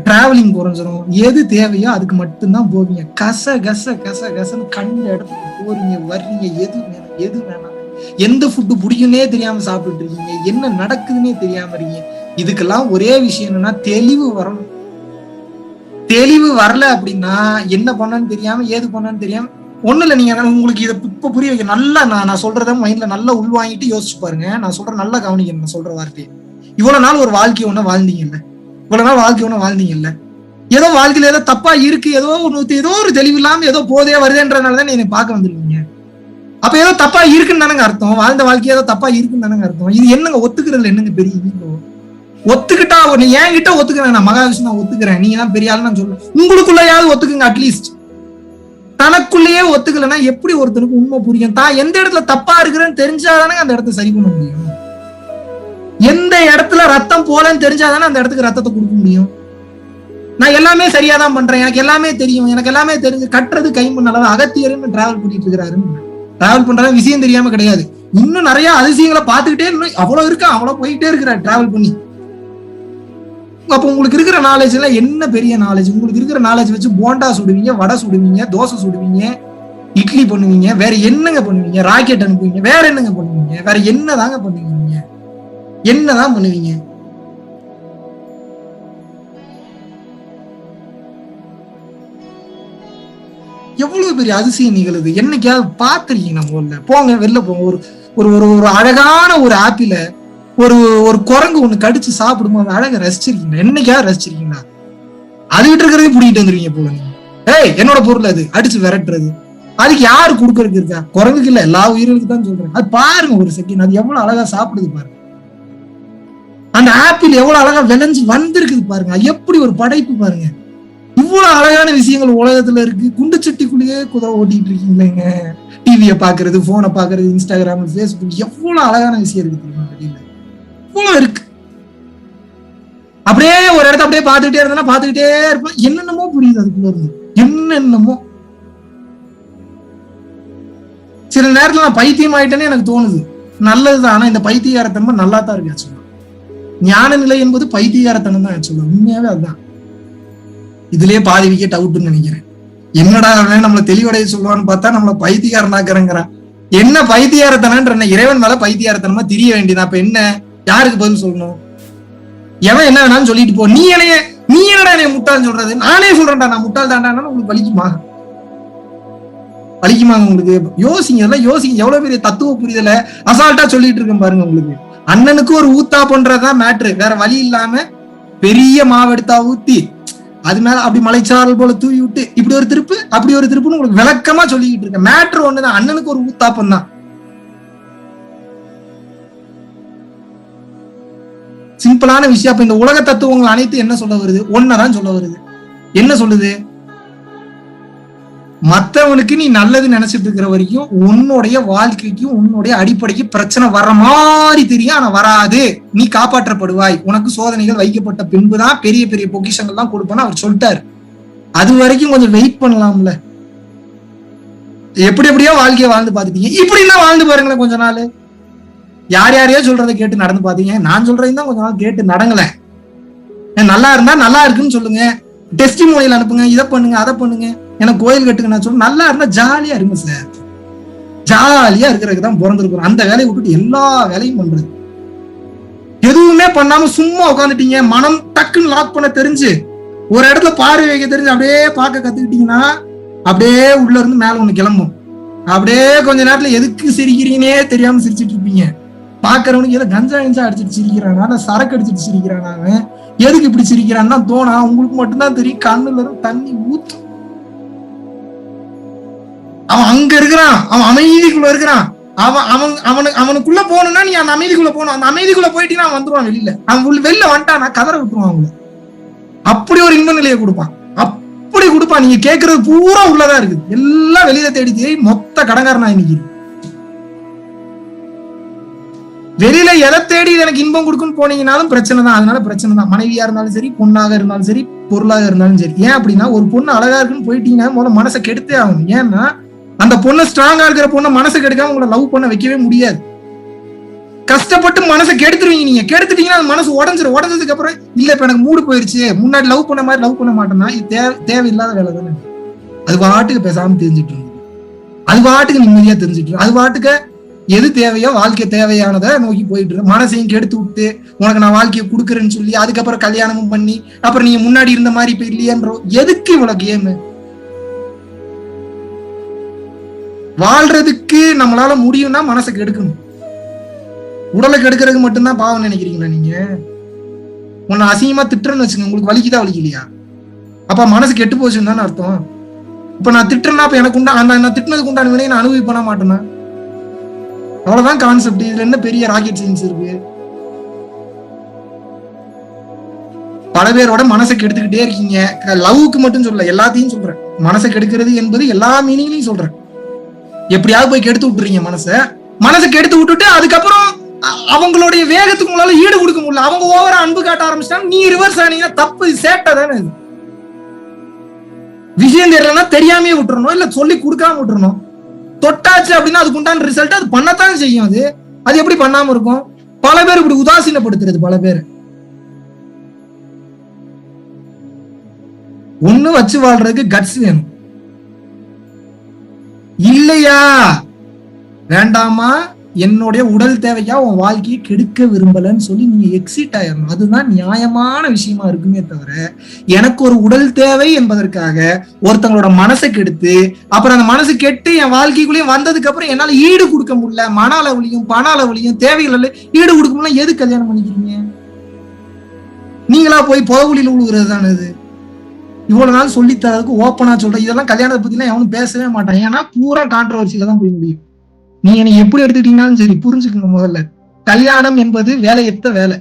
டிராவலிங் குறைஞ்சிரும். எது தேவையோ அதுக்கு மட்டும்தான் போவீங்க. கச கச கச கசன்னு கண்ட இடத்துக்கு போறீங்க வர்றீங்க. எது வேணும் எது வேணாம், எந்த ஃபுட்டு பிடிக்குன்னே தெரியாம சாப்பிட்டு இருக்கீங்க, என்ன நடக்குதுன்னே தெரியாம இருக்கீங்க. இதுக்கெல்லாம் ஒரே விஷயம் என்னன்னா தெளிவு வரணும். தெளிவு வரல அப்படின்னா என்ன பண்ணன்னு தெரியாம ஏது பண்ணன்னு தெரியாம ஒண்ணு இல்ல. நீங்க உங்களுக்கு இதை இப்ப புரிய வைக்க நல்லா நான் சொல்றத மைண்ட்ல நல்லா உள்வாங்கிட்டு யோசிச்சு பாருங்க. நான் சொல்ற நல்லா கவனிக்கணும். நான் சொல்ற வார்த்தையை இவ்வளவு நாள் ஒரு வாழ்க்கை ஒண்ணு வாழ்ந்தீங்க இல்ல, இவ்வளவு நாள் வாழ்க்கை ஒண்ணு வாழ்ந்தீங்க இல்ல, ஏதோ வாழ்க்கையில ஏதோ தப்பா இருக்கு, ஏதோ ஒரு தெளிவு இல்லாம ஏதோ போதே வருதுன்றதுனாலதான் நீங்க பார்க்க வந்துருக்கீங்க. அப்ப ஏதோ தப்பா இருக்குன்னு தானங்க அர்த்தம். வாழ்ந்த வாழ்க்கை ஏதோ தப்பா இருக்குன்னு தானங்க அர்த்தம். இது என்னங்க ஒத்துக்கிறதுல என்னங்க பெரிய வீரோ? ஒத்துக்கிட்டா நீ என்கிட்ட ஒத்துக்கிறேன், நான் மகாவிஷ்ணு நான் ஒத்துக்கிறேன், நீங்க தான் பெரிய ஆளு நான் சொல்றேன். உங்களுக்குள்ளயாவது ஒத்துக்குங்க. அட்லீஸ்ட் தனக்குள்ளேயே ஒத்துக்கலன்னா எப்படி ஒருத்தனுக்கு உண்மை புரியும்? தான் எந்த இடத்துல தப்பா இருக்கிறேன்னு தெரிஞ்சாதானே அந்த இடத்த சரி பண்ண முடியும். எந்த இடத்துல ரத்தம் போலன்னு தெரிஞ்சாதானே அந்த இடத்துக்கு ரத்தத்தை கொடுக்க முடியும். நான் எல்லாமே சரியாதான் பண்றேன், எனக்கு எல்லாமே தெரியும், எனக்கு எல்லாமே தெரிஞ்சு கட்டுறது கை முன்னால அகத்தியர்னு டிராவல் பண்ணிட்டு இருக்கிறாருன்னு டிராவல் பண்ற விஷயம் தெரியாம கிடையாது. இன்னும் நிறைய அதிசயங்களை பார்த்துக்கிட்டே இன்னும் அவ்வளவு இருக்கா, அவ்வளவு போயிட்டே இருக்கிறார் டிராவல் பண்ணி. அப்ப உங்களுக்கு இருக்கிற நாலேஜ் எல்லாம் என்ன பெரிய நாலேஜ்? உங்களுக்கு இருக்கிற நாலேஜ் வச்சு போண்டா சுடுவீங்க, வடை சுடுவீங்க, தோசை சுடுவீங்க, இட்லி பண்ணுவீங்க, வேற என்னங்க பண்ணுவீங்க? ராக்கெட் அனுப்புவீங்க, வேற என்னங்க பண்ணுவீங்க? வேற என்னதாங்க பண்ணுவீங்க? என்னதான் பண்ணுவீங்க? எவ்வளவு பெரிய அதிசயம் நிகழுது. என்னைக்காவது பாத்துருக்கீங்க? நம்ம போங்க, வெளில போங்க, ஒரு ஒரு அழகான ஒரு ஆப்பிள ஒரு குரங்கு ஒண்ணு கடிச்சு சாப்பிடும்போது அந்த அழகை ரசிச்சிருக்கீங்களா? என்னைக்காவது ரசிச்சிருக்கீங்களா? அதுகிட்ட இருக்கிறதே புடிக்கிட்டு வந்துருவீங்க போல நீங்க. ஏய் என்னோட பொருள் அது, அடிச்சு விரட்டுறது. அதுக்கு யாரு கொடுக்கறதுக்கு இருக்கா? குரங்குக்கு இல்ல, எல்லா உயிர்களுக்கு தான் சொல்றேன். அது பாருங்க ஒரு செகண்ட், அது எவ்வளவு அழகா சாப்பிடுது பாருங்க. அந்த ஆப்பிள் எவ்வளவு அழகா விளைஞ்சு வந்திருக்குது பாருங்க. எப்படி ஒரு படைப்பு பாருங்க. இவ்வளவு அழகான விஷயங்கள் உலகத்துல இருக்கு. குண்டு சட்டிக்குள்ளேயே குதிரை ஓட்டிட்டு இருக்கீங்களேங்க. டிவியை பாக்குறது, போனை பாக்குறது, இன்ஸ்டாகிராம், பேஸ்புக், எவ்வளவு அழகான விஷயம் இருக்கு தெரியுமா? வெளியில இவ்வளவு இருக்கு. அப்படியே ஒரு இடத்த அப்படியே பாத்துக்கிட்டே இருந்தா பாத்துக்கிட்டே இருப்பேன். என்னென்னமோ புரியுது அதுக்குள்ள இருந்து, என்னென்னமோ. சில நேரத்துல நான் பைத்தியம் ஆயிட்டேன்னு எனக்கு தோணுது. நல்லதுதான், ஆனா இந்த பைத்தியகாரத்தன்மை நல்லா தான் இருக்கு ஆக்சுவலா. ஞான நிலை என்பது பைத்தியகாரத்தனம் தான் ஆக்சுவலா. உண்மையாவே அதுதான். இதுலயே பாதி விக்கெட் அவுட்னு நினைக்கிறேன். என்னடா நம்மள தெளிவடைய சொல்லுவான்னு பார்த்தா நம்மள பைத்தியகாரனாக்குறேங்கிறான். என்ன பைத்தியகாரத்தனன்ற இறைவன் மேல பைத்தியகாரத்தனமா தெரிய வேண்டியது. அப்ப என்ன, யாருக்கு பதில் சொல்லணும்? எவன் என்ன வேணாலும் சொல்லிட்டு போ. நீ என்னடா என்னைய முட்டாள்னு சொல்றது? நானே சொல்றேன்டா நான் முட்டாள் தாண்டான்னு. உங்களுக்கு வலிக்குமாங்க உங்களுக்கு? யோசிங்க, எல்லாம் யோசிங்க. எவ்வளவு பெரிய தத்துவ புரிதல அசால்ட்டா சொல்லிட்டு இருக்கேன் பாருங்க. உங்களுக்கு அண்ணனுக்கு ஒரு ஊத்தா பண்றதுதான் மேட்ரு. வேற வழி இல்லாம பெரிய மாவெடுத்தா ஊத்தி அது மேல அப்படி மலைச்சாரல் போல தூவி விட்டு இப்படி ஒரு திருப்பு அப்படி ஒரு திருப்புன்னு உங்களுக்கு விளக்கமா சொல்லிக்கிட்டு இருக்கேன். மேட்ரு ஒண்ணுதான், அண்ணனுக்கு ஒரு ஊத்தாப்பம் தான். சிம்பிளான விஷயம். அப்ப இந்த உலக தத்துவங்கள் அனைத்து என்ன சொல்ல வருது? ஒன்னதான் சொல்ல வருது. என்ன சொல்லுது? மத்தவனுக்கு நீ நல்லது நினைச்சிட்டு இருக்கிற வரைக்கும் உன்னுடைய வாழ்க்கைக்கும் உன்னுடைய அடிப்படைக்கு பிரச்சனை வர்ற மாதிரி தெரியும், ஆனா வராது. நீ காப்பாற்றப்படுவாய். உனக்கு சோதனைகள் வைக்கப்பட்ட பின்புதான் பெரிய பெரிய பொக்கிஷங்கள் தான் கொடுப்பேன்னு அவர் சொல்லிட்டாரு. அது வரைக்கும் கொஞ்சம் வெயிட் பண்ணலாம்ல. எப்படி எப்படியோ வாழ்க்கையை வாழ்ந்து பாத்துட்டீங்க, இப்படி எல்லாம் வாழ்ந்து பாருங்களேன் கொஞ்ச நாள். யார் யாரையோ சொல்றதை கேட்டு நடந்து பாத்தீங்க, நான் சொல்றதையும் தான் கொஞ்ச நாள் கேட்டு நடங்கல. நல்லா இருந்தா நல்லா இருக்குன்னு சொல்லுங்க, டெஸ்டிமோனியல் அனுப்புங்க, இதை பண்ணுங்க அதை பண்ணுங்க, எனக்கு கோயில் கட்டுங்க. நான் சொல்றேன் நல்லா இருந்தா ஜாலியா இருங்க சார். ஜாலியா இருக்கிறதுக்கு தான் பிறந்திருக்கிறோம். அந்த வேலையை விட்டுட்டு எல்லா வேலையும் பண்றது, எதுவுமே பண்ணாம சும்மா உட்காந்துட்டீங்க. மனம் டக்குன்னு லாக் பண்ண தெரிஞ்சு, ஒரு இடத்துல பார்வை வைக்க தெரிஞ்சு அப்படியே பார்க்க கத்துக்கிட்டீங்கன்னா அப்படியே உள்ள இருந்து மேல ஒண்ணு கிளம்பும். அப்படியே கொஞ்ச நேரத்துல எதுக்கு சிரிக்கிறீங்கன்னே தெரியாம சிரிச்சிட்டு இருப்பீங்க. பாக்குறவனுக்கு ஏதோ கஞ்சா அடிச்சிட்டு சிரிக்கிறானா, இல்ல சரக்கு அடிச்சிட்டு சிரிக்கிறானாங்க, எதுக்கு இப்படி சிரிக்கிறான்னு தான் தோணா. உங்களுக்கு மட்டும்தான் தெரியும். கண்ணுல இருந்து தண்ணி ஊத்து. அவன் அங்க இருக்கிறான், அவன் அமைதிக்குள்ள இருக்கிறான். அவனுக்குள்ள போகணும்னா நீ அந்த அமைதிக்குள்ள போகணும். அந்த அமைதிக்குள்ள போயிட்டீங்கன்னா அவன் வந்துருவான் வெளியில. அவன் வெளில வந்துட்டான், நான் கதற விட்டுருவான். அவங்க அப்படி ஒரு இன்ப நிலையை கொடுப்பான், அப்படி கொடுப்பான். நீங்க கேட்கறது பூரா உள்ளதான் இருக்குது, எல்லாம் வெளியில தேடி தேடி மொத்த கடங்காரனா இன்னைக்கு. வெளியில எதை தேடி எனக்கு இன்பம் கொடுக்குன்னு போனீங்கன்னாலும் பிரச்சனை தான். அதனால பிரச்சனை தான். மனைவியா இருந்தாலும் சரி, பொண்ணாக இருந்தாலும் சரி, பொருளாக இருந்தாலும் சரி. ஏன் அப்படின்னா, ஒரு பொண்ணு அழகா இருக்குன்னு போயிட்டீங்கன்னா முதல்ல மனசை கெடுத்தே ஆகும். ஏன்னா அந்த பொண்ணு ஸ்ட்ராங்கா இருக்கிற பொண்ணை மனசை கெடுக்காம உங்களை லவ் பண்ண வைக்கவே முடியாது. கஷ்டப்பட்டு மனசை கெடுத்துருவீங்க. நீங்க கெடுத்துட்டீங்கன்னா அந்த மனசு உடஞ்சிரும். உடஞ்சதுக்கு அப்புறம் இல்ல இப்ப எனக்கு மூடு போயிருச்சு, முன்னாடி லவ் பண்ண மாதிரி லவ் பண்ண மாட்டேன்னா இது தேவையில்லாத வேலை தானே. அது பாட்டுக்கு பேசாம தெரிஞ்சுட்டு இருக்கு, அது பாட்டுக்கு நிம்மதியா தெரிஞ்சுட்டு இருக்கு, அது பாட்டுக்கு எது தேவையோ வாழ்க்கை தேவையானதை நோக்கி போயிட்டு இருக்கு. மனசையும் கெடுத்து விட்டு உனக்கு நான் வாழ்க்கையை கொடுக்குறேன்னு சொல்லி அதுக்கப்புறம் கல்யாணமும் பண்ணி அப்புறம் நீங்க முன்னாடி இருந்த மாதிரி இப்ப இல்லையன்றோ. எதுக்கு இவ்வளவு கேம்? வாழ்றதுக்கு நம்மளால முடியும்னா மனசை கெடுக்கணும். உடலை கெடுக்கிறதுக்கு மட்டும்தான் பாவம் நினைக்கிறீங்களா நீங்க? உன்னை அசிங்கமா திட்டுறேன்னு வச்சுங்க, உங்களுக்கு வலிக்குதா வலிக்கலையா? அப்ப மனசு கெட்டு போச்சுன்னு தானே அர்த்தம். இப்ப நான் திட்டுறேன்னா அப்ப எனக்கு உண்டா அந்த நான் திட்டினதுக்கு உண்டான வினையை நான் அனுபவி பண்ண மாட்டேன்னா? அவ்வளவுதான் கான்செப்ட். இதுல என்ன பெரிய ராக்கெட் சயின்ஸ் இருக்கு? பல பேரோட மனசை கெடுத்துக்கிட்டே இருக்கீங்க. லவ்வுக்கு மட்டும் சொல்ல, எல்லாத்தையும் சொல்றேன். மனசை கெடுக்கிறது என்பது எல்லா மீனிங்லையும் சொல்றேன். எப்படியாவது போய் கெடுத்து விட்டுறீங்க மனசை கெடுத்து விட்டுட்டு அதுக்கப்புறம் அவங்களுடைய வேகத்துக்கு உங்களால ஈடு கொடுக்க முடியல. அவங்க ஓவரா அன்பு காட்ட ஆரம்பிச்சிட்டாங்க, நீ ரிவர்ஸ் ஆனீங்கன்னா தப்பு. சேட்டை தானே இது. விஷயம் தெரியலன்னா தெரியாமே விட்டுறணும், இல்ல சொல்லி கொடுக்காம விட்டுறணும். தொட்டாச்சு அப்படின்னா அதுக்கு உண்டான ரிசல்ட் அது பண்ணத்தான் செய்யும். அது எப்படி பண்ணாம இருக்கும்? பல பேர் இப்படி உதாசீனப்படுத்துறது. பல பேர் ஒண்ணு வச்சு வாழ்றதுக்கு கட்ஸ் வேணும். இல்லையா வேண்டாமா, என்னுடைய உடல் தேவையா உன் வாழ்க்கையை கெடுக்க விரும்பலன்னு சொல்லி நீங்க எக்ஸிட் ஆயிடணும். அதுதான் நியாயமான விஷயமா இருக்குமே தவிர, எனக்கு ஒரு உடல் தேவை என்பதற்காக ஒருத்தங்களோட மனசை கெடுத்து அப்புறம் அந்த மனசு கெட்டு என் வாழ்க்கைக்குள்ளேயும் வந்ததுக்கு அப்புறம் என்னால ஈடு கொடுக்க முடியல, மன அளவுலையும் பண அளவுலையும் தேவைகள் ஈடு கொடுக்க முடியல, எது கல்யாணம் பண்ணிக்கிறீங்க? நீங்களா போய் புதவுலியில் உழுகிறது தானே இது. இவ்வளவு நாள் சொல்லித்தரதுக்கு ஓப்பனா சொல்றேன். இதெல்லாம் கல்யாணத்தை பத்தி எல்லாம் எவனும் பேசவே மாட்டான். ஏன்னா பூரா கான்ட்ரவர்சியில தான் போய் முடியும். நீங்க எப்படி எடுத்துக்கிட்டீங்கன்னாலும் சரி, புரிஞ்சுக்கோங்க. முதல்ல கல்யாணம் என்பது வேலையத்த வேலை.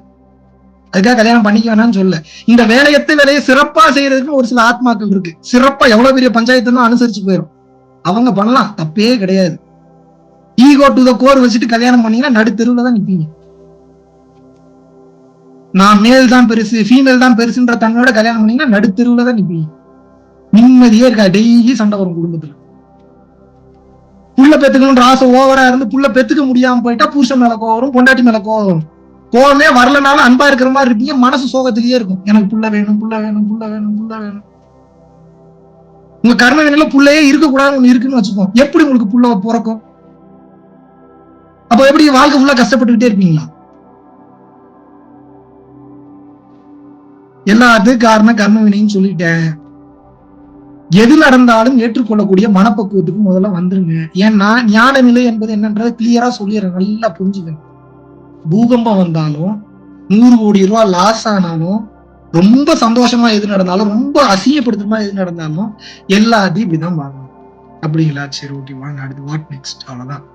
அதுக்காக கல்யாணம் பண்ணிக்க வேணாம்னு சொல்ல. இந்த வேலையத்த வேலையை சிறப்பா செய்யறதுக்கு ஒரு சில ஆத்மாக்கள் இருக்கு. சிறப்பா எவ்வளவு பெரிய பஞ்சாயத்து தான் அனுசரிச்சு போயிடும். அவங்க பண்ணலாம், தப்பே கிடையாது. ஈகோ டு த கோர் வச்சுட்டு கல்யாணம் பண்ணீங்கன்னா நடுத்தெருவுல தான் நிப்பீங்க. நான் மேல் தான் பெருசு, ஃபீமேல் தான் பெருசுன்ற தன்னோட கல்யாணம் பண்ணீங்கன்னா நடுத்தெருவுல தான் நிப்பீங்க. நிம்மதியே இருக்கா. டெய்லி சண்டை வரும் குடும்பத்துல. புள்ள பெத்துக்கணும்ன்ற ஆசை ஓவரா இருந்து புள்ள பெத்துக்க முடியாம போயிட்டா புருஷன் மேல கோவம் வரும், பொண்டாட்டி மேல கோவம் வரும். கோவமே வரலனாலும் அன்பா இருக்கிற மாதிரி இருப்பீங்க, மனசு சோகத்திலேயே இருக்கும். எனக்கு புள்ள வேணும், புள்ள வேணும், புள்ள வேணும், புள்ள வேணும். உங்க கர்ம வினையில புள்ளையே இருக்கக்கூடாதுன்னு இருக்குன்னு வச்சுக்கோம். எப்படி உங்களுக்கு புள்ள பிறக்கும்? அப்ப எப்படி வாழ்க்கை ஃபுல்லா கஷ்டப்பட்டுக்கிட்டே இருப்பீங்களா? எல்லாத்துக்கும் காரணம் கர்ம வினைன்னு சொல்லிட்டேன். எது நடந்தாலும் ஏற்றுக்கொள்ளக்கூடிய மனப்பக்குவத்துக்கு முதல்ல வந்துருங்க. ஏன்னா ஞான நிலை என்பது என்னன்றதை கிளியரா சொல்லிடுறேன், நல்லா புரிஞ்சுக்கணும். பூகம்பம் வந்தாலும் 100 கோடி ரூபாய் லாஸ் ஆனாலும், ரொம்ப சந்தோஷமா எது நடந்தாலும், ரொம்ப அசிங்கப்படுத்துமா எது நடந்தாலும் எல்லாத்தையும் இப்படிதான் வாங்கணும். அப்படிங்களா? சரி, ஓகே, வாங்க அடுத்து வாட் நெக்ஸ்ட். அவ்வளவுதான்.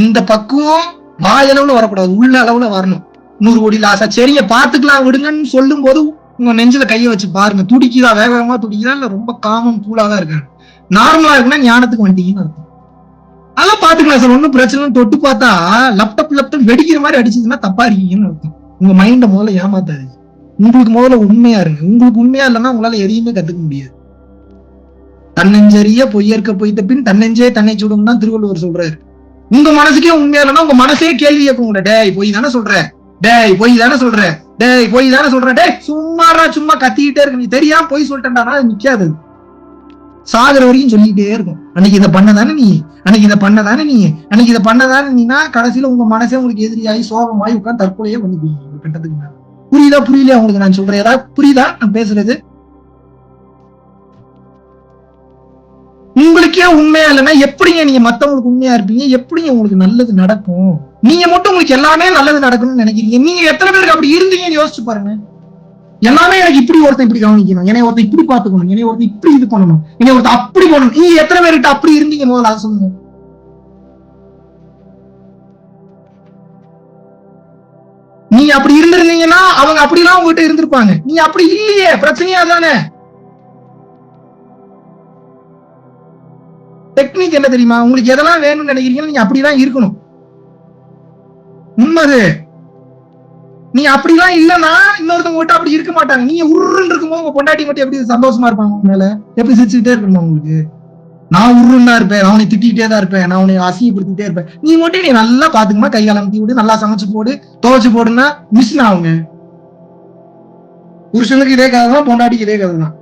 இந்த பக்குவம் வாயளவுல வரக்கூடாது, உள்ள அளவுல வரணும். 100 கோடி லாஸா சரிங்க பாத்துக்கலாம் விடுங்கன்னு சொல்லும் போது உங்க நெஞ்சில கைய வச்சு பாருங்க. துடிக்குதா? வேக வேகமா துடிக்குதா? இல்ல ரொம்ப காமம் கூலாதான் இருக்காங்க? நார்மலா இருக்குன்னா ஞானத்துக்கு வந்துட்டீங்கன்னு அர்த்தம். அதெல்லாம் பாத்துக்கலாம் சார், ஒன்னும் பிரச்சனை. தொட்டு பார்த்தா லேப்டாப் வெடிக்கிற மாதிரி அடிச்சதுன்னா தப்பா இருக்கீங்கன்னு அர்த்தம். உங்க மைண்ட முதல்ல ஏமாத்தாது. உங்களுக்கு முதல்ல உண்மையா இருங்க. உங்களுக்கு உண்மையா இல்லைன்னா உங்களால எதையுமே கத்துக்க முடியாது. தன்னெஞ்சறிய பொய்யற்க பொய்த்த பின் தன்னெஞ்சே தன்னை சுடும் தான் திருவள்ளுவர் சொல்றாரு. உங்க மனசுக்கே உண்மையா இல்லைன்னா உங்க மனசே கேள்வி கேட்கும் கூட, டேய் பொய் தானே சொல்ற, டேய் பொய் தானே சொல்ற, டேய் பொய் தானே சொல்ற, டேய் சும்மா கத்திக்கிட்டே இருக்கு, நீ தெரியாம பொய் சொல்லிட்டேன்டா, அது நிக்காது. சாகுற வரைக்கும் சொல்லிக்கிட்டே இருக்கும். அன்னைக்கு இதை பண்ணதானே நீ, அன்னைக்கு இதை பண்ணதானே நீ, அன்னைக்கு இதை பண்ணதானே நீனா கடைசியில உங்க மனசே உங்களுக்கு எதிரியாகி சோகமாயி உட்காந்து தற்கொலையே பண்ணிக்குவீங்க ஒரு கட்டத்துக்கு மேல. புரியுதா புரியலையா உங்களுக்கு நான் சொல்றேன்? ஏதாவது புரியுதா நான் பேசுறது? உங்களுக்கே உண்மையா இல்லைன்னா எப்படிங்க நீங்க மத்தவங்களுக்கு உண்மையா இருப்பீங்க? எப்படிங்க உங்களுக்கு நல்லது நடக்கும்? நீங்க மட்டும் உங்களுக்கு எல்லாமே நல்லது நடக்கணும்னு நினைக்கிறீங்க. நீங்க எத்தனை பேருக்கு அப்படி இருந்தீங்கன்னு யோசிச்சு பாருங்க. எல்லாமே எனக்கு இப்படி ஒருத்தன் இப்படி கவனிக்கணும், என்னை ஒருத்தன் இப்படி பாத்துக்கணும், என்னை ஒருத்தன் இப்படி இது பண்ணணும், என்னை ஒருத்தன் அப்படி பண்ணணும். நீங்க எத்தனை பேர்கிட்ட அப்படி இருந்தீங்க முதல்ல அதை சொல்லுங்க. நீங்க அப்படி இருந்திருந்தீங்கன்னா அவங்க அப்படிலாம் உங்ககிட்ட இருந்திருப்பாங்க. நீ அப்படி இல்லையே, பிரச்சனையா தானே. டெக்னிக் என்ன தெரியுமா? உங்களுக்கு எதெல்லாம் வேணும்னு நினைக்கிறீங்க நீங்க அப்படிதான் இருக்கணும். உண்மை. நீ அப்படிலாம் இல்லன்னா இன்னொருத்தவங்க மட்டும் அப்படி இருக்க மாட்டாங்க. நீங்க உருன்னு இருக்கும்போது உங்க பொண்டாட்டி மட்டும் எப்படி சந்தோஷமா இருப்பாங்க? உங்க மேல எப்படி சிரிச்சுக்கிட்டே இருக்கணும் உங்களுக்கு? நான் உருன்னா இருப்பேன், அவனை திட்டிகிட்டே தான் இருப்பேன், நான் அவனை அசிங்கப்படுத்திட்டே இருப்பேன். நீ மட்டும் நீ நல்லா பாத்துக்குமா, கையால அமுத்தி விடு, நல்லா சமைச்சு போடு, துவைச்சு போடுன்னா மிஷின் ஆகுங்க. புருஷனுக்கு இதே கதை தான், பொண்டாட்டிக்கு இதே கதை தான்.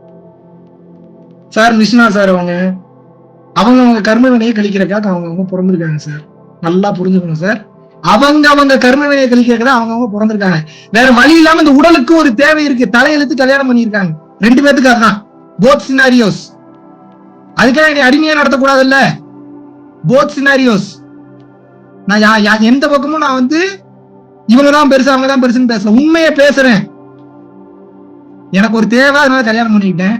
சார் மிஷினா சார் அவங்க கர்ம வினையை கழிக்கிறக்காக அவங்க பிறந்திருக்காங்க சார். நல்லா புரிஞ்சுக்கணும் சார். அவங்க கர்ம வினையை கழிக்கிறதுக்கு அவங்க பிறந்திருக்காங்க. வேற வழி இல்லாம இந்த உடலுக்கு ஒரு தேவை இருக்கு. தலையெழுத்து கல்யாணம் பண்ணிருக்காங்க ரெண்டு பேத்துக்கு. அதுதான் போத் சினாரியோஸ். அதுக்காக நீ அடிமையா நடத்தக்கூடாது இல்ல. Both scenarios. நான் எந்த பக்கமும் நான் இவங்கதான் பெருசு அவங்கதான் பெருசுன்னு பேசல, உண்மையை பேசுறேன். எனக்கு ஒரு தேவை, அதனால கல்யாணம் பண்ணிக்கிட்டேன்.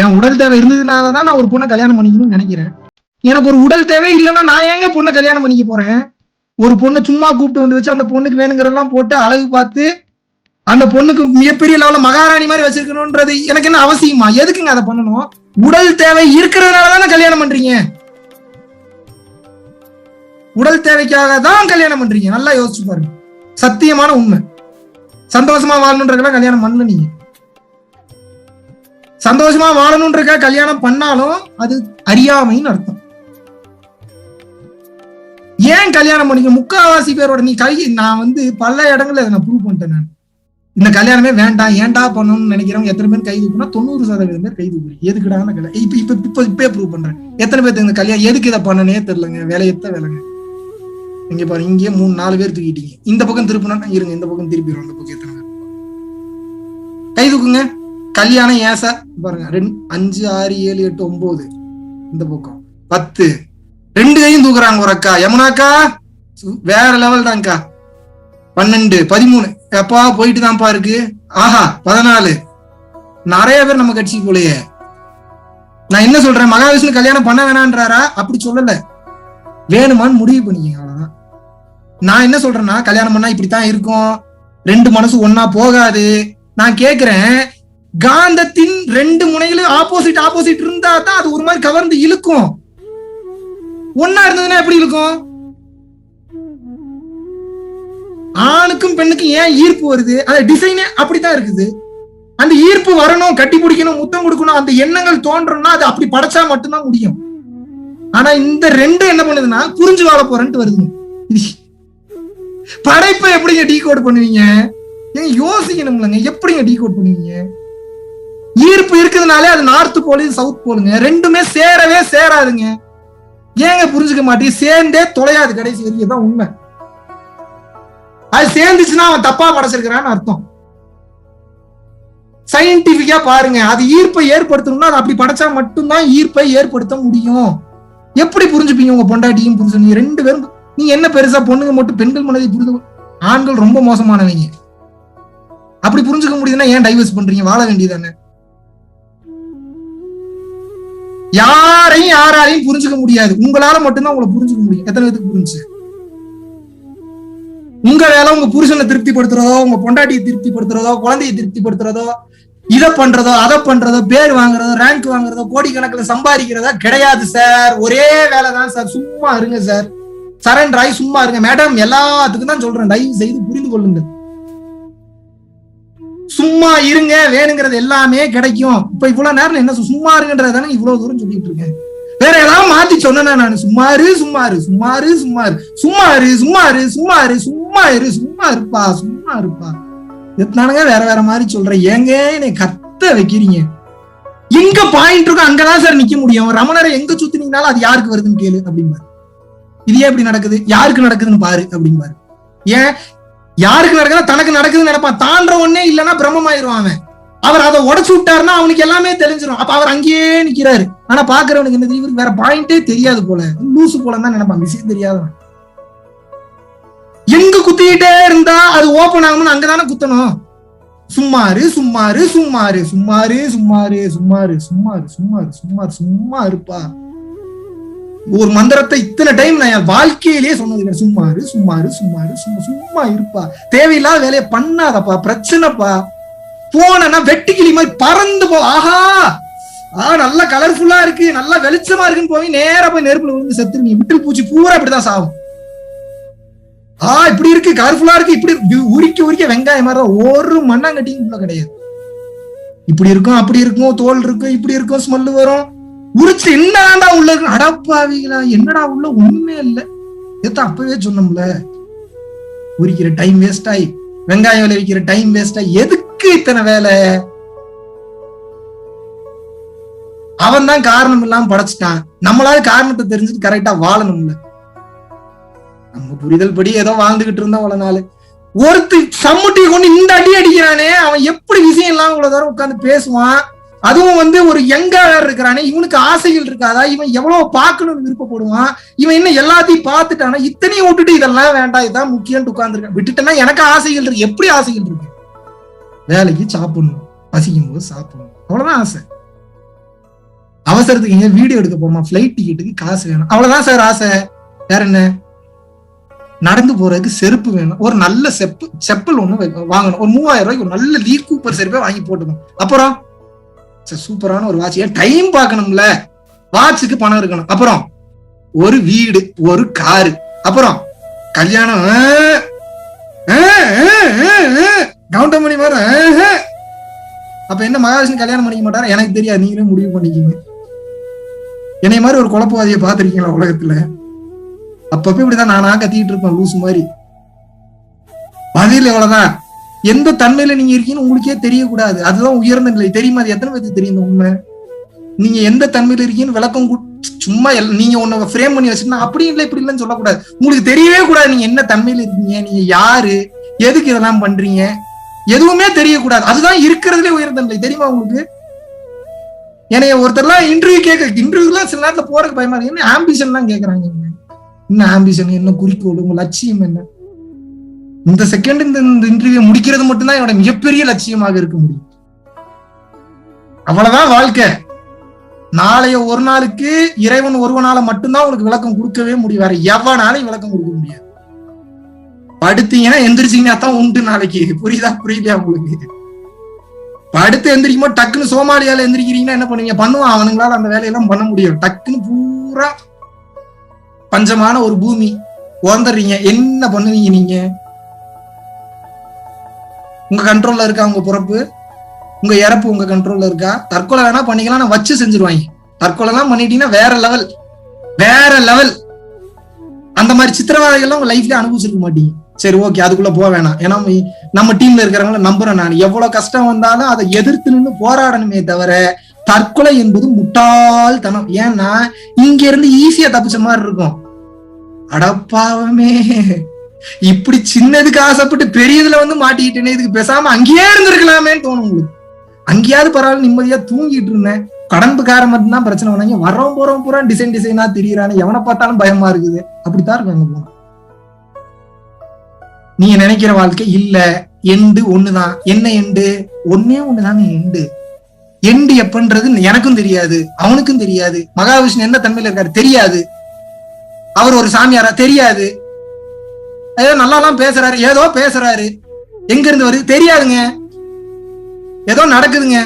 என் உடல் தேவை இருந்ததுனாலதான் நான் ஒரு பொண்ணை கல்யாணம் பண்ணிக்கணும்னு நினைக்கிறேன். எனக்கு ஒரு உடல் தேவை இல்லைன்னா நான் ஏங்க பொண்ணை கல்யாணம் பண்ணிக்க போறேன்? ஒரு பொண்ணை சும்மா கூப்பிட்டு வந்து வச்சு அந்த பொண்ணுக்கு வேணுங்கிறதெல்லாம் போட்டு அழகு பார்த்து அந்த பொண்ணுக்கு மிகப்பெரிய லெவல்ல மகாராணி மாதிரி வச்சிருக்கணும்ன்றது எனக்கு என்ன அவசியமா? எதுக்குங்க அதை பண்ணணும்? உடல் தேவை இருக்கிறதுனாலதானே கல்யாணம் பண்றீங்க. உடல் தேவைக்காக தான் கல்யாணம் பண்றீங்க. நல்லா யோசிச்சு பாருங்க. சத்தியமான உண்மை. சந்தோஷமா வாழணுன்றதுக்கெல்லாம் கல்யாணம் பண்ணல. நீங்க சந்தோஷமா வாழணும்ன்றக்க கல்யாணம் பண்ணாலும் அது அறியாமைன்னு அர்த்தம். ஏன் கல்யாணம் பண்ணிக்க? முக்காவாசி பேரோட நான் பல இடங்கள்ல நான் ப்ரூவ் பண்ணிட்டேன். நான் இந்த கல்யாணமே வேண்டாம், ஏன்டா பண்ணணும்னு நினைக்கிறவங்க எத்தனை பேர் கை தூக்குனா 90% பேர் கை தூக்குறீங்க. எதுக்குடான கல்யாணம்? இப்ப ப்ரூவ் பண்றேன். எத்தனை பேருக்கு இந்த கல்யாணம் எதுக்கு இதை பண்ணனே தெரியலங்க. வேலையத்த வேலைங்க. இங்க பாருங்க, இங்கே 3-4 பேர் தூக்கிட்டீங்க. இந்த பக்கம் திருப்பினா இருங்க, இந்த பக்கம் திருப்பிடுவோம். இந்த பக்கம் எத்தனை பேர் கை தூக்குங்க? கல்யாணம் ஏசா பாருங்க. 2 5 6 7 8 9 இந்த பக்கம் 10 2 கையும் தூக்குறாங்க. ஒரு அக்கா யமுனாக்கா வேற லெவல் தான்க்கா. 12 13 எப்பா போயிட்டு தான்ப்பா இருக்கு. ஆஹா 14. நிறைய பேர் நம்ம கட்சி போலயே. நான் என்ன சொல்றேன், மகாவிஷ்ணு கல்யாணம் பண்ண வேணான்றாரா? அப்படி சொல்லல, வேணுமான்னு முடிவு பண்ணிக்கங்க, அவ்வளவுதான். நான் என்ன சொல்றேன்னா, கல்யாணம் பண்ணா இப்படித்தான் இருக்கும், 2 மனசு ஒன்னா போகாது. நான் கேக்குறேன், காந்தத்தின் 2 முனைகளும் ஆப்போசிட் இருந்தா தான் அது ஒரு மாதிரி கவர்ந்து இழுக்கும். ஒன்னா இருந்ததுன்னா எப்படி இருக்கும்? ஆணுக்கும் பெண்ணுக்கும் ஏன் ஈர்ப்பு வருது? அந்த டிசைனே அப்படித்தான் இருக்குது. அந்த ஈர்ப்பு வரணும், கட்டி பிடிக்கணும், முத்தம் கொடுக்கணும், அந்த எண்ணங்கள் தோன்றணும்னா அது அப்படி படைச்சா மட்டும்தான் முடியும். ஆனா இந்த 2 என்ன பண்ணுதுன்னா, புரிஞ்சு வாழ போறேன்ட்டு வருது. படைப்பை எப்படிங்க டீகோட் பண்ணுவீங்க? யோசிக்கணும்லங்க. எப்படிங்க டீகோட் பண்ணுவீங்க? ஈர்ப்பு இருக்குதுனாலே அது நார்த் போல் சவுத் போலுங்க. ரெண்டுமே சேரவே சேராதுங்க. ஏங்க புரிஞ்சுக்க மாட்டீங்க? சேர்ந்தே தொலையாது கடைசி வரைக்கும். தான் உண்மை. அது சேர்ந்துச்சுன்னா அவன் தப்பா படைச்சிருக்கிறான்னு அர்த்தம். சயின்டிபிக்கா பாருங்க. அது ஈர்ப்பை ஏற்படுத்தணும்னா அது அப்படி படைச்சா மட்டும்தான் ஈர்ப்பை ஏற்படுத்த முடியும். எப்படி புரிஞ்சுப்பீங்க உங்க பொண்டாட்டியும் புரிஞ்சு? 2 பேரும் நீங்க என்ன பெருசா பொண்ணுங்க மட்டும் பெண்கள் மனதை புரிந்து, ஆண்கள் ரொம்ப மோசமானவங்க. அப்படி புரிஞ்சுக்க முடியுதுன்னா ஏன் டைவர்ஸ் பண்றீங்க? வாழ வேண்டியதானே. யாராலையும் புரிஞ்சுக்க முடியாது. உங்களால மட்டும்தான் உங்களை புரிஞ்சுக்க முடியும். எத்தனை பேருக்கு புரிஞ்சு? உங்க வேலை உங்க புருஷனை திருப்திப்படுத்துறதோ, உங்க பொண்டாட்டியை திருப்திப்படுத்துறதோ, குழந்தையை திருப்திப்படுத்துறதோ, இதை பண்றதோ அதை பண்றதோ பேர் வாங்குறதோ ரேங்க் வாங்குறதோ கோடிக்கணக்கில் சம்பாதிக்கிறதா கிடையாது சார். ஒரே வேலைதான் சார். சும்மா இருங்க சார், சரண்டர் ஆகி சும்மா இருங்க. மேடம் எல்லாத்துக்கும் தான் சொல்றேன், தயவு செய்து புரிந்து கொள்ளுங்க. சும்மா இருங்க, வேணுங்கிறது எல்லாமே கிடைக்கும். இப்ப இவ்வளவு நேரம் என்ன சும்மா இருங்கன்றதானே இவ்வளவு தூரம் சொல்லிட்டு இருக்கேன். வேற ஏதாவது மாத்தி சொன்னா நான் சும்மாரு சும்மாரு சும்மாரு சும்மாரு சும்மாரு சும்மாரு சும்மாரு சும்மாரு சும்மா இருப்பா சும்மா இருப்பா எத்தனானுங்க வேற வேற மாதிரி சொல்றேன். ஏங்க என்னை கத்த வைக்கிறீங்க? எங்க பாயிண்ட் இருக்கும் அங்கதான் சார் நிக்க முடியும். ரமணரை எங்க சுத்தினீங்கனாலும் அது யாருக்கு வருதுன்னு கேளு அப்படிம்பாரு. இது ஏன் இப்படி நடக்குது, யாருக்கு நடக்குதுன்னு பாரு அப்படிம்பாரு. ஏன் யாருக்கு நடக்குதா தனக்கு நடக்குதுன்னு நினைப்பான். தாண்ட ஒன்னே இல்லைன்னா பிரம்மமாயிருவான் அவன். அவர் அதை உடச்சு விட்டாருன்னா அவனுக்கு எல்லாமே தெரிஞ்சிடும். அப்ப அவர் அங்கேயே நிக்கிறாரு. ஆனா பாக்குறவனுக்கு என்ன தெரியும், வேற பாயிண்டே தெரியாது போல, லூசு போல தான் நினைப்பான், விஷயம் தெரியாதவன். எங்க குத்திக்கிட்டே இருந்தா அது ஓபன் ஆகணும்னு அங்கதானே குத்தணும். சும்மாரு சும்மாரு சும்மாரு சும்மாரு சும்மாரு சும்மாரு சும்மாரு சும்மாரு சும்மாரு சும்மா இருப்பா. ஒரு மந்திரத்தை இத்தனை டைம் நான் என் வாழ்க்கையிலேயே சொன்னது, சும்மாரு சும்மாரு சும்மாரு சும்மா சும்மா இருப்பா. தேவையில்லாத வேலையை பண்ணாதப்பா, பிரச்சனைப்பா. போனா வெட்டுக்கிளி மாதிரி பறந்து போ. ஆஹா நல்லா கலர்ஃபுல்லா இருக்கு, நல்லா வெளிச்சமா இருக்குன்னு போய் நேரா போய் நெருப்புல விழுந்து செத்துருவீங்க. விட்டு பூச்சி பூரா இப்படிதான் சாகும். இப்படி இருக்கு, கலர்ஃபுல்லா இருக்கு, இப்படி உரிக்க உரிக்க வெங்காயம் மாதிரி ஒரு மண்ணாங்கட்டியும் உள்ள கிடையாது. இப்படி இருக்கும், அப்படி இருக்கும், தோல் இருக்கும், இப்படி இருக்கும், ஸ்மெல்லு வரும். உரிச்சு என்னடா உள்ள இருக்கு, அடப்பாவீங்களா என்னடா உள்ள ஒண்ணுமே இல்லை. எத்தான் அப்பவே சொன்னோம்ல, உரிக்கிற டைம் வேஸ்ட் ஆகி, வெங்காயம் விளைவிக்கிற டைம் வேஸ்ட் ஆகி, எதுக்கு இத்தனை வேலை? அவன் தான் காரணம் இல்லாம படைச்சிட்டான். நம்மளால காரணத்தை தெரிஞ்சுட்டு கரெக்டா வாழணும்ல. நம்ம புரிதல் படி ஏதோ வாழ்ந்துகிட்டு இருந்தா அவ்வளவு நாள். ஒருத்தி சம்முட்டி கொண்டு இந்த அடி அடிக்கிறானே, அவன் எப்படி விஷயம் இல்லாம இவ்வளவு தூரம் உட்காந்து பேசுவான். அதுவும் ஒரு யங்கா வேற இருக்கிறானே, இவனுக்கு ஆசைகள் இருக்காதா? இவன் எவ்வளவு பார்க்கணும்னு விருப்பப்படுவான். இவன் என்ன எல்லாத்தையும் பார்த்துட்டானா, இத்தனையும் விட்டுட்டு இதெல்லாம் வேண்டாம் இதான் முக்கியம் உட்கார்ந்துருக்கான். விட்டுட்டேன்னா எனக்கு ஆசைகள் இருக்கு. எப்படி ஆசைகள் இருக்கு? வேலைக்கு சாப்பிடணும், பசிக்கும் போது சாப்பிடணும், அவ்வளவுதான் ஆசை. அவசரத்துக்கு எங்க வீடியோ எடுக்க போமா, பிளைட் டிக்கெட்டுக்கு காசு வேணும், அவ்வளவுதான் சார் ஆசை. வேற என்ன? நடந்து போறதுக்கு செருப்பு வேணும், ஒரு நல்ல செப்பல் ஒண்ணு வாங்கணும், ஒரு 3000 ரூபாய்க்கு ஒரு நல்ல லீ கூப்பர் செருப்பை வாங்கி போட்டுக்கணும். அப்புறம் சூப்பரான ஒரு வாட்ச், ஏன் டைம் பார்க்கணும்ல, வாட்சுக்கு பணம் இருக்கணும். அப்புறம் ஒரு வீடு, ஒரு காரு, அப்புறம் கல்யாணம். கவுண்டமணி மாதிரி அப்ப என்ன மகாவிஷ்ணு கல்யாணம் பண்ணிக்க மாட்டாரா? எனக்கு தெரியாது, நீங்களே முடிவு பண்ணிக்கிங்க. என்னை மாதிரி ஒரு குழப்பவாதியை பார்த்திருக்கீங்களா உலகத்துல? அப்பப்ப இப்படிதான் நானா கத்திக்கிட்டு இருப்பேன் லூசு மாதிரி. பதில் எவ்வளவுதான். எந்த தன்மையில நீங்க இருக்கீங்கன்னு உங்களுக்கே தெரியக்கூடாது. அதுதான் உயர்ந்த நிலை. தெரியுமா? அது எத்தனை பேருக்கு தெரியும் உண்மை? நீங்க எந்த தன்மையில இருக்கீங்கன்னு விளக்கம் சும்மா நீங்க ஒண்ணு ஃப்ரேம் பண்ணி வச்சுன்னா அப்படி இல்லை இப்படி இல்லைன்னு சொல்லக்கூடாது. உங்களுக்கு தெரியவே கூடாது நீங்க என்ன தன்மையில இருக்கீங்க, நீங்க யாரு, எதுக்கு இதெல்லாம் பண்றீங்க, எதுவுமே தெரியக்கூடாது. அதுதான் இருக்கிறதுலே உயர்ந்த நிலை. தெரியுமா உங்களுக்கு? என்னைய ஒருத்தர்லாம் இன்டர்வியூலாம் சில நேரத்துல போறதுக்கு பயமா இருக்கு. என்ன ஆம்பிஷன் எல்லாம் கேக்குறாங்க. என்ன ஆம்பிஷன், என்ன குறிக்கோள், உங்க லட்சியம் என்ன? இந்த செகண்ட் இந்த இன்டர்வியூ முடிக்கிறது மட்டும்தான் என்னோட மிகப்பெரிய லட்சியமாக இருக்க முடியும். அவ்வளவுதான் வாழ்க்கை. நாளைய ஒரு நாளுக்கு இறைவன் ஒருவனால மட்டும்தான் உங்களுக்கு விளக்கம் கொடுக்கவே முடியும். வேற எவனாலும் விளக்கம் கொடுக்க முடியாது. படுத்தீங்கன்னா எந்திரிச்சிங்கன்னா தான் உண்டு நாளைக்கு. புரியுதா புரியலையா உங்களுக்கு? படுத்து எந்திரிக்கும் போது டக்குன்னு சோமாலியால எந்திரிக்கிறீங்கன்னா என்ன பண்ணுவீங்க? பண்ணுவான், அவனுங்களால அந்த வேலையெல்லாம் பண்ண முடியும். டக்குன்னு பூரா பஞ்சமான ஒரு பூமி உறந்துடுறீங்க, என்ன பண்ணுவீங்க நீங்க? உங்க கண்ட்ரோல்ல இருக்கா உங்க பிறப்பு, உங்க இறப்பு உங்க கண்ட்ரோல்ல இருக்கா? தற்கொலை வேணா பண்ணிக்கலாம், நான் வச்சு செஞ்சிருவாங்க. தற்கொலை எல்லாம் பண்ணிட்டீங்கன்னா வேற லெவல், வேற லெவல். அந்த மாதிரி சித்திரவாதைகள்லாம் உங்க லைஃப்ல அனுபவிச்சிருக்க மாட்டீங்க. சரி ஓகே, அதுக்குள்ள போக வேணாம். ஏன்னா நம்ம டீம்ல இருக்கிறவங்கள நம்புறேன் நான். எவ்வளவு கஷ்டம் வந்தாலும் அதை எதிர்த்து நின்று போராடணுமே தவிர தற்கொலை என்பது முட்டாள்தனம். ஏன்னா இங்க இருந்து ஈஸியா தப்பிச்ச மாதிரி இருக்கும். அடப்பாவமே, இப்படி சின்னதுக்கு ஆசைப்பட்டு பெரியதுல மாட்டிக்கிட்டேனே, இதுக்கு பேசாம அங்கேயே இருந்திருக்கலாமேன்னு தோணும் உங்களுக்கு. அங்கேயாவது பரவாயில்ல, நிம்மதியா தூங்கிட்டு இருந்தேன். கடன்புக்காரன் மட்டும்தான் பிரச்சனை பண்ணாங்க. வர்றோம் போறோம் பூரா டிசைனா திரியறானே, எவனை பார்த்தாலும் பயமா இருக்குது. அப்படித்தான் இருக்கும் அங்க போனா. நீங்க நினைக்கிற வாழ்க்கை இல்ல, எண்டு ஒண்ணுதான். என்ன எண்டு? ஒன்னே ஒண்ணுதாங்க எண்டு. எண்டு எப்பன்றது எனக்கும் தெரியாது, அவனுக்கும் தெரியாது. மகாவிஷ்ணு என்ன தன்மையில இருக்காரு தெரியாது. அவர் ஒரு சாமியாரா தெரியாது. ஏதோ நல்லா எல்லாம் பேசுறாரு, ஏதோ பேசுறாரு, எங்க இருந்து வருது தெரியாதுங்க. ஏதோ நடக்குதுங்க,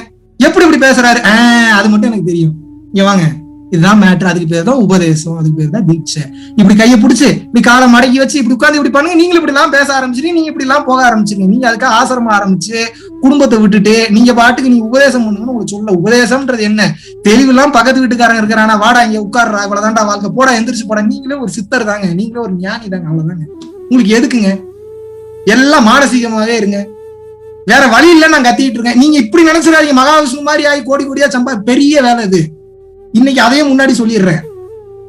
எப்படி இப்படி பேசுறாரு, அது மட்டும் எனக்கு தெரியும், இங்க வாங்க, இதுதான் மேட்ரு, அதுக்கு பேர் தான் உபதேசம், அதுக்கு பேர் தான் தீட்சை. இப்படி கையை பிடிச்சு இப்படி காலை மடக்கி வச்சு இப்படி உட்காந்து இப்படி பண்ணுங்க, நீங்களும் இப்படி எல்லாம் பேச ஆரம்பிச்சிருங்க, நீங்க இப்படி எல்லாம் போக ஆரம்பிச்சிருங்க. நீங்க அதுக்காக ஆசிரமம் ஆரம்பிச்சு குடும்பத்தை விட்டுட்டு நீங்க பாட்டுக்கு நீங்க உபதேசம் பண்ணுங்கன்னு உங்களுக்கு சொல்ல. உபதேசம்ன்றது என்ன, தெளிவுலாம் பக்கத்து வீட்டுக்காரங்க இருக்கிறானா, வாடா இங்க உட்கார்றா, இவ்வளவுதான்டா வாழ்க்கை, போடா எந்திரிச்சு போட, நீங்களே ஒரு சித்தர் தாங்க, நீங்களே ஒரு ஞானி தாங்க, அவ்வளவுதாங்க. உங்களுக்கு எதுக்குங்க, எல்லாம் மானசீகமாவே இருங்க, வேற வழி இல்ல. நான் கத்திட்டு இருக்கேன், நீங்க இப்படி நினைச்சிடாதீங்க மகாவிஷ்ணு மாதிரி ஆகி கோடி கோடியா சம்பா, பெரிய வேலை இது. இன்னைக்கு அதையும் முன்னாடி சொல்லிடுறேன்,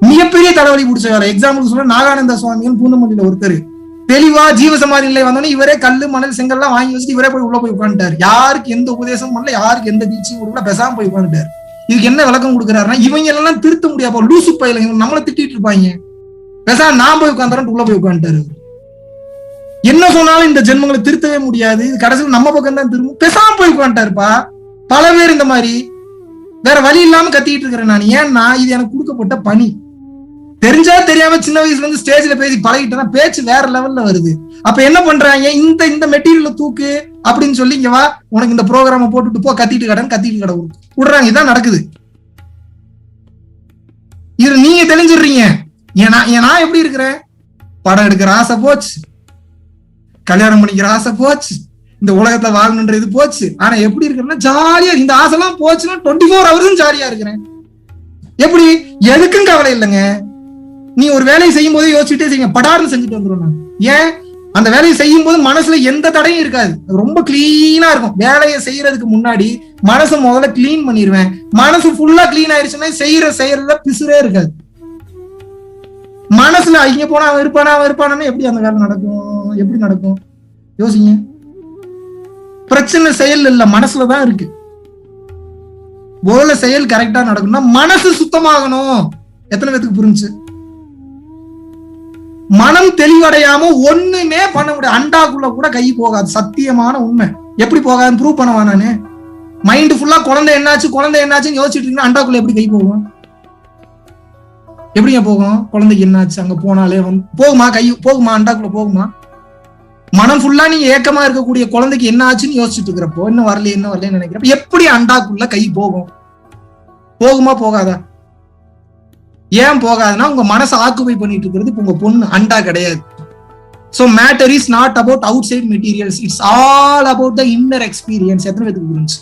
மிகப்பெரிய தலைவலி பிடிச்ச வேலை. எக்ஸாம்பிள் சொல்ற, நாகானந்த சுவாமிகள் பூந்தமல்லியில ஒருத்தர் தெளிவா ஜீவசமாதி நிலை வந்தோடனே இவரே கல்லு மணல் செங்கல்லாம் வாங்கி வச்சுட்டு இவரே போய் உள்ள போய் உட்காந்துட்டாரு. யாருக்கு எந்த உபதேசம் பண்ணல, யாருக்கு எந்த தீட்சையும் கொடுக்கல, பேசாம போய் உட்காந்துட்டாரு. இதுக்கு என்ன விளக்கம் கொடுக்குறாருன்னா, இவங்க எல்லாம் திருத்த முடியாது, லூசு பையில இவங்க நம்மளை திட்டிட்டு இருப்பாங்க, பேசாம நான் போய் உட்காந்துறேன் உள்ள போய் உட்காந்துட்டாரு. என்ன சொன்னாலும் இந்த ஜென்மங்களை திருத்தவே முடியாது, இது கடைசியில் நம்ம பக்கம் தான் திரும்பும், பேசாம போய் உட்காந்துட்டாருப்பா. பல பேர் இந்த மாதிரி வேற வழி இல்லாம கத்திட்டு இருக்கிறேன் நான். ஏன்னா இது எனக்கு கொடுக்கப்பட்ட பணி. தெரிஞ்சா தெரியாம சின்ன வயசுல இருந்து ஸ்டேஜ்ல பேசி பழகிட்டேன்னா பேச்சு வேற லெவல்ல வருது. அப்ப என்ன பண்றாங்க, இந்த மெட்டீரியல் தூக்கு அப்படின்னு சொல்லி, இங்க வா உனக்கு இந்த ப்ரோக்ராம போட்டுட்டு போ, கத்திட்டு கடை விடுறாங்க. இதான் நடக்குது. இது நீங்க தெரிஞ்சிடுறீங்க. ஏன்னா எப்படி இருக்கிறேன், படம் எடுக்கிற ஆசை போச்சு, கல்யாணம் பண்ணிக்கிற ஆசை போச்சு, இந்த உலகத்துல வாழணுன்ற இது போச்சு. ஆனா எப்படி இருக்கிறேன்னா ஜாலியா, இந்த ஆசை எல்லாம் போச்சுன்னா 24 hours ஜாலியா இருக்கிறேன். எப்படி, எதுக்கும் கவலை இல்லைங்க. நீ ஒரு வேலையை செய்யும் போது யோசிச்சுட்டே செய்யுங்க, படார்னு செஞ்சுட்டு வந்துடும். நான் ஏன், அந்த வேலையை செய்யும் போது மனசுல எந்த தடையும் இருக்காது, ரொம்ப கிளீனா இருக்கும். வேலையை செய்யறதுக்கு முன்னாடி மனசை முதல்ல கிளீன் பண்ணிடுவேன். மனசு ஃபுல்லா கிளீன் ஆயிடுச்சுன்னா செய்யறதுல பிசுரே இருக்காது. மனசுல இங்க போனா அவன் இருப்பானா எப்படி அந்த வேலை நடக்கும், எப்படி நடக்கும் யோசிங்க. பிரச்சனை செயல் இல்ல, மனசுலதான் இருக்கு. போல செயல் கரெக்டா நடக்கணும்னா மனசு சுத்தமாகணும். எத்தனை பேருக்கு புரிஞ்சு? மனம் தெளிவடையாம ஒண்ணுமே பண்ண முடியாது. அண்டாக்குள்ள கூட கை போகாது, சத்தியமான உண்மை. எப்படி போகாதுன்னு ப்ரூவ் பண்ணவா நானு? மைண்ட் ஃபுல்லா குழந்தை என்னாச்சுன்னு யோசிச்சுட்டு இருக்கீங்கன்னா அண்டாக்குள்ள எப்படி கை போகும்? எப்படிங்க போகும்? குழந்தைக்கு என்னாச்சு அங்க போனாலே போகுமா, கை போகுமா, அண்டாக்குள்ள போகுமா? மனம் ஃபுல்லா நீங்க ஏக்கமா இருக்கக்கூடிய குழந்தைக்கு என்ன ஆச்சுன்னு யோசிச்சுட்டு இருக்கிறப்போ, இன்னும் வரலன்னு நினைக்கிறப்ப எப்படி அண்டாக்குள்ள கை போகும்? போகுமா, போகாதா? ஏன் போகாதுன்னா உங்க மனசை ஆக்குபை பண்ணிட்டு இருக்கிறது இப்ப உங்க பொண்ணு, அண்டா கிடையாது. So matter is not about outside materials, it's all about the inner experience. எத்தனை பேருக்கு புரிஞ்சு?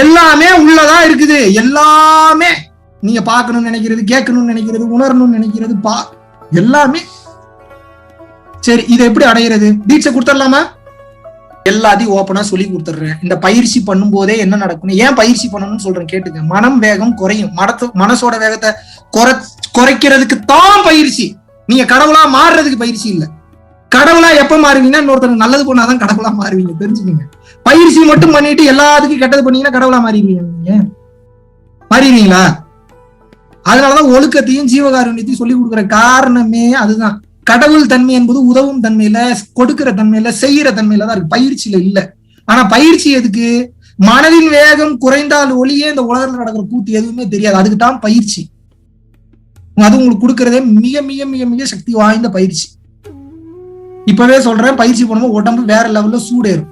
எல்லாமே உள்ளதா இருக்குது. எல்லாமே நீங்க பார்க்கணும்னு நினைக்கிறது, கேட்கணும்னு நினைக்கிறது, உணரணும்னு நினைக்கிறது, எல்லாமே. சரி, இதை எப்படி அடையிறது? தீட்சை கொடுத்துடலாமா? எல்லாத்தையும் ஓப்பனா சொல்லி கொடுத்துடுறேன். இந்த பயிற்சி பண்ணும் போதே என்ன நடக்கும், ஏன் பயிற்சி பண்ணணும்னு சொல்றேன் கேட்டுக்க. மனம் வேகம் குறையும். மனசோட வேகத்தை குறைக்கிறதுக்கு தான் பயிற்சி. நீங்க கடவுளா மாறுறதுக்கு பயிற்சி இல்ல. கடவுளா எப்ப மாறுவீங்கன்னா இன்னொருத்தருக்கு நல்லது பண்ணாதான் கடவுளா மாறுவீங்க, தெரிஞ்சுக்கோங்க. பயிற்சி மட்டும் பண்ணிட்டு எல்லாத்துக்கும் கெட்டது பண்ணீங்கன்னா கடவுளா மாறிடுவீங்க. நீங்க மாறிடுவீங்களா? அதனாலதான் ஒழுக்கத்தையும் ஜீவகாருண்யத்தையும் சொல்லி கொடுக்குற காரணமே அதுதான். கடவுள் தன்மை என்பது உதவும் தன்மையில, கொடுக்கிற தன்மையில, செய்யற தன்மையில தான் இருக்கு, பயிற்சியில இல்ல. ஆனா பயிற்சி எதுக்கு? மனதின் வேகம் குறைந்தால் ஒளியே இந்த உலகத்துல நடக்கிற கூத்து எதுவுமே தெரியாது. அதுக்கு தான் பயிற்சி. அது உங்களுக்கு கொடுக்கறதே மிக மிக மிக மிக சக்தி வாய்ந்த பயிற்சி. இப்பவே சொல்றேன், பயிற்சி பண்ணும்போது உடம்பு வேற லெவல்ல சூடேறும்.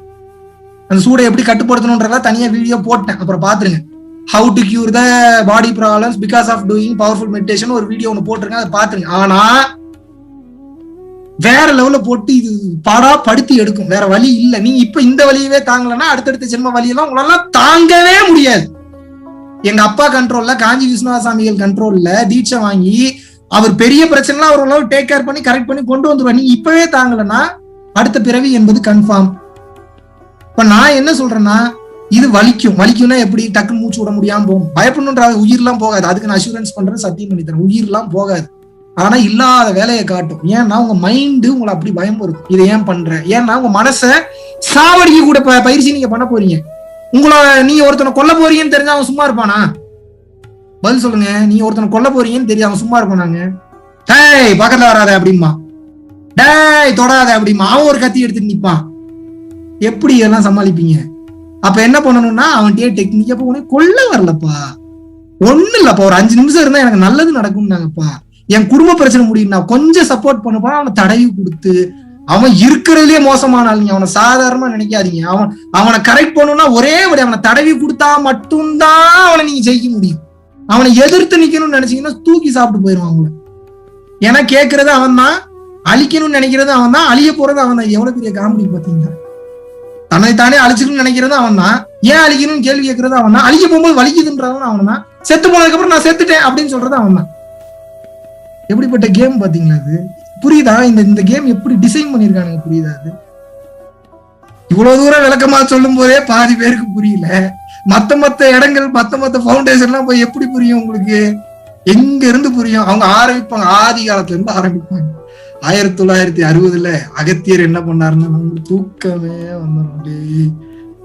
அந்த சூடை எப்படி கட்டுப்படுத்தணும்ன்றதா தனியா வீடியோ போட்டேன், அப்புறம் பாத்துருங்க. How to cure the body problems because of doing powerful meditation ஒரு வீடியோ ஒன்று போட்டிருக்கேன், அதை பாத்துருங்க. ஆனா வேற லெவல்ல போட்டு இது பாடா படுத்தி எடுக்கும். வேற வழி இல்ல. நீங்க இப்ப இந்த வழியவே தாங்கலன்னா அடுத்தடுத்த ஜென்ம வழியெல்லாம் உங்களால தாங்கவே முடியாது. எங்க அப்பா கண்ட்ரோல்ல, காஞ்சி விஸ்வநாசாமிகள் கண்ட்ரோல்ல தீட்சை வாங்கி அவர் பெரிய பிரச்சனை அவர் டேக் கேர் பண்ணி கரெக்ட் பண்ணி கொண்டு வந்துருவார். நீங்க இப்பவே தாங்கலன்னா அடுத்த பிறவி என்பது கன்ஃபார்ம். இப்ப நான் என்ன சொல்றேன்னா, இது வலிக்கும்னா எப்படி டக்குன்னு மூச்சு விட முடியாம போகும். பயப்படணுன்ற உயிர்லாம் போகாது. அதுக்கு நான் அஷூரன்ஸ் பண்றேன், சத்தியம் பண்ணி தரேன். உயிர்லாம் போகாது. ஆனா இல்லாத வேலையை காட்டும். ஏன்னா உங்க மைண்டு உங்களை அப்படி பயமுறுத்தும். இதை ஏன் பண்ற? ஏன்னா உங்க மனசை சாவடிக்க கூட பயிற்சி நீங்க பண்ண போறீங்க. உங்களை நீங்க ஒருத்தனை கொல்ல போறீங்கன்னு தெரிஞ்சா அவன் சும்மா இருப்பானா? பதில் சொல்லுங்க. நீங்க ஒருத்தனை கொல்ல போறீங்கன்னு தெரியும், அவன் சும்மா இருப்பானாங்க? டேய் பக்கத்துல வராத அப்படிமா, டேய் தொடாத அப்படிமா, அவன் ஒரு கத்தி எடுத்துட்டு நிப்பான். எப்படி இதெல்லாம் சமாளிப்பீங்க? அப்ப என்ன பண்ணணும்னா அவன்கிட்டயே டெக்னிக். அப்ப உனக்கு கொல்ல வரலப்பா, ஒண்ணு இல்லப்பா, ஒரு 5 நிமிஷம் இருந்தா எனக்கு நல்லது நடக்கும்னாங்கப்பா, என் குடும்ப பிரச்சனை முடியும்னா கொஞ்சம் சப்போர்ட் பண்ணப்பா, அவனை தடவி கொடுத்து அவன் இருக்கிறதுலயே மோசமான ஆளுங்க. அவனை சாதாரணமா நினைக்காதீங்க. அவனை கரெக்ட் பண்ணணும்னா ஒரே வழி, அவனை தடவி கொடுத்தா மட்டும்தான் அவனை நீங்க ஜெயிக்க முடியும். அவனை எதிர்த்து நிக்கணும்னு நினைச்சீங்கன்னா தூக்கி சாப்பிட்டு போயிடுவான் அவங்கள. ஏன்னா கேட்கறது அவன் தான், அழிக்கணும்னு நினைக்கிறது அவன் தான், அழிய போறது அவன் தான். எவ்வளவு பெரிய காமெடி பாத்தீங்கன்னா, தன்னைத்தானே அழிச்சுக்கணும்னு நினைக்கிறது அவன் தான், ஏன் அழிக்கணும்னு கேள்வி கேட்கறது அவன் தான், அழிக்க போகும்போது வலிக்குதுன்றவன் அவன் தான், செத்து போனதுக்கு அப்புறம் நான் செத்துட்டேன் அப்படின்னு சொல்றது அவன் தான். எப்படிப்பட்ட கேம் பாத்தீங்களா அது? புரியுதா? இந்த கேம் எப்படி டிசைன் பண்ணிருக்கானுங்க, புரியுதா? அது இவ்வளவு தூரம் விளக்கமா சொல்லும் போதே பாதி பேருக்கு புரியல. மத்த இடங்கள், மத்த பவுண்டேஷன் எல்லாம் போய் எப்படி புரியும் உங்களுக்கு? எங்க இருந்து புரியும்? அவங்க ஆரம்பிப்பாங்க, ஆதி காலத்துல இருந்து ஆரம்பிப்பாங்க. 1960 அகத்தியர் என்ன பண்ணாருன்னா, நம்மளுக்கு தூக்கமே வந்துடும்.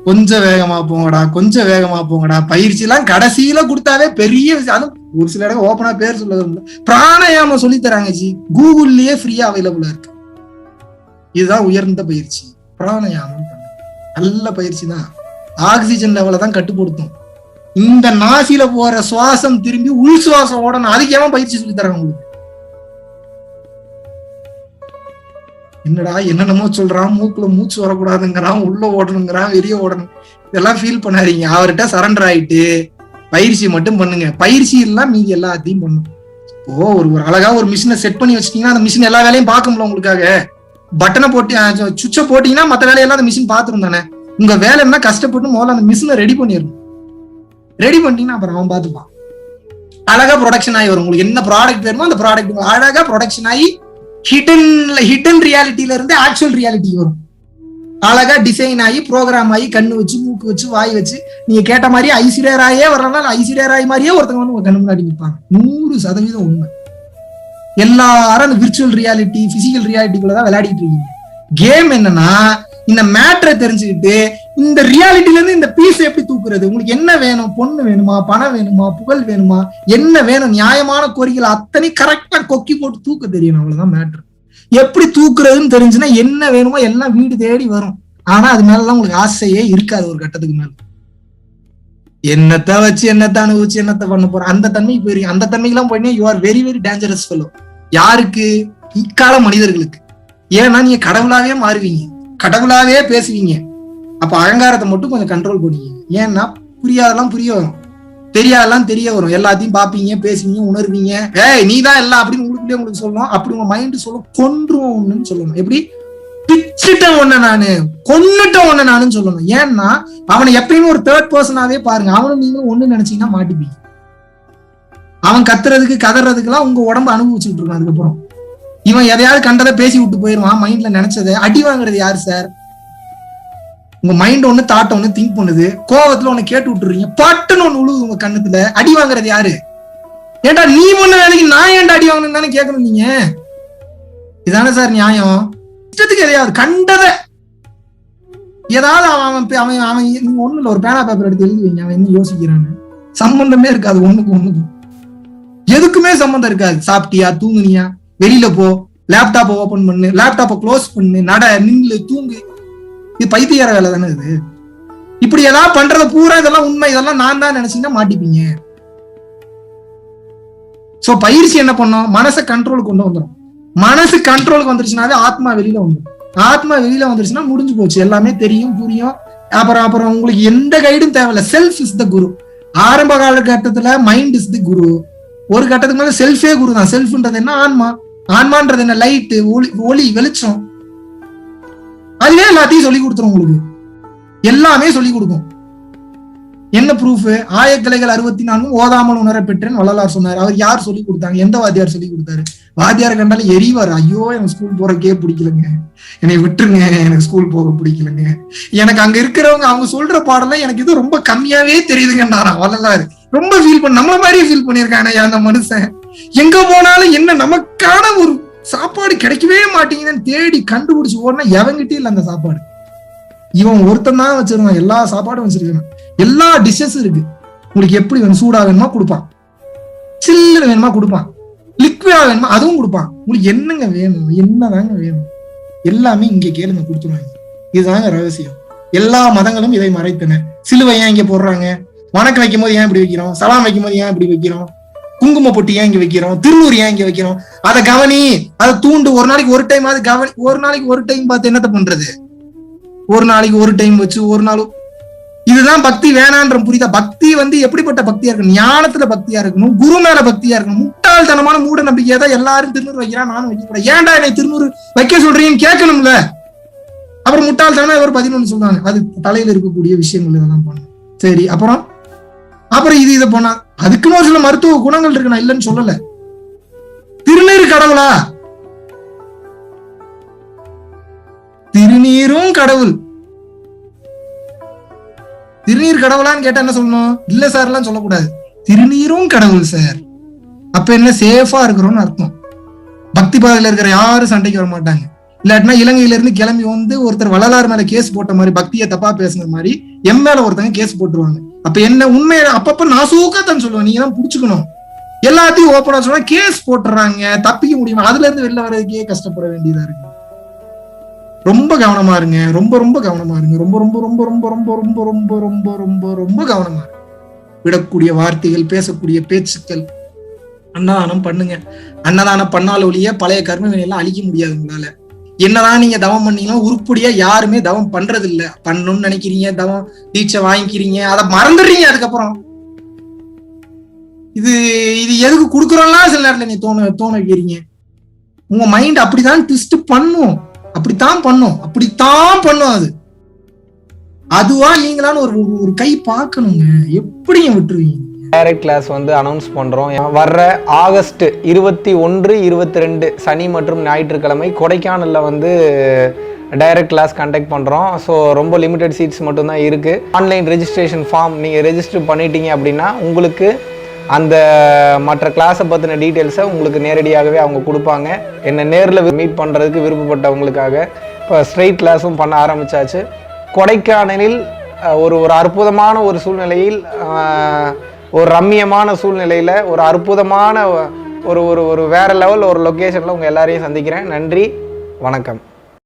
கொஞ்சம் வேகமா போங்கடா, கொஞ்சம் வேகமா போங்கடா. பயிற்சி எல்லாம் கடைசியில கொடுத்தாவே பெரிய விஷயம். அதுவும் ஒரு சில இடம் ஓப்பனா பேர் சொல்ல பிராணாயாமம் சொல்லி தராங்க ஜி, கூகுள்லயே ஃப்ரீயா அவைலபிளா இருக்கு. இதுதான் உயர்ந்த பயிற்சி, பிராணாயாமம். நல்ல பயிற்சி தான், ஆக்சிஜன் லெவல தான் கட்டுப்படுத்தும். இந்த நாசில போற சுவாசம் திரும்பி உள் சுவாசம் ஓடணும். அதுக்கு ஏன் பயிற்சி சொல்லி தராங்க உங்களுக்கு? என்னடா என்னென்னமோ சொல்றான், மூக்குல மூச்சு வரக்கூடாதுங்கிறான், உள்ள ஓடணுங்கிறான், வெளியே ஓடணும். இதெல்லாம் ஃபீல் பண்ணாதீங்க. அவர்கிட்ட சரண்டர் ஆயிட்டு பயிற்சி மட்டும் பண்ணுங்க. பயிற்சி எல்லாம் மீதி எல்லாத்தையும் பண்ணும். இப்போ ஒரு அழகா ஒரு மிஷினை செட் பண்ணி வச்சிட்டீங்கன்னா அந்த மிஷின் எல்லா வேலையும் பார்க்கும்ல உங்களுக்காக. பட்டனை போட்டு சுவிட்சை போட்டீங்கன்னா மற்ற வேலையெல்லாம் அந்த மிஷின் பார்த்துரும் தானே. உங்க வேலை என்ன, கஷ்டப்பட்டு முதல்ல அந்த மிஷினை ரெடி பண்ணிடணும். ரெடி பண்ணிட்டீங்கன்னா அப்புறம் அவன் பார்த்துப்பான். அழகா ப்ரொடக்ஷன் ஆகி வரும். உங்களுக்கு என்ன ப்ராடக்ட் வேணுமோ அந்த ப்ராடக்ட் அழகா ப்ரொடக்ஷன் ஆகி ஹிடன் ரியாலிட்டியில இருந்து ஆக்சுவல் ரியாலிட்டி வரும். அழகா டிசைன் ஆகி ப்ரோக்ராம் ஆகி கண்ணு வச்சு, மூக்கு வச்சு, வாய் வச்சு, நீங்க கேட்ட மாதிரியே ஐஸ்வர்யா ராயே வரலாம். ஐஸ்வர்யா ராய் மாதிரியே ஒருத்தவங்க வந்து உங்க கண்ணு முன்னாடி நிற்பாங்க. 100% உண்மை. எல்லாரும் அந்த விர்ச்சுவல் ரியாலிட்டி, பிசிக்கல் ரியாலிட்டிக்குள்ளதான் விளையாடிட்டு இருக்கீங்க. கேம் என்னன்னா, இந்த மேட்டரை தெரிஞ்சுக்கிட்டு இந்த ரியாலிட்டில இருந்து இந்த பீஸ் எப்படி தூக்குறது, உங்களுக்கு என்ன வேணும், பொண்ணு வேணுமா, பணம் வேணுமா, புகழ் வேணுமா, என்ன வேணும், நியாயமான கோரிக்கைகள் அத்தனை கரெக்டா கொக்கி போட்டு தூக்க தெரியணும். அவ்வளவுதான் மேட்டர். எப்படி தூக்குறதுன்னு தெரிஞ்சுன்னா என்ன வேணுமோ எல்லாம் வீடு தேடி வரும். ஆனா அது மேலதான் உங்களுக்கு ஆசையே இருக்காது. ஒரு கட்டத்துக்கு மேல என்னத்தை வச்சு, என்னத்தை அனுபவிச்சு, என்னத்தை பண்ண போறோம், அந்த தன்மைக்கு போயிருக்கீங்க. அந்த தன்மைக்கு எல்லாம் போயினா you are very very dangerous fellow. யாருக்கு? இக்கால மனிதர்களுக்கு. ஏன்னா நீங்க கடவுளாவே மாறுவீங்க, கடவுளாவே பேசுவீங்க. அப்ப அகங்காரத்தை மட்டும் கொஞ்சம் கண்ட்ரோல் பண்ணுவீங்க. ஏன்னா புரியாதெல்லாம் புரிய வரும், தெரியாதெல்லாம் தெரிய வரும். எல்லாத்தையும் பாப்பீங்க, பேசுவீங்க, உணர்வீங்க. நீ தான் எல்லாம் அப்படின்னு உங்களுக்குள்ளே உங்களுக்கு சொல்லணும். அப்படி உங்க மைண்ட் சொல்லும், கொன்றுவோம் ஒண்ணுன்னு சொல்லணும். எப்படி? பிச்சுட்ட ஒண்ணு நானு, கொன்னுட்ட ஒண்ணு நானுன்னு சொல்லணும். ஏன்னா அவனை எப்பயுமே ஒரு தேர்ட் பர்சனாவே பாருங்க. அவனும் நீங்களும் ஒண்ணு நினைச்சீங்கன்னா மாட்டிப்பீங்க. அவன் கத்துறதுக்கு கதறதுக்கு எல்லாம் உங்க உடம்பு அனுபவிச்சுட்டு இருக்கான். அதுக்கப்புறம் இவன் எதையாவது கண்டதை பேசி விட்டு போயிருவான். மைண்ட்ல நினைச்சதை அடி வாங்குறது யாரு சார்? உங்க மைண்ட் ஒண்ணு, தாட் ஒண்ணு திங்க் பண்ணுது, கோவத்துல ஒண்ணு கேட்டு விட்டுறீங்க, பட்டுன்னு ஒண்ணு உழுவுது உங்க கண்ணுத்துல. அடி வாங்குறது யாரு? ஏன்டா நீ பண்ண வேலைக்கு நான் ஏன்டா அடி வாங்கணும் தானே கேட்கணும் நீங்க. இதானே சார் நியாயம்? இஷ்டத்துக்கு எதையாவது கண்டதை ஏதாவது அவன் நீங்க ஒண்ணு இல்ல, ஒரு பேனா பேப்பர் எடுத்து எழுதி வைங்க. அவன் என்ன யோசிக்கிறான்னு சம்பந்தமே இருக்காது. ஒண்ணுக்கும் எதுக்குமே சம்பந்தம் இருக்காது. சாப்பிட்டியா, தூங்குனியா, வெளியில போ, லேப்டாப்பை ஓபன் பண்ணு, லேப்டாப்பை க்ளோஸ் பண்ணு, நட, நில்லு, தூங்கு. இது பைத்தியார வேலை தானே இது. இப்படி ஏதாவது பண்றத பூரா இதெல்லாம் உண்மை, இதெல்லாம் நான் தான் நினைச்சீங்கன்னா மாட்டிப்பீங்க. சோ பயிற்சி என்ன பண்ணும்? மனசை கண்ட்ரோலுக்கு கொண்டு வந்துடும். மனசு கண்ட்ரோலுக்கு வந்துருச்சுனாவே ஆத்மா வெளியில வந்துடும். ஆத்மா வெளியில வந்துருச்சுன்னா முடிஞ்சு போச்சு. எல்லாமே தெரியும், புரியும். அப்புறம் உங்களுக்கு எந்த கைடும் தேவையில்ல. செல்ஃப் இஸ் த குரு. ஆரம்ப காலகட்டத்துல மைண்ட் இஸ் தி குரு. ஒரு கட்டத்துக்கு மேல செல்ஃபே குரு தான். செல்ஃப்ன்றது என்ன? ஆன்மா. ஆன்மான்றது என்ன? லைட்டு, ஒளி, வெளிச்சம். அதுவே எல்லாத்தையும் சொல்லி கொடுத்துரும். உங்களுக்கு எல்லாமே சொல்லி கொடுக்கும். என்ன ப்ரூஃப்? ஆயக்கலைகள் 64 ஓதாமல் உணர பெற்றேன் வள்ளலார் சொன்னார். அவர் யார் சொல்லி கொடுத்தாங்க? எந்த வாத்தியார் சொல்லி கொடுத்தாரு? வாத்தியார கண்டாலும் எரிவார். ஐயோ எனக்கு ஸ்கூல் போறக்கே பிடிக்கலங்க, என்னை விட்டுருங்க, எனக்கு ஸ்கூல் போக பிடிக்கலங்க, எனக்கு அங்க இருக்கிறவங்க அவங்க சொல்ற பாடலாம் எனக்கு இது ரொம்ப கம்மியாவே தெரியுதுங்கன்னாரா வள்ளலார். ரொம்ப ஃபீல் பண்ண, நம்மள மாதிரியே ஃபீல் பண்ணிருக்கானே அந்த மனுஷன். எங்க போனாலும் என்ன நமக்கான ஒரு சாப்பாடு கிடைக்கவே மாட்டேங்குதுன்னு தேடி கண்டுபிடிச்சு ஓடனா எவங்கிட்டே இல்லை அந்த சாப்பாடு. இவன் ஒருத்தன் தான் வச்சிருக்கான். எல்லா சாப்பாடும் வச்சிருக்கான், எல்லா டிஷ்ஷஸ் இருக்கு. உங்களுக்கு எப்படி வேணும்? சூடா வேணுமா கொடுப்பான், சில்லுன்னு வேணுமா கொடுப்பான், லிக்விடா வேணுமா அதுவும் கொடுப்பான். உங்களுக்கு என்னங்க வேணும், என்னதாங்க வேணும், எல்லாமே இங்க கேளுங்க கொடுத்துருவாங்க. இதுதாங்க ரகசியம். எல்லா மதங்களும் இதை மறைத்தன. சிலுவை ஏன் இங்க போடுறாங்க? வணக்கம் வைக்கும் போது ஏன் இப்படி வைக்கிறோம்? சலாம் வைக்கும் போது ஏன் இப்படி வைக்கிறோம்? குங்கும பொட்டி ஏன் இங்க வைக்கிறோம், திருநூறு ஏன் இங்க வைக்கிறோம், அதை கவனி, அதை தூண்டு. ஒரு நாளைக்கு ஒரு டைம் அது கவனி. ஒரு நாளைக்கு ஒரு டைம் பார்த்து என்னத்த பண்றது? ஒரு நாளைக்கு ஒரு டைம் வச்சு ஒரு நாள் இதுதான் பக்தி வேணான்ற புரியுதா? பக்தி எப்படிப்பட்ட பக்தியா இருக்கணும்? ஞானத்துல பக்தியா இருக்கணும், குரு மேல பக்தியா இருக்கணும். முட்டாள்தனமான மூட நம்பிக்கையா தான் எல்லாரும் திருநூறு வைக்கிறான், நானும் வைக்கக்கூடாது. ஏன்டா என்னை திருநூறு வைக்க சொல்றீங்கன்னு கேட்கணும்ல. அப்புறம் முட்டாள்தனமா ஒரு 11 சொல்றாங்க. அது தலையில இருக்கக்கூடிய விஷயங்கள் இதெல்லாம் பண்ணும். சரி, அப்புறம் இதை போனா அதுக்குன்னு ஒரு சில மருத்துவ குணங்கள் இருக்கு, நான் இல்லைன்னு சொல்லல. திருநீர் கடவுளா? திருநீரும் கடவுள். திருநீர் கடவுளான்னு கேட்டா என்ன சொல்லணும்? இல்ல சார் எல்லாம் சொல்லக்கூடாது. திருநீரும் கடவுள் சார். அப்ப என்ன, சேஃபா இருக்கிறோம்னு அர்த்தம். பக்தி பாதையில இருக்கிற யாரும் சண்டைக்கு வர மாட்டாங்க. இல்லாட்டினா இலங்கையில இருந்து கிளம்பி ஒருத்தர் வள்ளலார் மேல கேஸ் போட்ட மாதிரி, பக்தியை தப்பா பேசுன மாதிரி எம் மேல ஒருத்தங்க கேஸ் போட்டுருவாங்க. அப்ப என்ன உண்மையில அப்பப்ப நான் சூக்கத்தான் சொல்லுவேன், நீங்க தான் புடிச்சுக்கணும். எல்லாத்தையும் ஓப்பனா சொன்னா கேஸ் போட்டுறாங்க, தப்பிக்க முடியுமா? அதுல இருந்து வெளில வர்றதுக்கே கஷ்டப்பட வேண்டியதா இருக்கு. ரொம்ப கவனமா இருங்க, ரொம்ப ரொம்ப கவனமா இருங்க, ரொம்ப ரொம்ப ரொம்ப ரொம்ப ரொம்ப ரொம்ப ரொம்ப ரொம்ப ரொம்ப ரொம்ப கவனமா இருங்க. விடக்கூடிய வார்த்தைகள், பேசக்கூடிய பேச்சுக்கள். அன்னதானம் பண்ணுங்க. அன்னதானம் பண்ணால ஒழிய பழைய கர்ம வினையெல்லாம் அழிக்க முடியாது உங்களால. என்னதான் நீங்க தவம் பண்ணீங்கன்னா உருப்படியா யாருமே தவம் பண்றது இல்ல. பண்ணணும்னு நினைக்கிறீங்க, தவம் தீட்சை வாங்கிக்கிறீங்க, அதை மறந்துடுறீங்க. அதுக்கப்புறம் இது எதுக்கு கொடுக்குறோம்லாம் சில நேரத்துல நீ தோண வைக்கிறீங்க. உங்க மைண்ட் அப்படிதான் ட்விஸ்ட் பண்ணும், அப்படித்தான் பண்ணும். அதுவா நீங்களான்னு ஒரு கை பார்க்கணுங்க. எப்படிங்க விட்டுருவீங்க? டைரக்ட் கிளாஸ் அனௌன்ஸ் பண்ணுறோம். வர்ற ஆகஸ்ட் 21, 22 சனி மற்றும் ஞாயிற்றுக்கிழமை கொடைக்கானலில் டைரக்ட் கிளாஸ் கண்டக்ட் பண்ணுறோம். ஸோ ரொம்ப லிமிடெட் சீட்ஸ் மட்டும்தான் இருக்குது. ஆன்லைன் ரெஜிஸ்ட்ரேஷன் ஃபார்ம் நீங்கள் ரெஜிஸ்டர் பண்ணிட்டீங்க அப்படின்னா உங்களுக்கு அந்த மற்ற கிளாஸை பற்றின டீட்டெயில்ஸை உங்களுக்கு நேரடியாகவே அவங்க கொடுப்பாங்க. என்னை நேரில் மீட் பண்ணுறதுக்கு விருப்பப்பட்டவங்களுக்காக இப்போ ஸ்ட்ரெயிட் கிளாஸும் பண்ண ஆரம்பித்தாச்சு. கொடைக்கானலில் ஒரு அற்புதமான ஒரு சூழ்நிலையில், ஒரு ரம்மியமான சூழ்நிலையில், ஒரு அற்புதமான ஒரு வேற லெவல் ஒரு லொக்கேஷனில் உங்கள் எல்லாரையும் சந்திக்கிறேன். நன்றி, வணக்கம்.